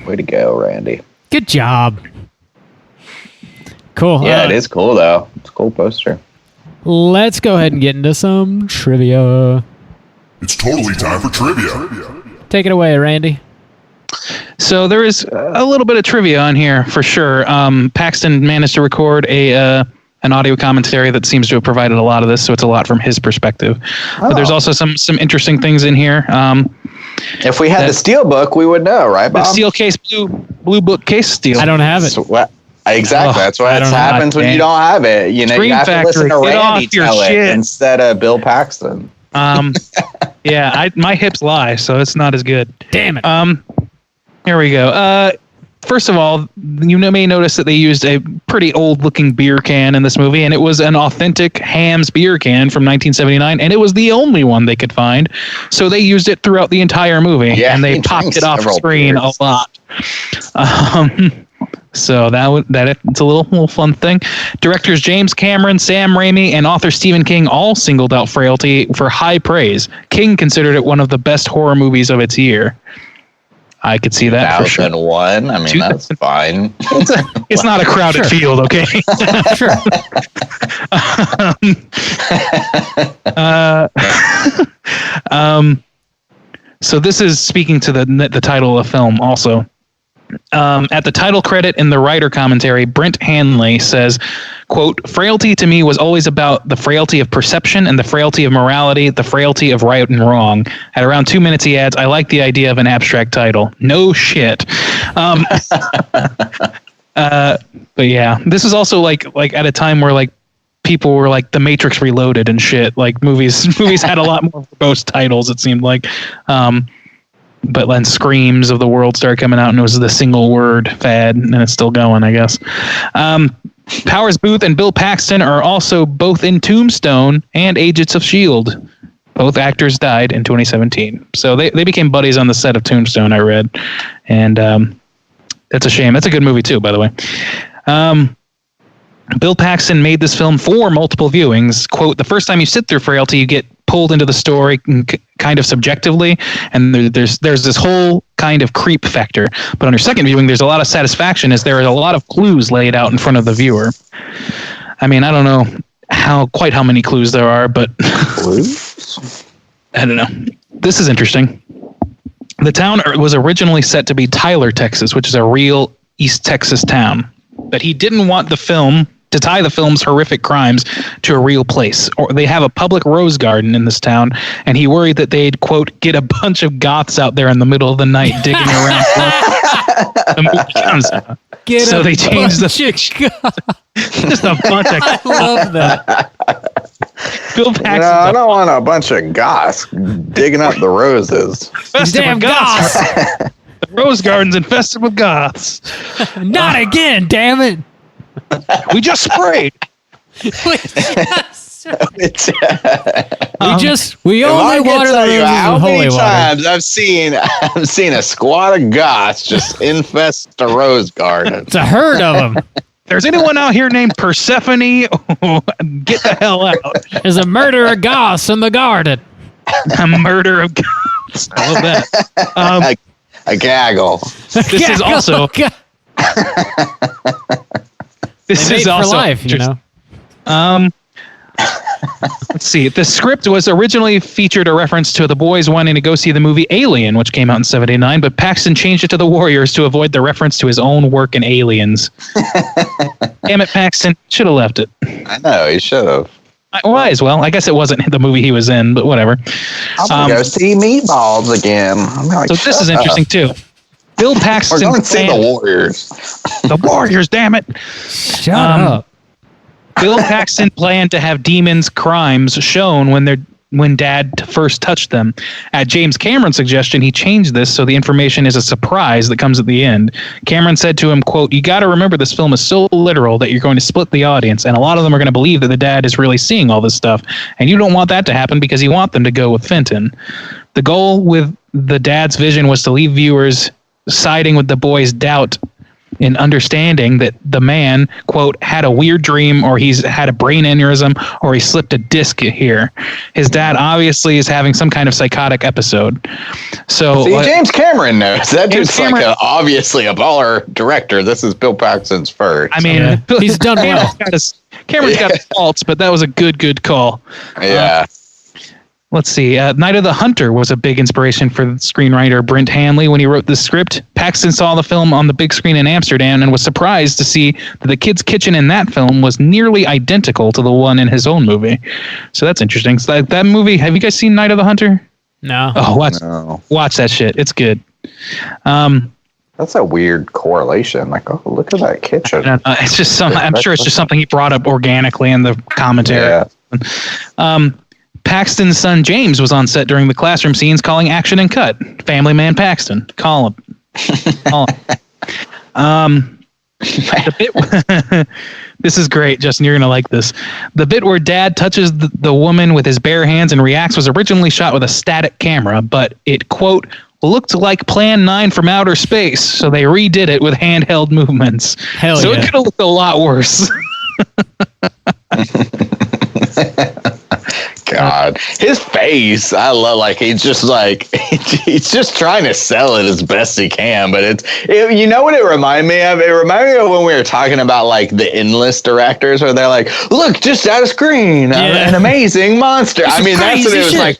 Speaker 5: Way to go, Randy.
Speaker 3: Good job. Cool.
Speaker 5: Yeah, it is cool, though. It's a cool poster.
Speaker 3: Let's go ahead and get into some trivia.
Speaker 6: It's totally time for trivia.
Speaker 3: Take it away, Randy.
Speaker 4: So there is a little bit of trivia on here for sure. Paxton managed to record an audio commentary that seems to have provided a lot of this, so it's a lot from his perspective. But there's also some interesting things in here.
Speaker 5: If we had the steel book, we would know, right, Bob?
Speaker 4: The steel case, blue book case steel.
Speaker 3: I don't have it.
Speaker 5: Exactly. That's what happens when you don't have it. You know, you have to listen to Randy tell it instead of Bill Paxton.
Speaker 4: Yeah, my hips lie, so it's not as good.
Speaker 3: Damn it.
Speaker 4: Here we go. First of all, you may notice that they used a pretty old-looking beer can in this movie, and it was an authentic Hamm's beer can from 1979, and it was the only one they could find. So they used it throughout the entire movie, and they popped it off screen a lot. So it's a little fun thing. Directors James Cameron, Sam Raimi, and author Stephen King all singled out Frailty for high praise. King considered it one of the best horror movies of its year. I could see that for sure.
Speaker 5: 2001. I mean, that's fine.
Speaker 4: It's not a crowded field, okay?
Speaker 3: Sure.
Speaker 4: So this is speaking to the title of the film also. At the title credit in the writer commentary, Brent Hanley says, quote, "Frailty to me was always about the frailty of perception and the frailty of morality, the frailty of right and wrong." At around 2 minutes, he adds, "I like the idea of an abstract title." No shit. But yeah, this is also like at a time where people were like The Matrix Reloaded and shit. Like movies had a lot more verbose titles, it seemed like. But then Screams of the world started coming out, and it was the single word fad, and it's still going, I guess. Powers Booth and Bill Paxton are also both in Tombstone and Agents of S.H.I.E.L.D. Both actors died in 2017. So they became buddies on the set of Tombstone, I read. And that's a shame. That's a good movie, too, by the way. Bill Paxton made this film for multiple viewings. Quote, the first time you sit through Frailty, you get pulled into the story kind of subjectively, and there's this whole kind of creep factor. But on your second viewing, there's a lot of satisfaction as there are a lot of clues laid out in front of the viewer. I mean, I don't know how many clues there are, but I don't know. This is interesting. The town was originally set to be Tyler, Texas, which is a real East Texas town. But he didn't want the film to tie the film's horrific crimes to a real place. Or they have a public rose garden in this town, and he worried that they'd, quote, get a bunch of goths out there in the middle of the night digging around. The movie comes out. So they changed the just a bunch of.
Speaker 3: I love that.
Speaker 4: Bill Paxton.
Speaker 5: No, I don't want a bunch of goths digging up the roses.
Speaker 3: Damn goths!
Speaker 4: The rose garden's infested with goths.
Speaker 3: Not again, damn it!
Speaker 4: We just sprayed.
Speaker 3: We
Speaker 5: If I
Speaker 3: only
Speaker 5: can
Speaker 3: water the
Speaker 5: tell you
Speaker 3: roses
Speaker 5: how
Speaker 3: with holy
Speaker 5: many
Speaker 3: water.
Speaker 5: times I've seen a squad of goths just infest a rose garden.
Speaker 3: It's a herd of them.
Speaker 4: If there's anyone out here named Persephone, get the hell out.
Speaker 3: There's a murder of goths in the garden.
Speaker 4: A murder of goths. I love that.
Speaker 5: A gaggle.
Speaker 4: This is also. This
Speaker 3: They
Speaker 4: is
Speaker 3: mate
Speaker 4: also
Speaker 3: for life, you know.
Speaker 4: Let's see. The script was originally featured a reference to the boys wanting to go see the movie Alien, which came out in '79, but Paxton changed it to the Warriors to avoid the reference to his own work in Aliens. Damn it, Paxton. Should have left it.
Speaker 5: I know, he should have.
Speaker 4: Why as well? I guess it wasn't the movie he was in, but whatever.
Speaker 5: I'm going to go see Meatballs again. I'm like,
Speaker 4: So this is interesting, too. Bill
Speaker 5: We're
Speaker 4: Paxton.
Speaker 5: going to see the Warriors.
Speaker 4: The Warriors, damn it.
Speaker 3: Shut up.
Speaker 4: Bill Paxton planned to have Demon's crimes shown when Dad first touched them. At James Cameron's suggestion, he changed this so the information is a surprise that comes at the end. Cameron said to him, quote, you got to remember this film is so literal that you're going to split the audience, and a lot of them are going to believe that the dad is really seeing all this stuff, and you don't want that to happen because you want them to go with Fenton. The goal with the dad's vision was to leave viewers siding with the boy's doubt in understanding that the man, quote, had a weird dream, or he's had a brain aneurysm, or he slipped a disc here. His dad obviously is having some kind of psychotic episode. So
Speaker 5: See, James Cameron knows. That
Speaker 4: James
Speaker 5: dude's
Speaker 4: Cameron-
Speaker 5: like obviously a baller director. This is Bill Paxton's first.
Speaker 4: I mean,
Speaker 3: Yeah. He's done well.
Speaker 4: Cameron's got his faults, but that was a good call.
Speaker 5: Yeah.
Speaker 4: Let's see. Night of the Hunter was a big inspiration for the screenwriter Brent Hanley when he wrote the script. Paxton saw the film on the big screen in Amsterdam and was surprised to see that the kid's kitchen in that film was nearly identical to the one in his own movie. So that's interesting. So that movie, have you guys seen Night of the Hunter?
Speaker 3: No.
Speaker 4: Oh,
Speaker 5: No.
Speaker 4: watch that shit. It's good.
Speaker 5: That's a weird correlation. Like, oh, look at that kitchen.
Speaker 4: It's just I'm sure it's just something he brought up organically in the commentary.
Speaker 5: Yeah.
Speaker 4: Paxton's son James was on set during the classroom scenes calling action and cut. Family man Paxton. Call him. The bit this is great, Justin. You're going to like this. The bit where Dad touches the woman with his bare hands and reacts was originally shot with a static camera, but it, quote, looked like Plan 9 from outer space, so they redid it with handheld movements.
Speaker 3: Hell
Speaker 4: so
Speaker 3: yeah.
Speaker 4: it could have looked a lot worse.
Speaker 5: God, his face, I love. Like he's just trying to sell it as best he can. But you know what it reminded me of? It reminded me of when we were talking about like the endless directors, where they're like, "Look, just out of screen, an amazing monster." I mean, that's what it was like.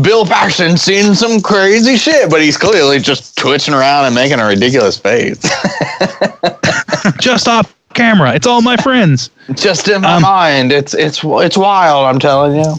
Speaker 5: Bill Paxton seen some crazy shit, but he's clearly just twitching around and making a ridiculous face.
Speaker 4: Just off camera. It's all my friends.
Speaker 5: Just in my mind, it's wild. I'm telling you.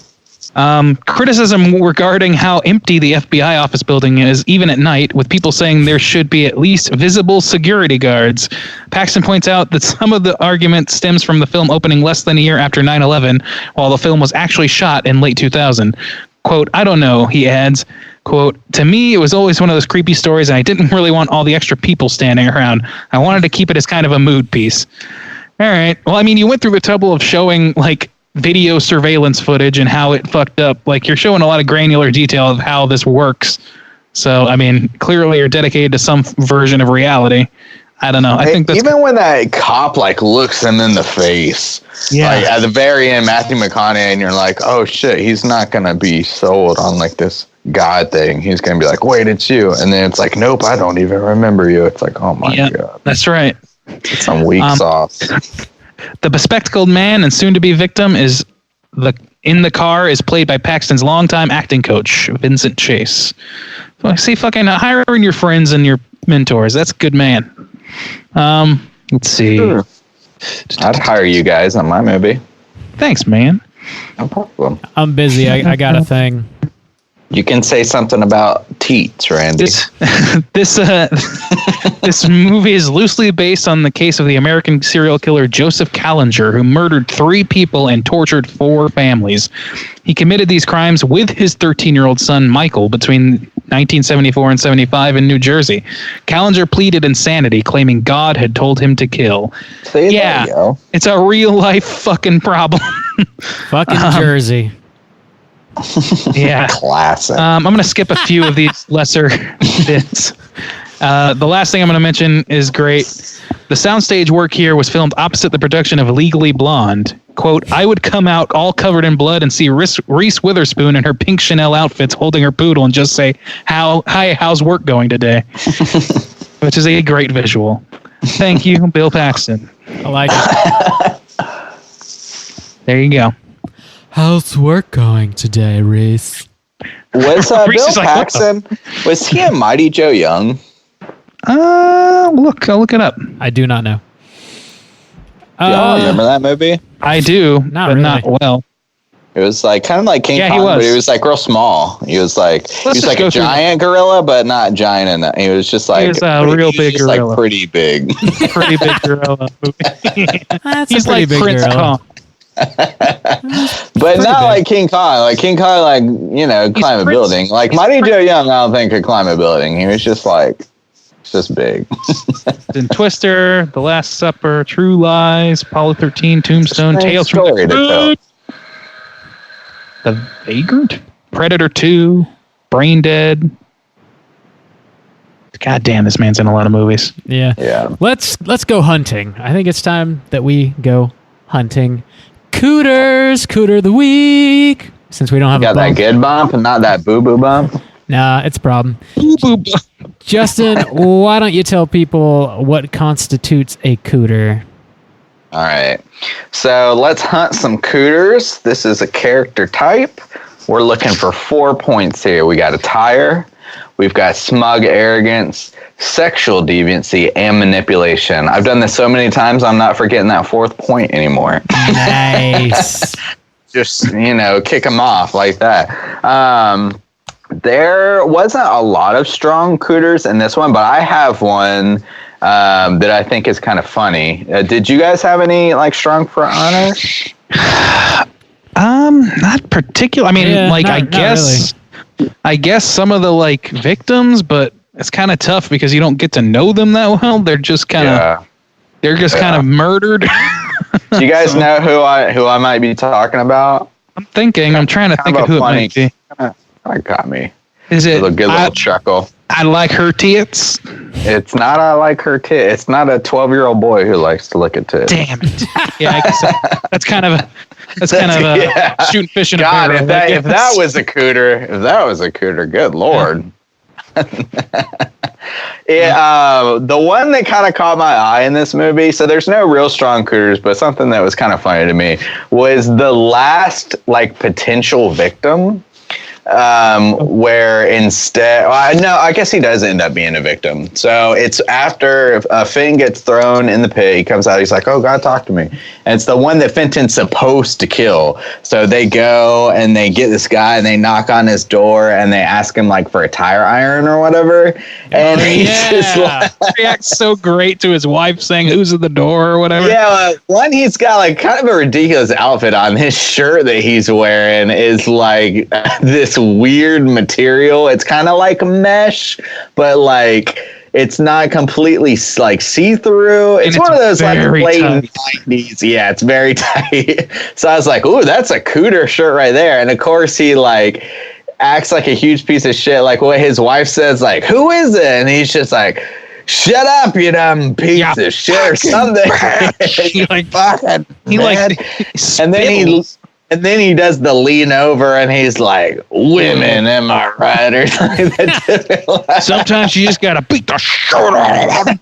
Speaker 4: Criticism regarding how empty the FBI office building is, even at night, with people saying there should be at least visible security guards. Paxton points out that some of the argument stems from the film opening less than a year after 9/11, while the film was actually shot in late 2000. Quote, I don't know, he adds. Quote, to me, it was always one of those creepy stories, and I didn't really want all the extra people standing around. I wanted to keep it as kind of a mood piece. All right. Well, I mean, you went through the trouble of showing, like, video surveillance footage and how it fucked up. Like, you're showing a lot of granular detail of how this works. So, I mean, clearly you're dedicated to some version of reality. I don't know. I think that's
Speaker 5: even when that cop like looks him in the face, like at the very end, Matthew McConaughey, and you're like, oh shit, he's not gonna be sold on like this God thing. He's gonna be like, wait, it's you, and then it's like, nope, I don't even remember you. It's like, oh my god,
Speaker 4: that's right.
Speaker 5: It's some weak sauce.
Speaker 4: The bespectacled man and soon-to-be victim is in the car is played by Paxton's longtime acting coach, Vincent Chase. So, see, fucking hiring your friends and your mentors. That's a good man. Let's see.
Speaker 5: Sure. I'd hire you guys on my movie.
Speaker 4: Thanks, man.
Speaker 5: No problem.
Speaker 3: I'm busy. I got a thing.
Speaker 5: You can say something about teats, Randy.
Speaker 4: This movie is loosely based on the case of the American serial killer Joseph Callinger, who murdered 3 people and tortured 4 families. He committed these crimes with his 13-year-old son, Michael, between 1974 and 75 in New Jersey. Callinger pleaded insanity, claiming God had told him to kill. It's a real-life fucking problem.
Speaker 3: Fucking Jersey.
Speaker 4: Yeah.
Speaker 5: Classic.
Speaker 4: I'm going to skip a few of these lesser bits. The last thing I'm going to mention is great. The soundstage work here was filmed opposite the production of Legally Blonde. Quote, I would come out all covered in blood and see Reese Witherspoon in her pink Chanel outfits holding her poodle and just say, hi, how's work going today? Which is a great visual. Thank you, Bill Paxton.
Speaker 3: I like it.
Speaker 4: There you go.
Speaker 3: How's work going today, Reese?
Speaker 5: Was Bill
Speaker 4: Reese like,
Speaker 5: Paxton, was he a Mighty Joe Young?
Speaker 4: I'll look it up.
Speaker 3: I do not know.
Speaker 5: Y'all remember that movie?
Speaker 4: I do,
Speaker 3: not
Speaker 4: but
Speaker 3: really.
Speaker 4: not well.
Speaker 5: It was like kind of like King Kong,
Speaker 4: he was.
Speaker 5: but he was like real small. He was like a giant gorilla, but not giant enough. He was just like
Speaker 4: real big gorilla,
Speaker 5: like pretty big,
Speaker 4: pretty big gorilla.
Speaker 3: That's
Speaker 4: He's
Speaker 3: a pretty
Speaker 4: like
Speaker 3: big
Speaker 4: Prince
Speaker 3: gorilla.
Speaker 4: Kong.
Speaker 5: but not like King Kong. Like King Kong, like climb a building. Like Mighty Joe Young, I don't think could climb a building. He was just like, just big.
Speaker 4: In Twister, The Last Supper, True Lies, Apollo 13, Tombstone, Tales from
Speaker 5: story to tell.
Speaker 4: The Vagrant, Predator 2, Brain Dead. God damn, this man's in a lot of movies.
Speaker 3: Yeah. Let's go hunting. I think it's time that we go hunting. Cooter of the week. Since we don't have
Speaker 5: got that good bump and not that boo boo bump.
Speaker 3: Nah, it's a problem. Justin, why don't you tell people what constitutes a cooter?
Speaker 5: All right. So let's hunt some cooters. This is a character type. We're looking for 4 points here. We got attire. We've got smug arrogance, sexual deviancy, and manipulation. I've done this so many times, I'm not forgetting that 4th point anymore.
Speaker 3: Nice.
Speaker 5: Just, kick them off like that. There wasn't a lot of strong cooters in this one, but I have one that I think is kind of funny. Did you guys have any strong front runners?
Speaker 4: Not particular. I mean, I guess some of the victims, but it's kind of tough because you don't get to know them that well. They're just kind of kind of murdered.
Speaker 5: Do you guys know who I might be talking about?
Speaker 4: I'm trying to think of who it might be.
Speaker 5: That got me.
Speaker 4: Is it
Speaker 5: a good little chuckle?
Speaker 4: I like her tits.
Speaker 5: It's not I like her tits. It's not a 12-year-old boy who likes to look at tits.
Speaker 4: Damn it. Yeah, I guess that's kind of a shooting fish in a barrel.
Speaker 5: God, if that was a cooter, good Lord. The one that kind of caught my eye in this movie, so there's no real strong cooters, but something that was kind of funny to me was the last potential victim. Where instead, I guess he does end up being a victim. So it's after Finn gets thrown in the pit, he comes out, he's like, oh, God, talk to me. And it's the one that Fenton's supposed to kill. So they go and they get this guy and they knock on his door and they ask him for a tire iron or whatever. And he just
Speaker 4: reacts so great to his wife saying, who's at the door or whatever.
Speaker 5: Yeah, one, he's got kind of a ridiculous outfit on. His shirt that he's wearing is this weird material. It's kind of like mesh, but it's not completely see-through. It's one of those blatant 90s. Yeah, it's very tight. So I was like, ooh, that's a Cooter shirt right there. And of course he acts like a huge piece of shit. What his wife says, who is it? And he's just like, shut up, you dumb piece of shit or something.
Speaker 4: He like
Speaker 5: Fucking
Speaker 4: he
Speaker 5: mad. And then he does the lean over and he's like, women, am I right? Or something.
Speaker 4: sometimes you just gotta beat the shit out of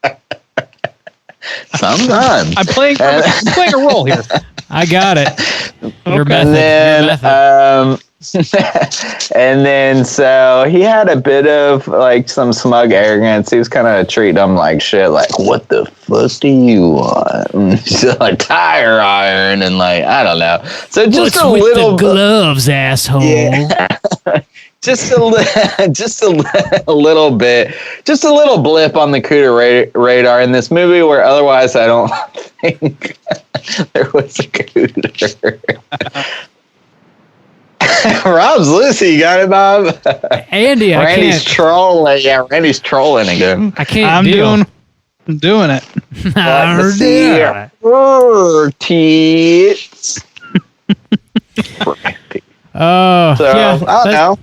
Speaker 4: them.
Speaker 5: Sometimes.
Speaker 4: I'm playing a role here.
Speaker 3: I got it. Your
Speaker 5: And
Speaker 3: method.
Speaker 5: then,
Speaker 3: Your method.
Speaker 5: and then so he had a bit of like some smug arrogance. He was kind of treating them like shit. Like, what the fuck do you want? And so, like tire iron and like I don't know. So just
Speaker 3: What's
Speaker 5: a
Speaker 3: with
Speaker 5: little
Speaker 3: the gloves, asshole?
Speaker 5: Yeah. just a little bit, just a little blip on the Cooter radar in this movie, where otherwise I don't think there was a Cooter. Rob's loose. You got it, Bob?
Speaker 3: Andy, I
Speaker 5: Randy's
Speaker 3: can't.
Speaker 5: trolling. Yeah, Randy's trolling again.
Speaker 3: I can't.
Speaker 4: I'm
Speaker 3: deal.
Speaker 4: doing it.
Speaker 5: Let me
Speaker 3: I'm
Speaker 5: see
Speaker 3: doing
Speaker 5: her
Speaker 3: it.
Speaker 5: teeth.
Speaker 3: Oh,
Speaker 5: So
Speaker 3: yeah.
Speaker 5: I don't know.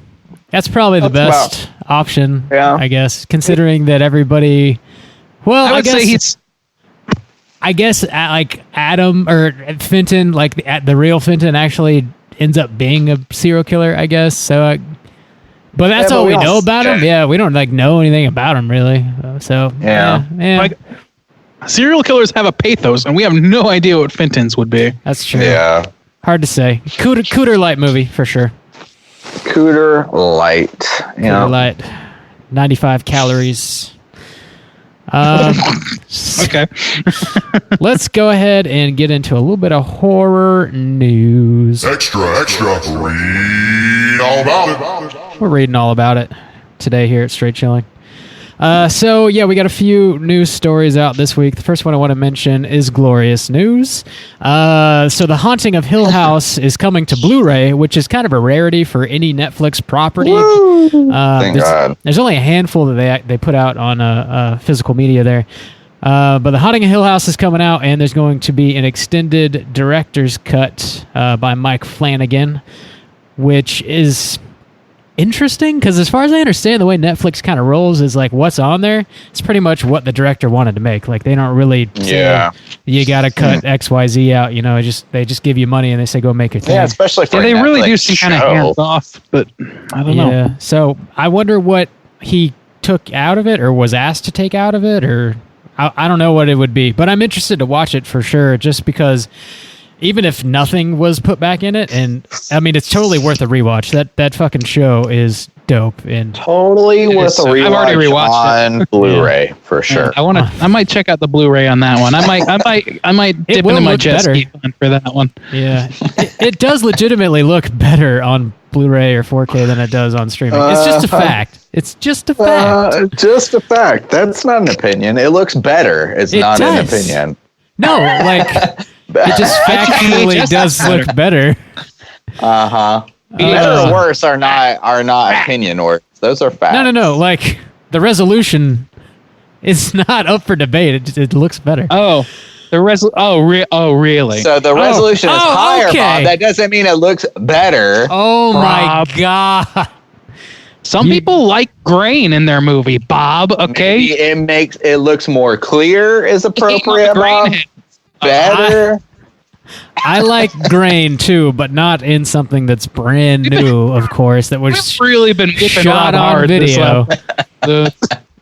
Speaker 3: That's probably the
Speaker 5: That's
Speaker 3: best option,
Speaker 5: Yeah.
Speaker 3: I guess, considering that everybody. Well,
Speaker 4: I would say he's.
Speaker 3: I guess like Adam or Fenton, like the real Fenton, actually ends up being a serial killer, I guess. So, but that's
Speaker 5: Yeah, but
Speaker 3: all
Speaker 5: we
Speaker 3: we
Speaker 5: don't-
Speaker 3: know about him. Yeah, we don't like know anything about him really. So
Speaker 5: Yeah.
Speaker 3: yeah,
Speaker 4: Like, serial killers have a pathos, and we have no idea what Fenton's would be.
Speaker 3: that's true.
Speaker 5: Yeah.
Speaker 3: Hard to say. Cooter light movie for sure.
Speaker 5: Cooter light. You
Speaker 3: Cooter
Speaker 5: know.
Speaker 3: light, 95 calories.
Speaker 4: Okay.
Speaker 3: Let's go ahead and get into a little bit of horror news.
Speaker 6: Extra. Read all about it.
Speaker 3: We're reading all about it today here at Straight Chilling. So yeah, we got a few news stories out this week. The first one I want to mention is glorious news. So The Haunting of Hill House is coming to Blu-ray, which is kind of a rarity for any Netflix property.
Speaker 5: Thank God.
Speaker 3: There's only a handful that they put out on physical media there. But The Haunting of Hill House is coming out, and there's going to be an extended director's cut by Mike Flanagan, which is interesting because as far as I understand, the way Netflix kind of rolls is like what's on there, it's pretty much what the director wanted to make. Like they don't really say,
Speaker 5: Yeah.
Speaker 3: you got to cut XYZ out, you know, they just give you money and they say go make your thing.
Speaker 5: Yeah, especially for
Speaker 4: Yeah, they
Speaker 5: a
Speaker 4: really do
Speaker 5: Netflix
Speaker 4: seem kind of
Speaker 5: show.
Speaker 4: hands off, but I don't know.
Speaker 3: Yeah. So I wonder what he took out of it or was asked to take out of it, or I don't know what it would be, but I'm interested to watch it for sure, just because even if nothing was put back in it, and I mean, it's totally worth a rewatch. That fucking show is dope. And
Speaker 5: Totally worth
Speaker 4: is.
Speaker 5: a
Speaker 4: I've already
Speaker 5: rewatch
Speaker 4: rewatched
Speaker 5: on Blu-ray for sure.
Speaker 4: I might check out the Blu-ray on that one. I might dip
Speaker 3: will
Speaker 4: into my
Speaker 3: look
Speaker 4: jet
Speaker 3: better.
Speaker 4: ski fund for that one.
Speaker 3: yeah, it does legitimately look better on Blu-ray or 4K than it does on streaming. It's just a fact. It's just a fact.
Speaker 5: Just a fact. That's not an opinion. It looks better. It's
Speaker 3: It
Speaker 5: not an
Speaker 3: does.
Speaker 5: opinion.
Speaker 3: No, like it just factually
Speaker 4: just
Speaker 3: does
Speaker 4: better.
Speaker 3: look better.
Speaker 5: Better or worse are not opinion words. Those are facts.
Speaker 3: No. Like the resolution is not up for debate. It looks better.
Speaker 4: Oh, really?
Speaker 5: So the resolution is
Speaker 3: Oh,
Speaker 5: higher,
Speaker 3: okay.
Speaker 5: Bob. That doesn't mean it looks better.
Speaker 3: Oh my
Speaker 4: Rob.
Speaker 3: god!
Speaker 4: Some people like grain in their movie, Bob. Okay.
Speaker 5: Maybe it looks more clear is appropriate,
Speaker 4: Grain
Speaker 5: Bob.
Speaker 4: head.
Speaker 5: Better.
Speaker 3: I like grain too, but not in something that's brand new. Of course, that was
Speaker 4: We've really been whipping
Speaker 3: shot
Speaker 4: Rob
Speaker 3: on
Speaker 4: hard this
Speaker 3: video.
Speaker 4: episode.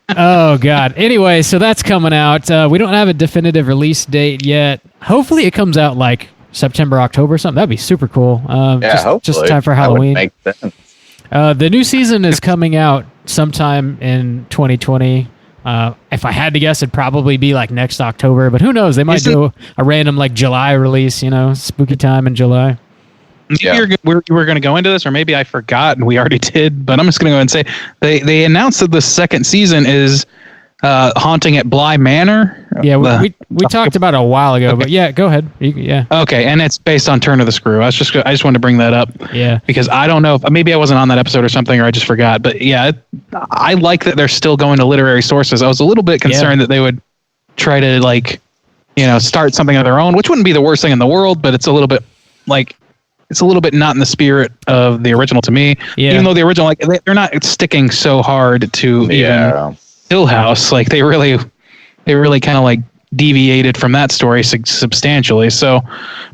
Speaker 3: Oh god. Anyway, so that's coming out. We don't have a definitive release date yet. Hopefully, it comes out like September, October, or something. That'd be super cool.
Speaker 5: Hopefully.
Speaker 3: Just time for
Speaker 5: That would
Speaker 3: Halloween.
Speaker 5: make sense.
Speaker 3: The new season is coming out sometime in 2020. If I had to guess, it'd probably be like next October, but who knows? They might do a random like July release, spooky time in July.
Speaker 5: Yeah.
Speaker 4: We're going to go into this, or maybe I forgot and we already did, but I'm just going to go ahead and say they announced that the second season is Haunting at Bly Manor.
Speaker 3: Yeah, we talked about it a while ago, but yeah, go ahead. Yeah.
Speaker 4: Okay, and it's based on Turn of the Screw. I just wanted to bring that up.
Speaker 3: Yeah.
Speaker 4: Because I don't know if maybe I wasn't on that episode or something, or I just forgot. But yeah, I like that they're still going to literary sources. I was a little bit concerned that they would try to start something of their own, which wouldn't be the worst thing in the world, but it's a little bit like it's a little bit not in the spirit of the original to me.
Speaker 3: Yeah.
Speaker 4: Even though the original, like they're not sticking so hard to even Hill House. Like they really kind of like deviated from that story substantially. So,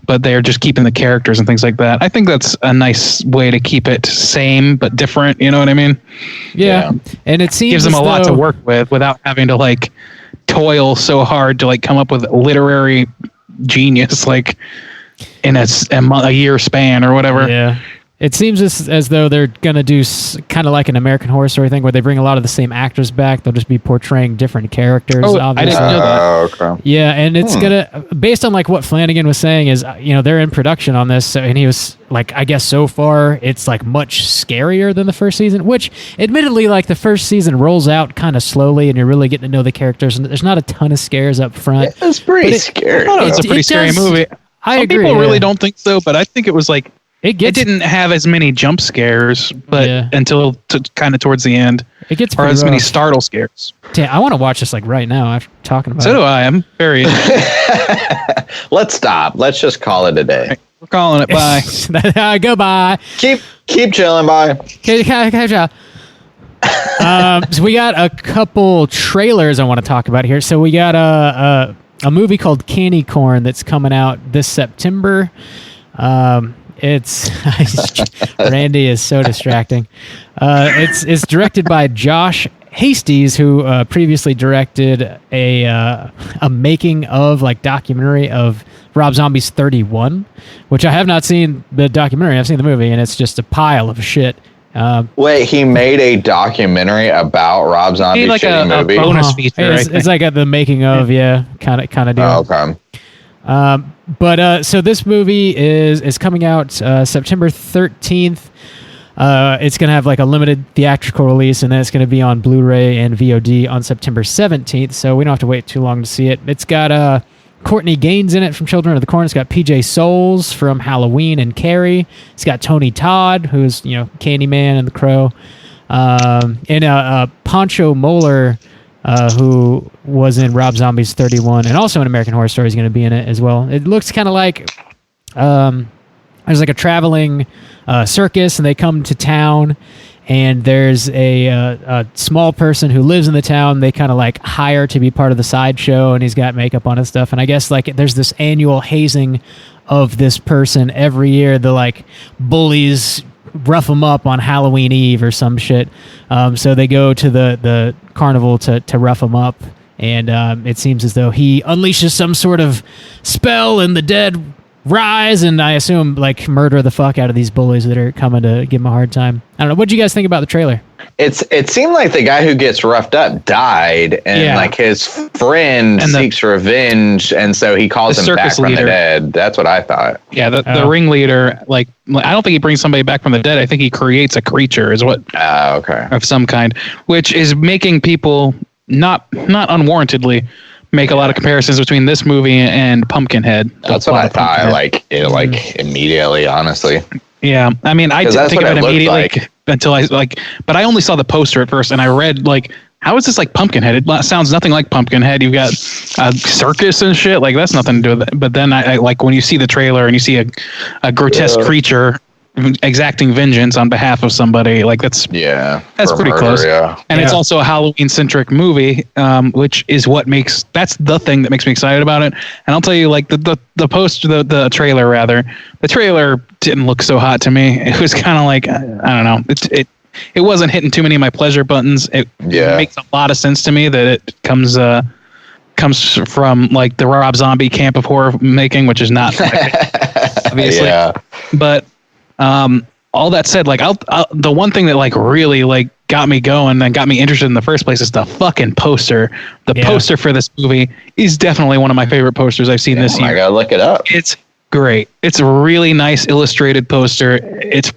Speaker 4: but they're just keeping the characters and things like that. I think that's a nice way to keep it same but different. You know what I mean?
Speaker 3: Yeah. And it seems
Speaker 4: gives them a lot to work with without having to like toil so hard to like come up with literary genius like in a year span or whatever.
Speaker 3: Yeah. It seems as though they're going to do kind of like an American Horror Story thing where they bring a lot of the same actors back. They'll just be portraying different characters.
Speaker 4: Oh,
Speaker 3: obviously.
Speaker 4: I didn't know that.
Speaker 5: Okay.
Speaker 3: Yeah, and it's based on like what Flanagan was saying is, they're in production on this. So, and he was like, I guess so far it's like much scarier than the first season, which admittedly, like the first season rolls out kind of slowly and you're really getting to know the characters and there's not a ton of scares up front.
Speaker 5: It's pretty scary.
Speaker 4: It's a pretty scary movie.
Speaker 3: I
Speaker 4: Some
Speaker 3: agree.
Speaker 4: people really don't think so, but I think it was like, it didn't have as many jump scares, but until kind of towards the end,
Speaker 3: it gets
Speaker 4: or as
Speaker 3: rough.
Speaker 4: many startle scares.
Speaker 3: Damn, I want to watch this like right now after talking about it.
Speaker 4: So do I. I'm very.
Speaker 5: Let's stop. Let's just call it a day.
Speaker 4: We're calling it bye.
Speaker 3: Goodbye.
Speaker 5: Keep chilling. Bye.
Speaker 3: Okay. So we got a couple trailers I want to talk about here. So we got a movie called Candy Corn that's coming out this September. It's Randy is so distracting. It's directed by Josh Hastings, who previously directed a making of like documentary of Rob Zombie's 31, which I have not seen the documentary. I've seen the movie, and it's just a pile of shit.
Speaker 5: Wait, he made a documentary about Rob Zombie's
Speaker 4: like
Speaker 5: shitty
Speaker 4: a
Speaker 5: movie?
Speaker 4: bonus feature.
Speaker 3: It's like the making of, kind of deal.
Speaker 5: Oh, okay.
Speaker 3: But so this movie is coming out September 13th. It's going to have like a limited theatrical release, and then it's going to be on Blu-ray and VOD on September 17th. So we don't have to wait too long to see it. It's got Courtney Gaines in it from Children of the Corn. It's got PJ Souls from Halloween and Carrie. It's got Tony Todd, who's Candyman and The Crow, and Pancho Moller, who was in Rob Zombie's 31 and also in American Horror Story, is going to be in it as well. It looks kind of like there's like a traveling circus, and they come to town, and there's a small person who lives in the town. They kind of like hire to be part of the sideshow, and he's got makeup on and stuff. And I guess like there's this annual hazing of this person every year. The like bullies rough them up on Halloween Eve or some shit. So they go to the carnival to rough them up, and it seems as though he unleashes some sort of spell, and the dead rise, and I assume like murder the fuck out of these bullies that are coming to give him a hard time. I don't know. What did you guys think about the trailer?
Speaker 5: It seemed like the guy who gets roughed up died, and like his friend seeks revenge, and so he calls him back from the dead. That's what I thought.
Speaker 4: Yeah, the ringleader, like I don't think he brings somebody back from the dead. I think he creates a creature, is what of some kind, which is making people not unwarrantedly make a lot of comparisons between this movie and Pumpkinhead.
Speaker 5: That's what I thought. Like immediately, honestly.
Speaker 4: Yeah, I mean, I didn't think of it immediately until but I only saw the poster at first, and I read like, how is this like Pumpkinhead? It sounds nothing like Pumpkinhead. You've got a circus and shit. Like that's nothing to do with it. But then I like when you see the trailer and you see a grotesque creature exacting vengeance on behalf of somebody, like that's pretty murder, close. And it's also a Halloween centric movie, which is that's the thing that makes me excited about it. And I'll tell you, like the trailer didn't look so hot to me. It was kind of like, I don't know, it wasn't hitting too many of my pleasure buttons. It makes a lot of sense to me that it comes from like the Rob Zombie camp of horror making, which is not obviously. But all that said, like the one thing that like really like got me going and got me interested in the first place is the fucking poster. The poster for this movie is definitely one of my favorite posters I've seen this year.
Speaker 5: I gotta look it up.
Speaker 4: It's great. It's a really nice illustrated poster. It's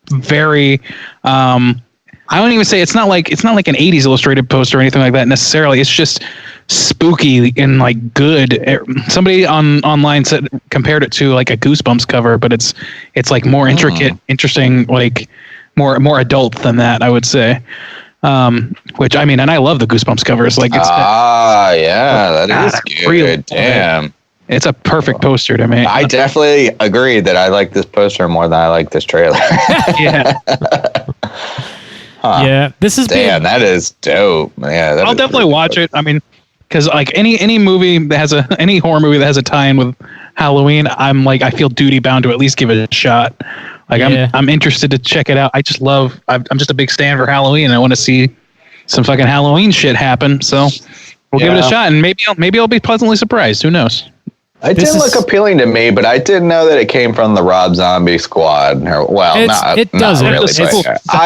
Speaker 4: very I don't even say it's not like an 80s illustrated poster or anything like that necessarily. It's just spooky and like good. Somebody online compared it to like a Goosebumps cover, but it's like more intricate, interesting, like more adult than that, I would say. Which I mean, and I love the Goosebumps covers. Like it's
Speaker 5: that is good.
Speaker 4: Really,
Speaker 5: damn.
Speaker 4: It's a perfect poster to me.
Speaker 5: I definitely agree that I like this poster more than I like this trailer.
Speaker 4: Yeah.
Speaker 3: Yeah, this is
Speaker 5: that is dope. Yeah,
Speaker 4: I'll definitely watch it. I mean, because like any movie that has any horror movie that has a tie-in with Halloween, I'm like, I feel duty bound to at least give it a shot. Like I'm interested to check it out. I'm just a big fan for Halloween. I want to see some fucking Halloween shit happen. So we'll give it a shot, and maybe I'll be pleasantly surprised. Who knows?
Speaker 5: It did look appealing to me, but I didn't know that it came from the Rob Zombie squad.
Speaker 3: It doesn't.
Speaker 5: Not really.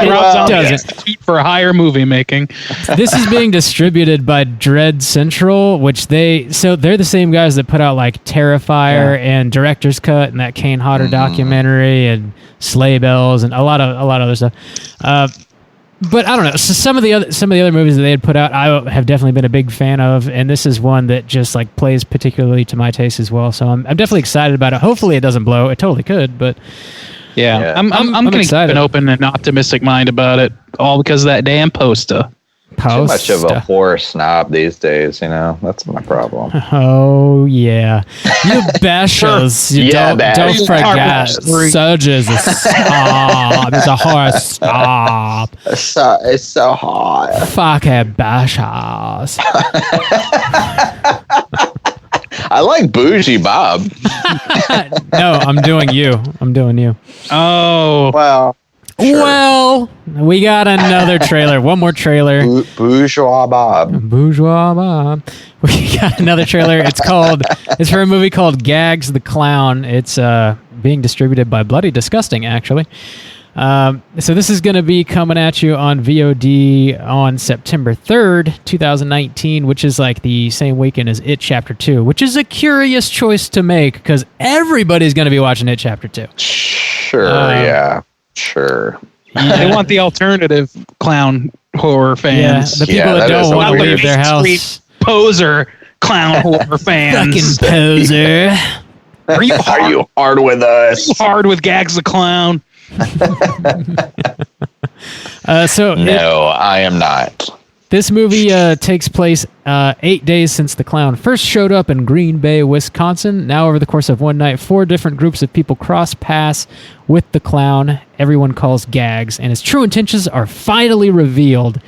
Speaker 3: Rob Zombie doesn't.
Speaker 4: For higher movie making.
Speaker 3: This is being distributed by Dread Central, which they're the same guys that put out like Terrifier and Director's Cut and that Kane Hodder documentary and Sleigh Bells and a lot of other stuff. But I don't know. So some of the other movies that they had put out, I have definitely been a big fan of, and this is one that just like plays particularly to my taste as well. So I'm definitely excited about it. Hopefully, it doesn't blow. It totally could, but
Speaker 4: I'm going to keep an open and optimistic mind about it, all because of that damn poster.
Speaker 5: Too much of a horror snob these days, that's my problem.
Speaker 3: Oh yeah, you bashers! Don't forget, Surge is a snob. It's a horror snob.
Speaker 5: It's so hot.
Speaker 3: Fucking bashers.
Speaker 5: I like Bougie Bob.
Speaker 3: No, I'm doing you.
Speaker 4: Oh
Speaker 5: well. Sure.
Speaker 3: Well, we got another trailer. One more trailer.
Speaker 5: Bourgeois Bob.
Speaker 3: We got another trailer. It's for a movie called Gags the Clown. It's being distributed by Bloody Disgusting, actually. So this is going to be coming at you on VOD on September 3rd, 2019, which is like the same weekend as It Chapter 2, which is a curious choice to make because everybody's going to be watching It Chapter 2.
Speaker 5: Sure, yeah. Sure.
Speaker 4: They want the alternative clown horror fans.
Speaker 3: Yeah, the people that don't want to leave their house.
Speaker 4: Poser clown horror fans.
Speaker 3: Fucking poser.
Speaker 5: Are you hard with us?
Speaker 4: Hard with Gags the Clown.
Speaker 5: No, I am not.
Speaker 3: This movie takes place 8 days since the clown first showed up in Green Bay, Wisconsin. Now, over the course of one night, 4 different groups of people cross paths with the clown everyone calls Gags, and his true intentions are finally revealed.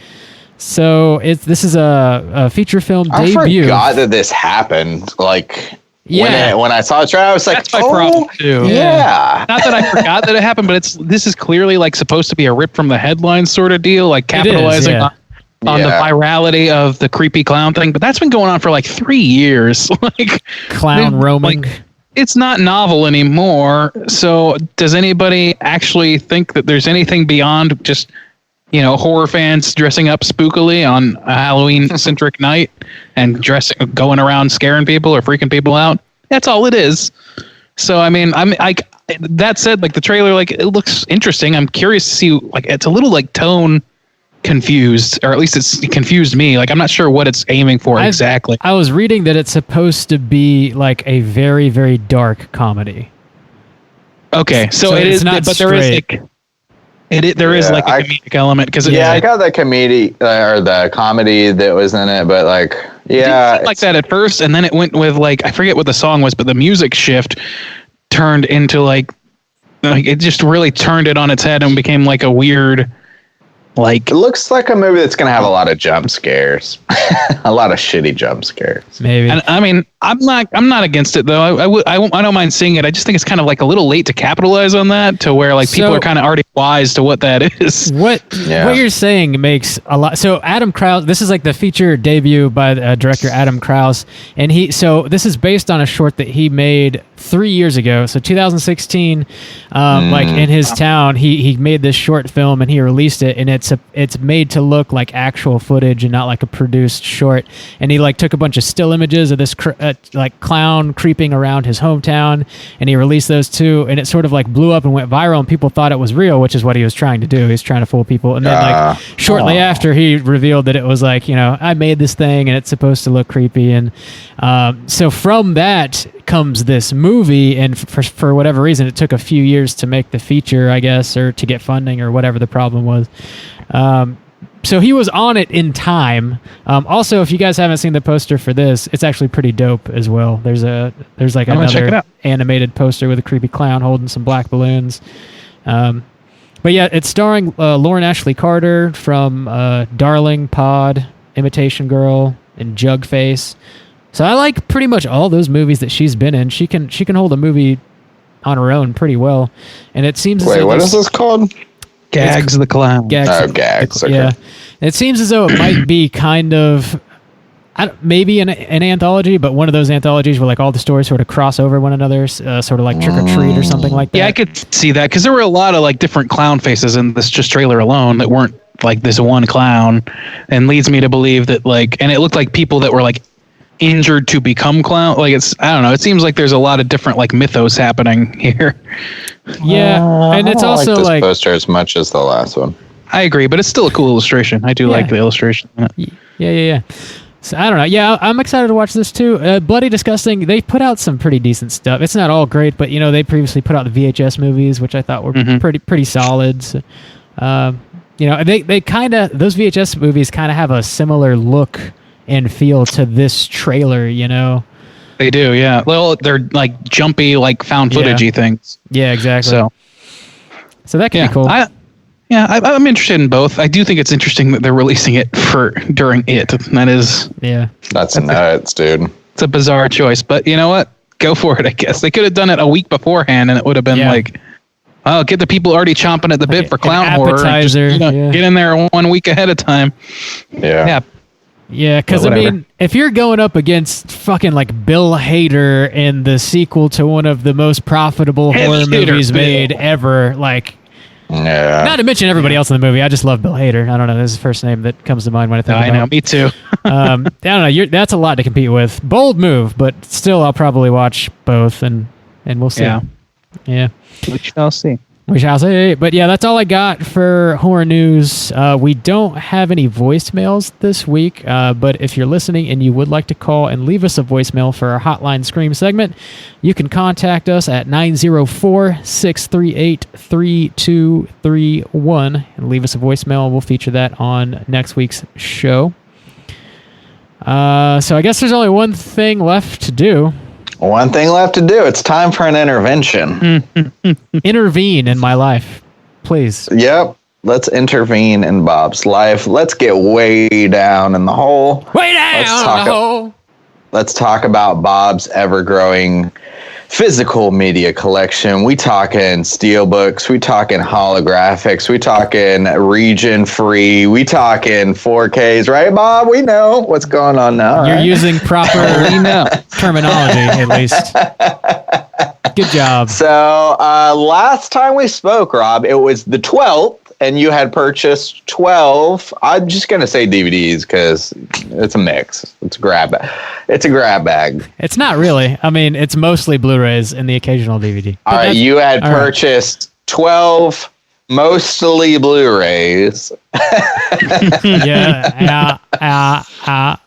Speaker 3: So this is a feature film debut.
Speaker 5: I forgot that this happened. Like,
Speaker 3: yeah.
Speaker 5: when I saw the trailer, I was like,
Speaker 4: that's my problem too.
Speaker 5: Yeah.
Speaker 4: Not that I forgot that it happened, but this is clearly like supposed to be a rip from the headlines sort of deal, like capitalizing on the virality of the creepy clown thing. But that's been going on for like 3 years. Like
Speaker 3: clown roaming.
Speaker 4: Like, it's not novel anymore. So does anybody actually think that there's anything beyond just, horror fans dressing up spookily on a Halloween-centric night and going around scaring people or freaking people out? That's all it is. So, I mean, that said, like the trailer, like it looks interesting. I'm curious to see, like it's a little like tone confused, or at least it's confused me. Like I'm not sure what it's aiming for exactly.
Speaker 3: I was reading that it's supposed to be like a very, very dark comedy.
Speaker 4: Okay, so it is not, but there is like there is like a comedic element because
Speaker 5: I got the comedy or the comedy that was in it, but like
Speaker 4: it like that at first, and then it went with like I forget what the song was, but the music shift turned into like it just really turned it on its head and became like a weird. Like
Speaker 5: it looks like a movie that's going to have a lot of jump scares, a lot of shitty jump scares.
Speaker 3: Maybe.
Speaker 4: And, I mean, I'm not against it though. I don't mind seeing it. I just think it's kind of like a little late to capitalize on that to where like people are kind of already wise to what that is.
Speaker 3: What you're saying makes a lot. So Adam Krause, this is like the feature debut by director Adam Krause, and this is based on a short that he made 3 years ago. So 2016, like in his town, he made this short film and he released it, and it's made to look like actual footage and not like a produced short. And he like took a bunch of still images of this like clown creeping around his hometown, and he released those too, and it sort of like blew up and went viral, and people thought it was real, which is what he was trying to do. He was trying to fool people. And then like shortly after, he revealed that it was like, I made this thing and it's supposed to look creepy. And so from that comes this movie, and for whatever reason it took a few years to make the feature, I guess, or to get funding or whatever the problem was. So he was on it in time. Also, if you guys haven't seen the poster for this, it's actually pretty dope as well. There's like
Speaker 4: I'm gonna check it
Speaker 3: another
Speaker 4: out.
Speaker 3: animated poster with a creepy clown holding some black balloons. But yeah, it's starring Lauren Ashley Carter from Darling, Pod, Imitation Girl, and Jugface. So I like pretty much all those movies that she's been in. She can hold a movie on her own pretty well. And it seems as
Speaker 5: Wait,
Speaker 3: though
Speaker 5: what is this called?
Speaker 4: Gags the clown.
Speaker 3: Gags.
Speaker 5: Oh, Gags. Okay.
Speaker 3: Yeah. It seems as though it might be kind of maybe an anthology, but one of those anthologies where like all the stories sort of cross over one another, sort of like Trick or Treat or something like that.
Speaker 4: Yeah, I could see that because there were a lot of like different clown faces in this just trailer alone that weren't like this one clown, and leads me to believe that like, and it looked like people that were like injured to become clown. Like I don't know. It seems like there's a lot of different like mythos happening here.
Speaker 3: Yeah, and it's
Speaker 5: I don't
Speaker 3: also
Speaker 5: like this
Speaker 3: like
Speaker 5: poster as much as the last one.
Speaker 4: I agree, but it's still a cool illustration. I do like the illustration.
Speaker 3: Yeah. So I don't know. Yeah, I'm excited to watch this too. Bloody Disgusting. They put out some pretty decent stuff. It's not all great, but you know they previously put out the VHS movies, which I thought were pretty solid. So, you know, they kind of those VHS movies kind of have a similar look and feel to this trailer. You know.
Speaker 4: They do, yeah. Well, they're like jumpy, like found footagey things.
Speaker 3: Yeah, exactly. So that could be cool.
Speaker 4: I'm interested in both. I do think it's interesting that they're releasing it during it. That is,
Speaker 5: That's nuts, dude.
Speaker 4: it's a bizarre choice, but you know what? Go for it. I guess they could have done it a week beforehand, and it would have been like, oh, get the people already chomping at the bit for clown horror. And just, get in there 1 week ahead of time.
Speaker 5: Yeah.
Speaker 3: Yeah, because I mean, if you're going up against fucking like Bill Hader in the sequel to one of the most profitable horror movies made ever, like, not to mention everybody else in the movie. I just love Bill Hader. I don't know. This is the first name that comes to mind when I think about it.
Speaker 4: I know. Me too.
Speaker 3: I don't know. That's a lot to compete with. Bold move, but still, I'll probably watch both, and we'll see. Yeah.
Speaker 4: We shall see.
Speaker 3: We shall see. But yeah, that's all I got for horror news. We don't have any voicemails this week, but if you're listening and you would like to call and leave us a voicemail for our Hotline Scream segment, you can contact us at 904-638-3231 and leave us a voicemail. We'll feature that on next week's show. So I guess there's only one thing left to do.
Speaker 5: One thing left to do. It's time for an intervention.
Speaker 3: Intervene in my life, please.
Speaker 5: Yep. Let's intervene in Bob's life. Let's get way down in the hole.
Speaker 3: Way down in the hole.
Speaker 5: Let's talk about Bob's ever-growing physical media collection. We talking steelbooks. We talking holographics. We talking region-free. We talking 4Ks. Right, Bob? We know what's going on now.
Speaker 3: You're
Speaker 5: right?
Speaker 3: using proper terminology, at least. Good job.
Speaker 5: So last time we spoke, Rob, it was the 12th, and you had purchased 12. I'm just going to say DVDs because it's a mix. It's a grab bag.
Speaker 3: It's not really. I mean, it's mostly Blu-rays and the occasional DVD.
Speaker 5: All right, you had purchased 12 mostly Blu-rays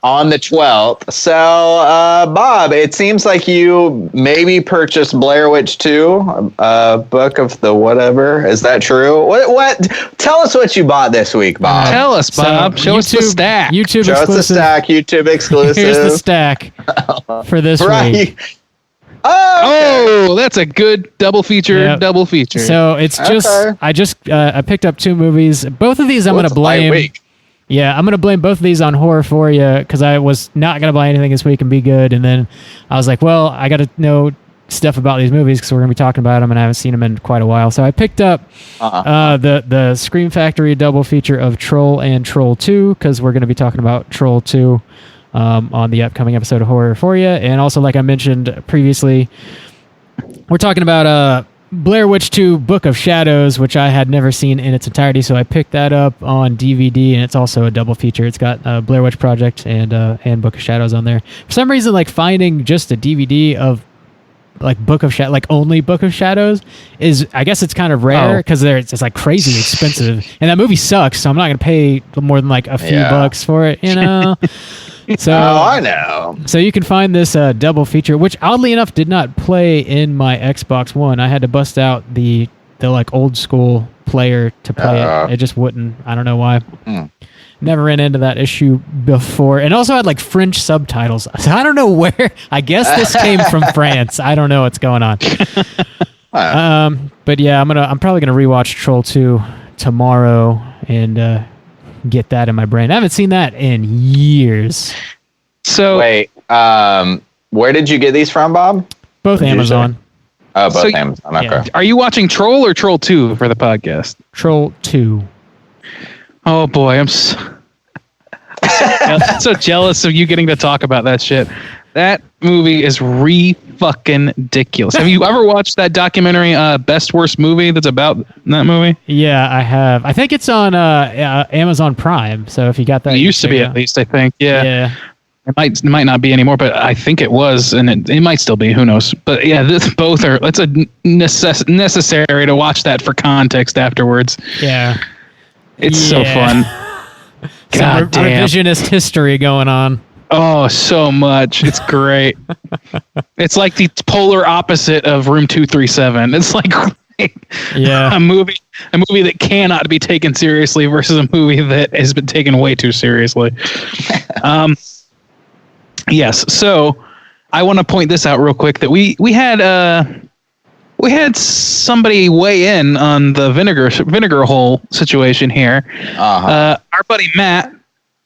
Speaker 5: on the 12th. So, Bob, it seems like you maybe purchased Blair Witch 2, Book of the whatever. Is that true? What? Tell us what you bought this week, Bob.
Speaker 4: Tell us, Bob. Show us the stack.
Speaker 3: YouTube
Speaker 5: Show
Speaker 3: exclusive.
Speaker 5: us the stack. YouTube exclusive.
Speaker 3: Here's the stack for this week.
Speaker 5: Oh,
Speaker 4: that's a good double feature.
Speaker 3: Yep.
Speaker 4: Double feature.
Speaker 3: So it's just I picked up two movies. Both of these I'm going to blame. Yeah, I'm going to blame both of these on Horror For You because I was not going to buy anything this week and be good, and then I was like, well, I got to know stuff about these movies because we're going to be talking about them, and I haven't seen them in quite a while. So I picked up the Scream Factory double feature of Troll and Troll 2 because we're going to be talking about Troll 2. On the upcoming episode of Horror For You. And also, like I mentioned previously, we're talking about Blair Witch 2 Book of Shadows, which I had never seen in its entirety, so I picked that up on DVD, and it's also a double feature. It's got Blair Witch Project and Book of Shadows on there. For some reason, like finding just a DVD of like Book of Shadows, like only Book of Shadows, is, I guess it's kind of rare because it's like crazy expensive, and that movie sucks, so I'm not going to pay more than like a few bucks for it, you know? So,
Speaker 5: I know.
Speaker 3: So you can find this double feature, which oddly enough did not play in my Xbox One. I had to bust out the like old school player to play it. It just wouldn't. I don't know why. Never ran into that issue before. And also had like French subtitles. So I don't know where. I guess this came from France. I don't know what's going on. But yeah, I'm probably gonna rewatch Troll 2 tomorrow and get that in my brain. I haven't seen that in years.
Speaker 4: So
Speaker 5: wait, where did you get these from, Bob?
Speaker 3: Both Amazon.
Speaker 5: Oh, both Amazon. Okay.
Speaker 3: Yeah.
Speaker 4: are you watching Troll or Troll 2 for the podcast?
Speaker 3: Troll 2.
Speaker 4: Oh boy, I'm so jealous of you getting to talk about that shit. That movie is fucking ridiculous. Have you ever watched that documentary, Best Worst Movie, that's about that movie?
Speaker 3: Yeah, I have. I think it's on Amazon Prime. So if you got that,
Speaker 4: It used to be, at least, I think. Yeah. It might not be anymore, but I think it was, and it might still be. Who knows? But yeah, both are. It's a necessary to watch that for context afterwards.
Speaker 3: Yeah.
Speaker 4: It's so fun. God damn.
Speaker 3: Revisionist history going on.
Speaker 4: Oh, so much. It's great. It's like the polar opposite of Room 237. It's like a movie that cannot be taken seriously versus a movie that has been taken way too seriously. Yes. So I want to point this out real quick that we had somebody weigh in on the vinegar hole situation here. Our buddy Matt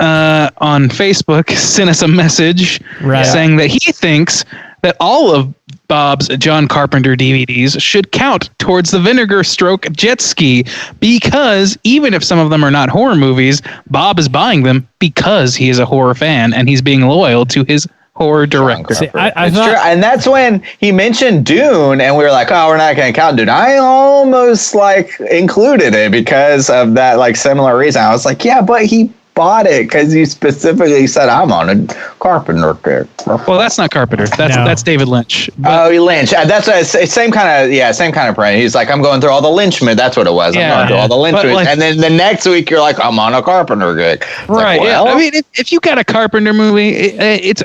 Speaker 4: on Facebook sent us a message saying that he thinks that all of Bob's John Carpenter DVDs should count towards the vinegar stroke jet ski, because even if some of them are not horror movies, Bob is buying them because he is a horror fan and he's being loyal to his horror director.
Speaker 3: See, I
Speaker 5: It's
Speaker 3: thought,
Speaker 5: true. And that's when he mentioned Dune, and we were like, oh, we're not going to count Dune. I almost like included it because of that like similar reason. I was like, yeah, but he bought it because he specifically said, I'm on a Carpenter kick.
Speaker 4: Well, that's not Carpenter. That's David Lynch.
Speaker 5: Oh, Lynch. That's what same kind of brand. He's like, I'm going through all the Lynch movies. That's what it was. I'm going through all the Lynch movies.
Speaker 4: Like,
Speaker 5: and then the next week, you're like, I'm on a Carpenter kick.
Speaker 4: Right.
Speaker 5: Like, well,
Speaker 4: I mean, if you got a Carpenter movie, it's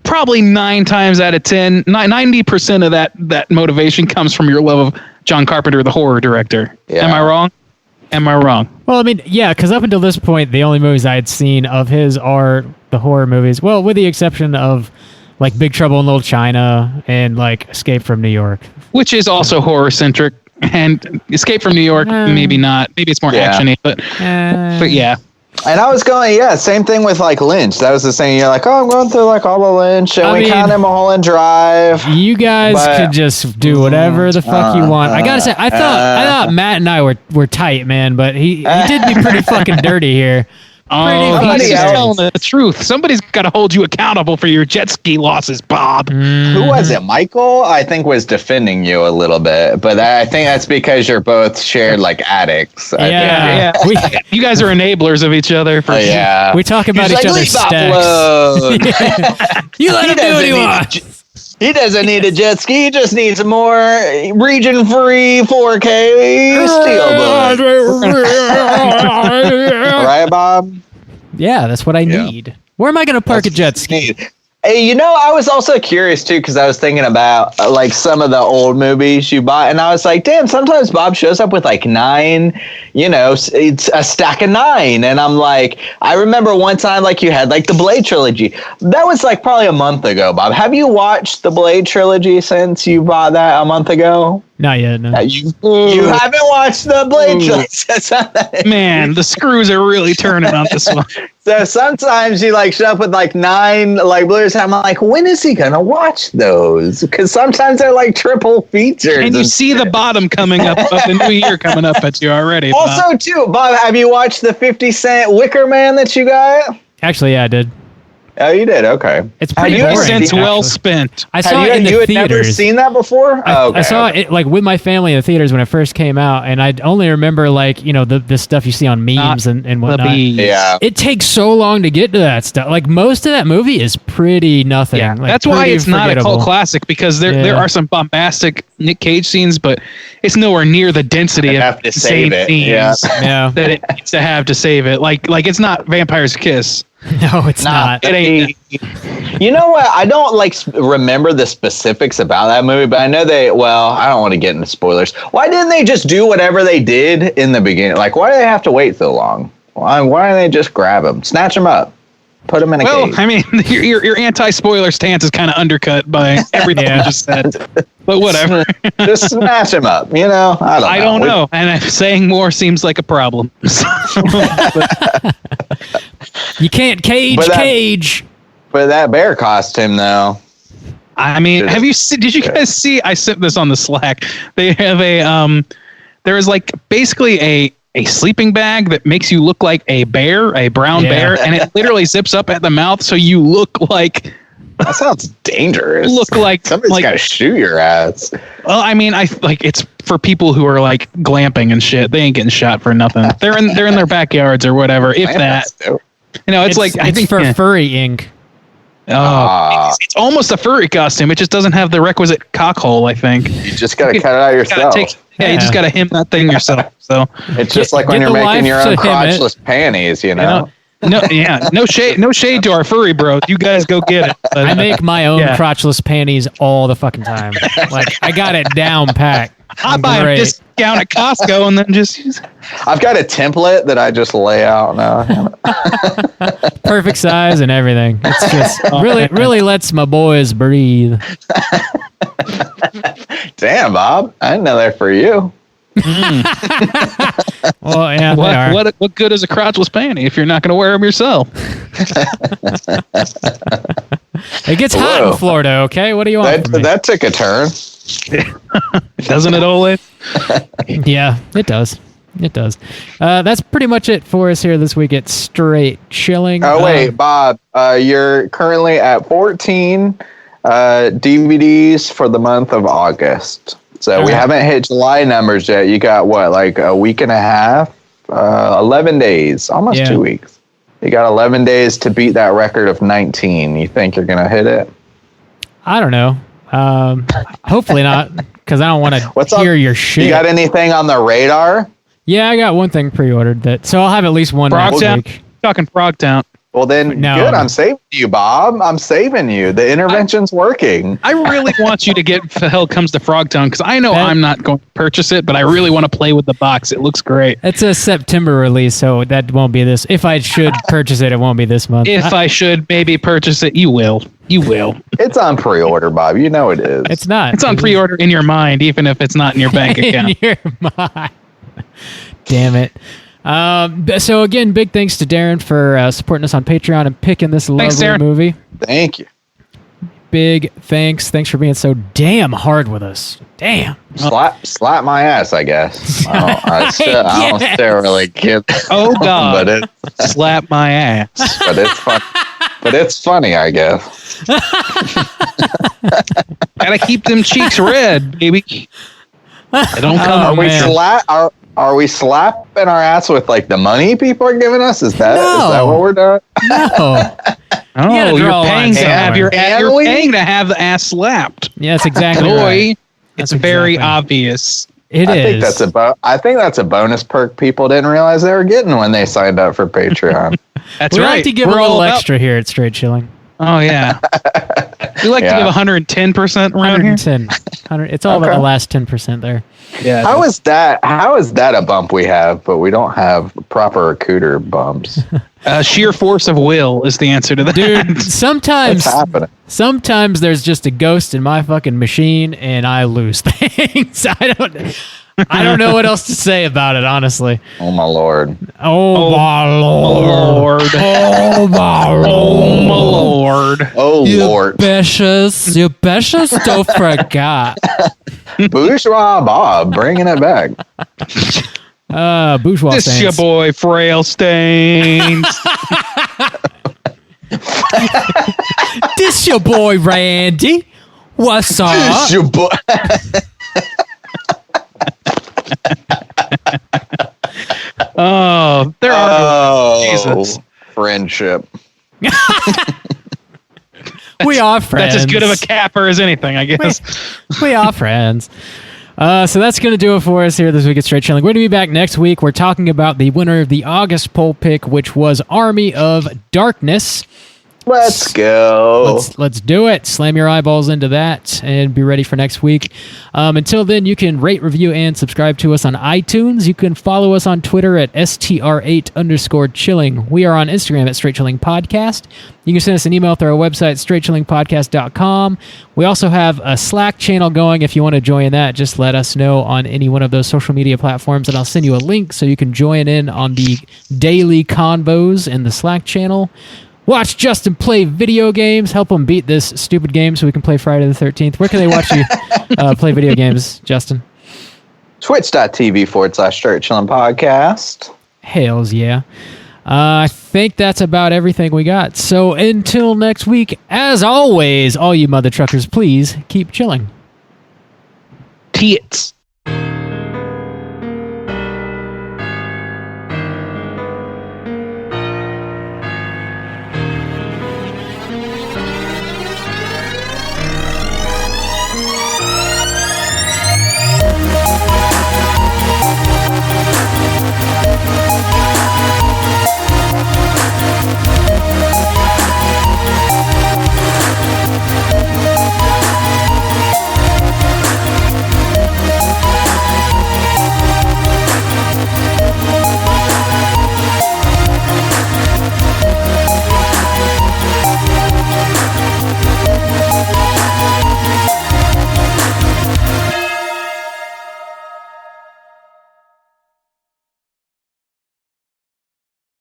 Speaker 4: probably 9 times out of 10, 90% of that motivation comes from your love of John Carpenter, the horror director.
Speaker 5: Yeah.
Speaker 4: Am I wrong?
Speaker 3: well, I mean, yeah, because up until this point, the only movies I had seen of his are the horror movies. Well, with the exception of like Big Trouble in Little China and like Escape from New York,
Speaker 4: Which is also horror centric. And Escape from New York, maybe not. Maybe it's more actiony, but yeah.
Speaker 5: And I was going, same thing with like Lynch. That was the same. You're like, oh, I'm going through like all the Lynch, and we count him Mulholland Drive.
Speaker 3: You guys could just do whatever the fuck you want. I gotta say, I thought Matt and I were tight, man, but he did me pretty fucking dirty here.
Speaker 4: He's just telling the truth. Somebody's got to hold you accountable for your jet ski losses, Bob.
Speaker 5: Who was it? Michael, I think, was defending you a little bit, but I think that's because you're both shared like addicts.
Speaker 3: Yeah.
Speaker 4: You guys are enablers of each other.
Speaker 5: Yeah.
Speaker 3: We talk about each other's stacks. You let him do what he wants.
Speaker 5: He doesn't need a jet ski. He just needs more region-free 4K steelbook. Right, Bob?
Speaker 3: Yeah, that's what I need. Where am I going to park a jet ski?
Speaker 5: Hey, I was also curious, too, because I was thinking about, like, some of the old movies you bought, and I was like, damn, sometimes Bob shows up with, like, 9, it's a stack of 9, and I'm like, I remember one time, like, you had, like, the Blade trilogy. That was, like, probably a month ago, Bob. Have you watched the Blade trilogy since you bought that a month ago?
Speaker 3: Not yet, no.
Speaker 5: You haven't watched the Blade trilogy.
Speaker 4: Man, the screws are really turning on this one.
Speaker 5: So sometimes you like show up with like 9 like blues. I'm like, when is he gonna watch those? Because sometimes they're like triple features.
Speaker 4: And you see the bottom coming up of the new year coming up at you already. Bob.
Speaker 5: Also, too, Bob, have you watched the 50 Cent Wicker Man that you got?
Speaker 3: Actually, yeah, I did.
Speaker 5: Oh, you did? Okay.
Speaker 3: It's pretty
Speaker 5: Have you
Speaker 3: boring.
Speaker 4: Since well spent.
Speaker 3: I saw it in the
Speaker 5: you had
Speaker 3: theaters.
Speaker 5: never seen that before?
Speaker 3: I saw it like with my family in the theaters when it first came out, and I only remember like the stuff you see on memes and whatnot.
Speaker 5: Yeah.
Speaker 3: It takes so long to get to that stuff. Like most of that movie is pretty nothing.
Speaker 4: Yeah,
Speaker 3: like,
Speaker 4: that's why it's not a
Speaker 3: forgettable.
Speaker 4: cult classic, because there are some bombastic Nick Cage scenes, but it's nowhere near the density of
Speaker 5: to save it.
Speaker 4: scenes
Speaker 3: Yeah.
Speaker 4: that it needs to have to save it. Like it's not Vampire's Kiss.
Speaker 3: No, it's not.
Speaker 4: It ain't.
Speaker 5: You know what? I don't remember the specifics about that movie, but I know I don't want to get into spoilers. Why didn't they just do whatever they did in the beginning? Like, why do they have to wait so long? Why don't they just grab him, snatch him up, put him in a cage?
Speaker 4: I mean, your anti-spoiler stance is kind of undercut by everything I just said. But whatever.
Speaker 5: Just snatch him up, I don't know.
Speaker 4: And saying more seems like a problem.
Speaker 3: You can't cage.
Speaker 5: But that bear costume, though.
Speaker 4: I mean, did you guys see? I sent this on the Slack. They have there is basically a sleeping bag that makes you look like a brown bear, and it literally zips up at the mouth, so you look like.
Speaker 5: That sounds dangerous.
Speaker 4: Look like
Speaker 5: somebody's got to shoot your ass.
Speaker 4: Well, I mean, it's for people who are glamping and shit. They ain't getting shot for nothing. They're in their backyards or whatever. If that, I think
Speaker 3: for furry ink.
Speaker 4: It's almost a furry costume. It just doesn't have the requisite cock hole, I think.
Speaker 5: You just got to cut it out yourself.
Speaker 4: You just got to hem that thing yourself. So
Speaker 5: it's just like when you're making your own crotchless panties,
Speaker 4: No shade to our furry bros. You guys go get it.
Speaker 3: I make my own crotchless panties all the fucking time. I got it down packed.
Speaker 4: I buy a discount at Costco and then just use it.
Speaker 5: I've got a template that I just lay out now.
Speaker 3: Perfect size and everything. It's just really lets my boys breathe.
Speaker 5: Damn, Bob. I didn't know that for you.
Speaker 3: Well, yeah,
Speaker 4: what good is a crotchless panty if you're not going to wear them yourself?
Speaker 3: It gets hot in Florida, okay? What do you want from me?
Speaker 5: That took a turn.
Speaker 4: Doesn't it always?
Speaker 3: Yeah, it does. It does. That's pretty much it for us here this week at Straight Chilling.
Speaker 5: Oh, wait, Bob, you're currently at 14 DVDs for the month of August. So we haven't hit July numbers yet. You got a week and a half, 11 days, almost 2 weeks. You got 11 days to beat that record of 19. You think you're going to hit it?
Speaker 3: I don't know. Hopefully not, because I don't want to hear your shit.
Speaker 5: You got anything on the radar?
Speaker 3: Yeah, I got one thing pre-ordered, so I'll have at least one next week.
Speaker 4: Talking Frogtown.
Speaker 5: Well, then, good. I'm saving you, Bob. I'm saving you. The intervention's working.
Speaker 4: I really want you to get the hell comes to Frogtown, because I know I'm not going to purchase it, but I really want to play with the box. It looks great.
Speaker 3: It's a September release, so that won't be this. If I should purchase it, it won't be this month.
Speaker 4: If I should maybe purchase it, you will. You will.
Speaker 5: It's on pre-order, Bob. You know it is.
Speaker 3: It's not.
Speaker 4: It's on pre-order in your mind, even if it's not in your bank account.
Speaker 3: In your mind. Damn it. So again, big thanks to Darren for supporting us on Patreon and picking this lovely movie.
Speaker 5: Thank you.
Speaker 3: Big thanks. Thanks for being so damn hard with us. Damn.
Speaker 5: Slap my ass, I guess. I don't still really get.
Speaker 4: Oh God! But slap my ass.
Speaker 5: But it's fun. But it's funny, I guess.
Speaker 4: Gotta keep them cheeks red, baby. They don't come.
Speaker 5: Are we slapping our ass with the money people are giving us? Is that what we're doing?
Speaker 3: No.
Speaker 4: You're paying to have you're paying to have the ass slapped.
Speaker 3: Yeah, that's exactly right.
Speaker 4: It's very obvious.
Speaker 3: I think
Speaker 5: that's a bonus perk people didn't realize they were getting when they signed up for Patreon.
Speaker 4: That's
Speaker 3: we
Speaker 4: right.
Speaker 3: like to give a little extra here at Straight Chilling.
Speaker 4: Oh yeah. We like to give 110% around
Speaker 3: 110. 100. It's all about the last 10% there.
Speaker 4: Yeah.
Speaker 5: How is that a bump we have, but we don't have proper Cooter bumps?
Speaker 4: Sheer force of will is the answer to that.
Speaker 3: Dude, sometimes there's just a ghost in my fucking machine and I lose things. I don't know what else to say about it, honestly.
Speaker 5: Oh my lord.
Speaker 3: Oh my lord.
Speaker 4: Oh my lord. Oh my lord.
Speaker 5: Oh lord.
Speaker 3: You betches don't forget.
Speaker 5: Bourgeois Bob bringing it back.
Speaker 3: Bourgeois
Speaker 4: This
Speaker 3: stance.
Speaker 4: your boy Frail Stains.
Speaker 3: This your boy Randy. What's up?
Speaker 5: This your boy.
Speaker 4: There are Jesus.
Speaker 5: Friendship.
Speaker 3: We are friends.
Speaker 4: That's as good of a capper as anything, I guess.
Speaker 3: We are friends. So that's going to do it for us here this week at Straight Chilling. We're going to be back next week. We're talking about the winner of the August poll pick, which was Army of Darkness.
Speaker 5: Let's go.
Speaker 3: Let's do it. Slam your eyeballs into that and be ready for next week. Until then, you can rate, review, and subscribe to us on iTunes. You can follow us on Twitter at STR8_chilling. We are on Instagram at Straight Chilling Podcast. You can send us an email through our website, straightchillingpodcast.com. We also have a Slack channel going. If you want to join that, just let us know on any one of those social media platforms, and I'll send you a link so you can join in on the daily convos in the Slack channel. Watch Justin play video games. Help him beat this stupid game so we can play Friday the 13th. Where can they watch you play video games, Justin?
Speaker 5: Twitch.tv/Straight Chilling Podcast.
Speaker 3: Hells yeah. I think that's about everything we got. So until next week, as always, all you mother truckers, please keep chilling.
Speaker 4: Tits.